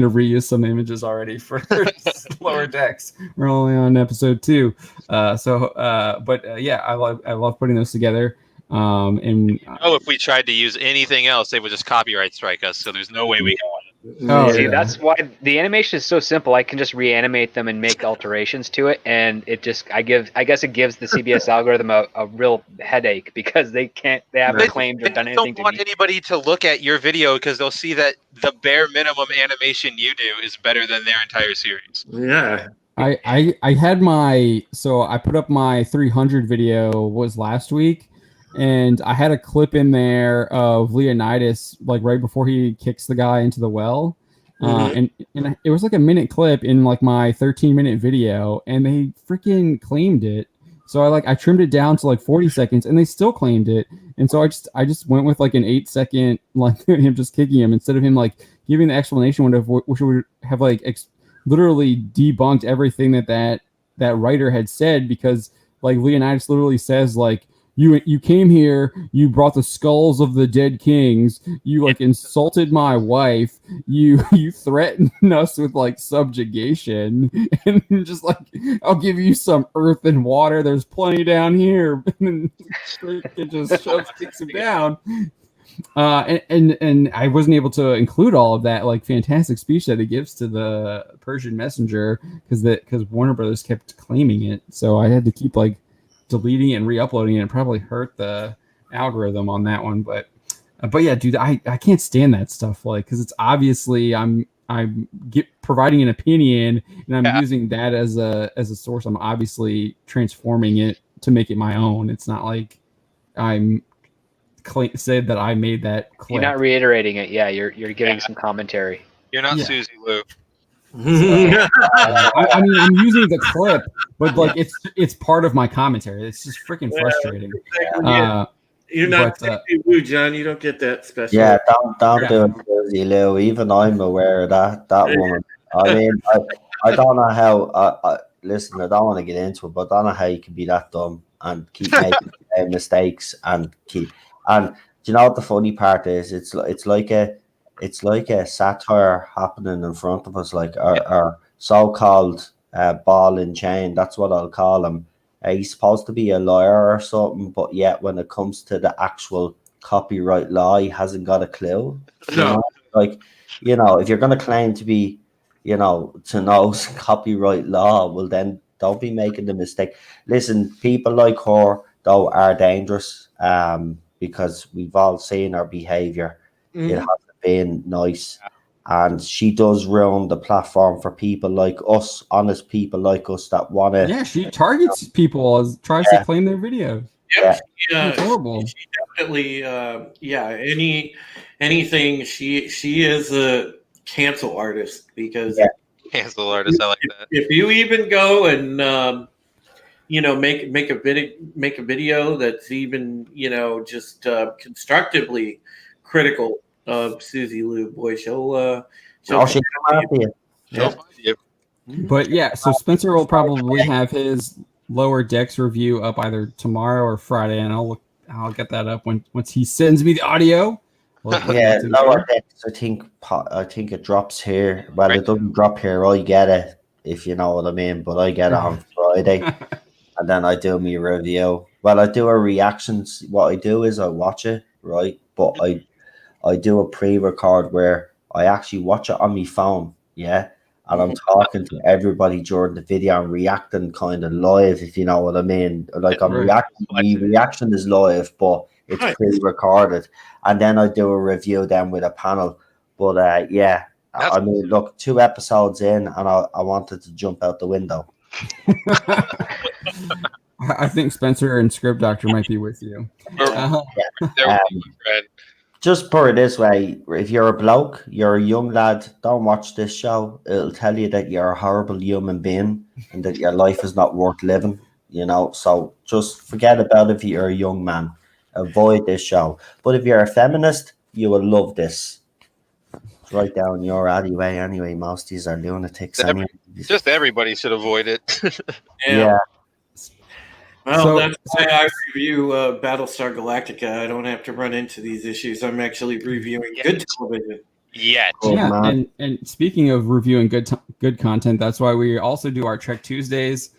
Speaker 5: to reuse some images already for Lower Decks. We're only on episode 2, yeah, I love putting those together.
Speaker 3: If we tried to use anything else, they would just copyright strike us. So there's no way we can.
Speaker 4: See, that's why the animation is so simple. I can just reanimate them and make alterations to it, and it just I guess it gives the CBS algorithm a real headache because they haven't claimed or done anything.
Speaker 3: Don't want anybody to look at your video because they'll see that the bare minimum animation you do is better than their entire series.
Speaker 6: Yeah.
Speaker 5: I put up my 300 video was last week. And I had a clip in there of Leonidas, like right before he kicks the guy into the well. And it was like a minute clip in like my 13-minute video, and they freaking claimed it. So I trimmed it down to like 40 seconds, and they still claimed it. And so I just went with like an 8-second, like him just kicking him instead of him like giving the explanation, which would have like literally debunked everything that writer had said, because like Leonidas literally says like, You came here, you brought the skulls of the dead kings, you like insulted my wife, you threatened us with like subjugation, and just like, I'll give you some earth and water, there's plenty down here. And then it just kicks him down. And I wasn't able to include all of that like fantastic speech that he gives to the Persian messenger because Warner Brothers kept claiming it. So I had to keep like deleting and re-uploading it. And probably hurt the algorithm on that one, but yeah, dude, I can't stand that stuff, like, because it's obviously I'm providing an opinion and I'm using that as a source. I'm obviously transforming it to make it my own. It's not like I'm said that I made that clip.
Speaker 4: You're not reiterating it. Yeah, you're giving some commentary.
Speaker 3: You're not Susie Lou.
Speaker 5: I mean, I'm using the clip, but like it's part of my commentary. It's just freaking frustrating.
Speaker 6: You're not Susie Lou, John. You don't get that special.
Speaker 2: Yeah, don't do it, Susie Lou. Even I'm aware of that woman. I mean, I don't know how. Listen, I don't want to get into it, but I don't know how you can be that dumb and keep making mistakes and keep. And do you know what the funny part is? It's like a satire happening in front of us, like our so-called ball and chain. That's what I'll call him. He's supposed to be a lawyer or something, but yet when it comes to the actual copyright law, he hasn't got a clue.
Speaker 6: No.
Speaker 2: If you're going to claim to be, to know copyright law, well then don't be making the mistake. Listen, people like her though are dangerous, because we've all seen her behavior. It hasn't been nice, and she does ruin the platform for people like us, honest people like us that want to. Yeah,
Speaker 5: she targets people, tries to claim their videos.
Speaker 6: Yeah,
Speaker 5: it's horrible.
Speaker 6: She definitely, anything. She is a cancel artist because
Speaker 3: cancel artist. I like that.
Speaker 6: If you even go and make a video that's even just constructively critical of Susie Lou, boy, she'll come after you.
Speaker 3: Yeah.
Speaker 5: But yeah, so Spencer will probably have his Lower Decks review up either tomorrow or Friday, and I'll get that up once he sends me the audio.
Speaker 2: Lower Decks. I think it drops here. Well, it doesn't drop here. I get it, if you know what I mean. But I get it on Friday, and then I do my review. Well, I do a reactions. What I do is I watch it, right? But I do a pre-record where I actually watch it on my phone, yeah, and I'm talking to everybody during the video and reacting kind of live, if you know what I mean. Like I'm
Speaker 5: Right.
Speaker 2: reacting, my reaction is live, but it's
Speaker 6: Right.
Speaker 2: pre-recorded, and then I do a review then with a panel. But yeah,
Speaker 3: That's-
Speaker 2: I mean, look, 2 episodes in, and I wanted to jump out the window.
Speaker 5: I think Spencer and Script Doctor might be with you.
Speaker 3: There we
Speaker 2: Um,
Speaker 3: go, Fred.
Speaker 2: Just put it this way: if you're a bloke, you're a young lad, don't watch this show. It'll tell you that you're a horrible human being and that your life is not worth living. You know, so just forget about it if you're a young man. Avoid this show. But if you're a feminist, you will love this. It's right down your alleyway. Anyway, most of these are lunatics. Anyway.
Speaker 3: Just everybody should avoid it.
Speaker 2: Yeah.
Speaker 6: Well,
Speaker 5: So-
Speaker 6: that's why I review Battlestar Galactica. I don't have to run into these issues. I'm actually reviewing good television.
Speaker 3: Yet.
Speaker 2: Good
Speaker 5: Yeah,
Speaker 2: man.
Speaker 5: and speaking of reviewing good content, that's why we also do our Trek Tuesdays,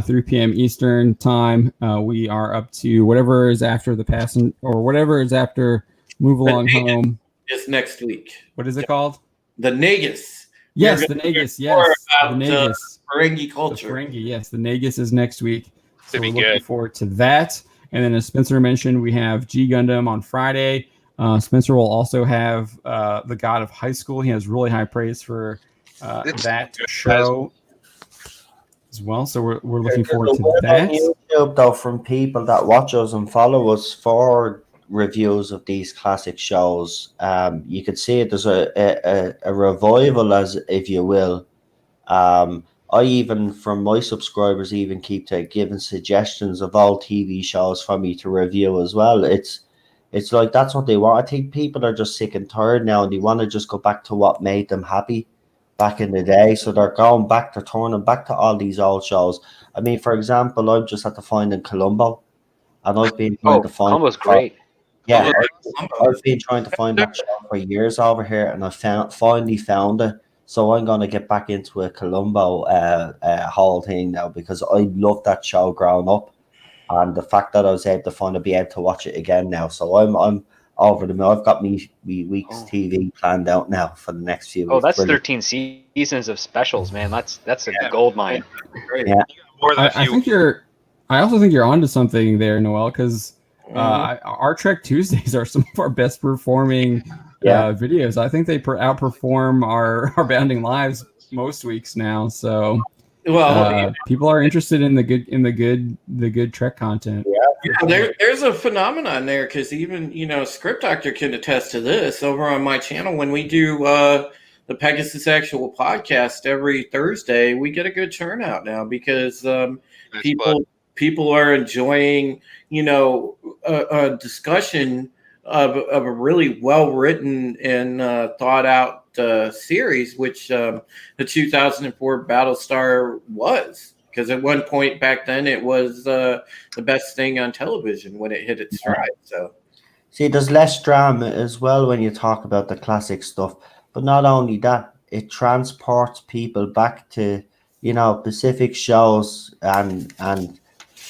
Speaker 5: 3 p.m. Eastern time. We are up to whatever is after the passing or whatever is after Move Along
Speaker 6: Negus
Speaker 5: Home.
Speaker 6: is next week.
Speaker 5: What is it called?
Speaker 6: The Negus.
Speaker 5: Yes,
Speaker 6: You're
Speaker 5: the
Speaker 6: gonna
Speaker 5: Negus.
Speaker 6: hear more
Speaker 5: Yes, the
Speaker 6: about,
Speaker 5: Negus.
Speaker 6: Ferengi
Speaker 5: The
Speaker 6: culture.
Speaker 5: Ferengi, yes, the Negus is next week. So
Speaker 3: Should be
Speaker 5: we're looking
Speaker 3: good.
Speaker 5: forward to that. And then, as Spencer mentioned, we have G Gundam on Friday. Spencer will also have the God of High School. He has really high praise for
Speaker 3: It's
Speaker 5: that
Speaker 3: good
Speaker 5: show as well. So we're looking
Speaker 2: There's
Speaker 5: forward
Speaker 2: a
Speaker 5: to
Speaker 2: word
Speaker 5: that.
Speaker 2: on YouTube, though, from people that watch us and follow us for reviews of these classic shows. You could see it. There's a revival, as if you will. I even, from my subscribers, even keep giving suggestions of all TV shows for me to review as well. It's like that's what they want. I think people are just sick and tired now, and they want to just go back to what made them happy back in the day. So they're going back, they're turning back to all these old shows. I mean, for example, I've just had to find in Columbo, and I've been trying to find.
Speaker 4: Columbo's great.
Speaker 2: Yeah,
Speaker 6: Columbo.
Speaker 2: I've been trying to find that show for years over here, and I finally found it. So I'm gonna get back into a Columbo whole thing now because I loved that show growing up, and the fact that I was able to finally be able to watch it again now. So I'm over the moon. I've got me week's TV planned out now for the next few
Speaker 4: Oh,
Speaker 2: weeks.
Speaker 4: that's
Speaker 2: Brilliant.
Speaker 4: 13 seasons of specials, man. That's a
Speaker 3: Yeah.
Speaker 4: gold mine.
Speaker 6: Great.
Speaker 2: Yeah.
Speaker 3: More than a
Speaker 5: I
Speaker 3: few.
Speaker 5: think I also think you're onto something there, Noel, because our Trek Tuesdays are some of our best performing videos. I think they outperform our Bounding Lives most weeks now. So
Speaker 6: Well,
Speaker 5: people are interested in the good Trek content.
Speaker 6: yeah, there's a phenomenon there because even Script Doctor can attest to this. Over on my channel, when we do the Pegasus Actual podcast every Thursday, we get a good turnout now because people are enjoying a discussion of a really well written and thought out series, which the 2004 Battlestar was. Because at one point back then, it was the best thing on television when it hit its stride. So,
Speaker 2: See, there's less drama as well when you talk about the classic stuff. But not only that, it transports people back to, Pacific shows and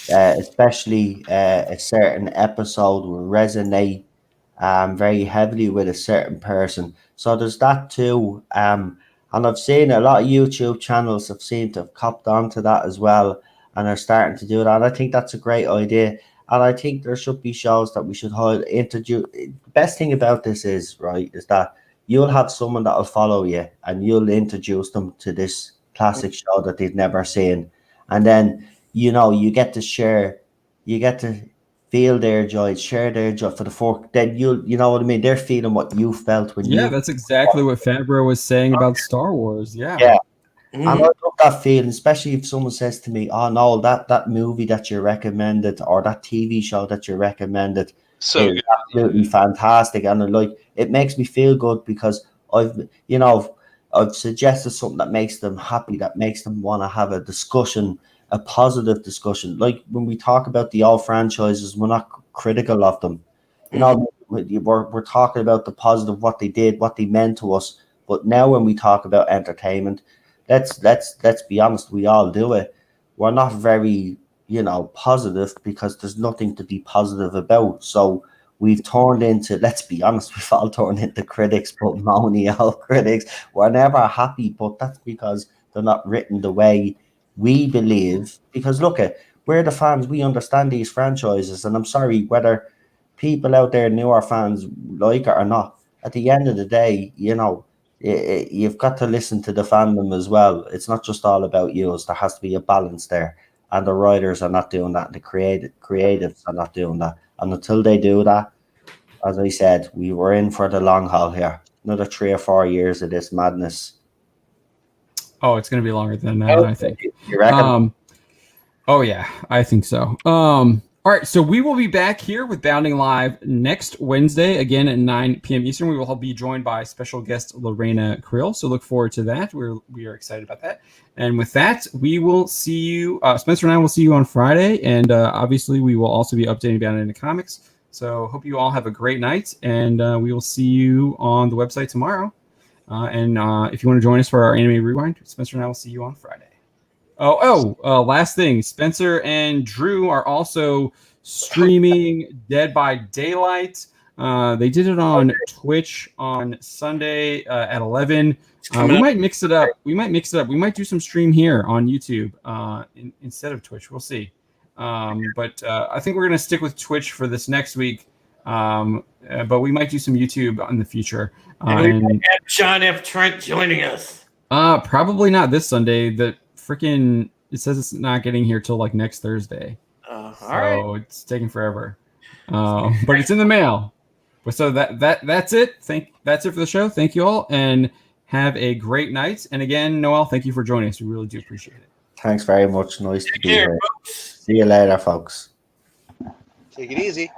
Speaker 2: especially a certain episode will resonate very heavily with a certain person. So there's that too. And I've seen a lot of YouTube channels have seemed to have copped onto that as well and are starting to do that. And I think that's a great idea. And I think there should be shows that we should introduce. The best thing about this is that you'll have someone that will follow you and you'll introduce them to this classic show that they've never seen. And then, you get to share, you get to feel their joy, share their joy for the fork. Then you know what I mean? They're feeling what you felt when you.
Speaker 5: That's exactly what Favreau was saying about Star Wars. Yeah.
Speaker 2: And I love that feeling, especially if someone says to me, "Oh no, that movie that you recommended or that TV show that you recommended
Speaker 3: So
Speaker 2: is
Speaker 3: good.
Speaker 2: absolutely fantastic," and it makes me feel good because I've suggested something that makes them happy, that makes them want to have a discussion, a positive discussion. Like when we talk about the old franchises, we're not critical of them. We're talking about the positive, what they did, what they meant to us. But now when we talk about entertainment, let's be honest, we all do it. We're not very positive because there's nothing to be positive about. So we've turned into, let's be honest, we've all turned into critics, but moany old critics. We're never happy, but that's because they're not written the way we believe. Because look, we're the fans, we understand these franchises, and I'm sorry whether people out there, newer fans, like it or not. At the end of the day, you've got to listen to the fandom as well. It's not just all about you. There has to be a balance there, and the writers are not doing that, and the creatives are not doing that. And until they do that, as I said, we were in for the long haul here. Another 3 or 4 years of this madness.
Speaker 5: Oh, it's going to be longer than that, I think.
Speaker 2: You reckon?
Speaker 5: Oh yeah, I think so. All right, so we will be back here with Bounding Live next Wednesday, again at 9 p.m. Eastern. We will be joined by special guest Lorena Krill, so look forward to that. We are excited about that. And with that, we will see you. Spencer and I will see you on Friday, and obviously we will also be updating Bounding into Comics. So hope you all have a great night, and we will see you on the website tomorrow. And if you want to join us for our Anime Rewind, Spencer and I will see you on Friday. Last thing, Spencer and Drew are also streaming Dead by Daylight. They did it on Twitch on Sunday at 11. We might mix it up. We might do some stream here on YouTube instead of Twitch. We'll see. But I think we're going to stick with Twitch for this next week. But we might do some YouTube in the future.
Speaker 6: And we have John F. Trent joining us.
Speaker 5: Probably not this Sunday. It says it's not getting here till like next Thursday.
Speaker 6: All right.
Speaker 5: It's taking forever. But it's in the mail. So that's it. That's it for the show. Thank you all, and have a great night. And again, Noel, thank you for joining us. We really do appreciate it.
Speaker 2: Thanks very much. Nice to be here. See you later, folks.
Speaker 3: Take it easy.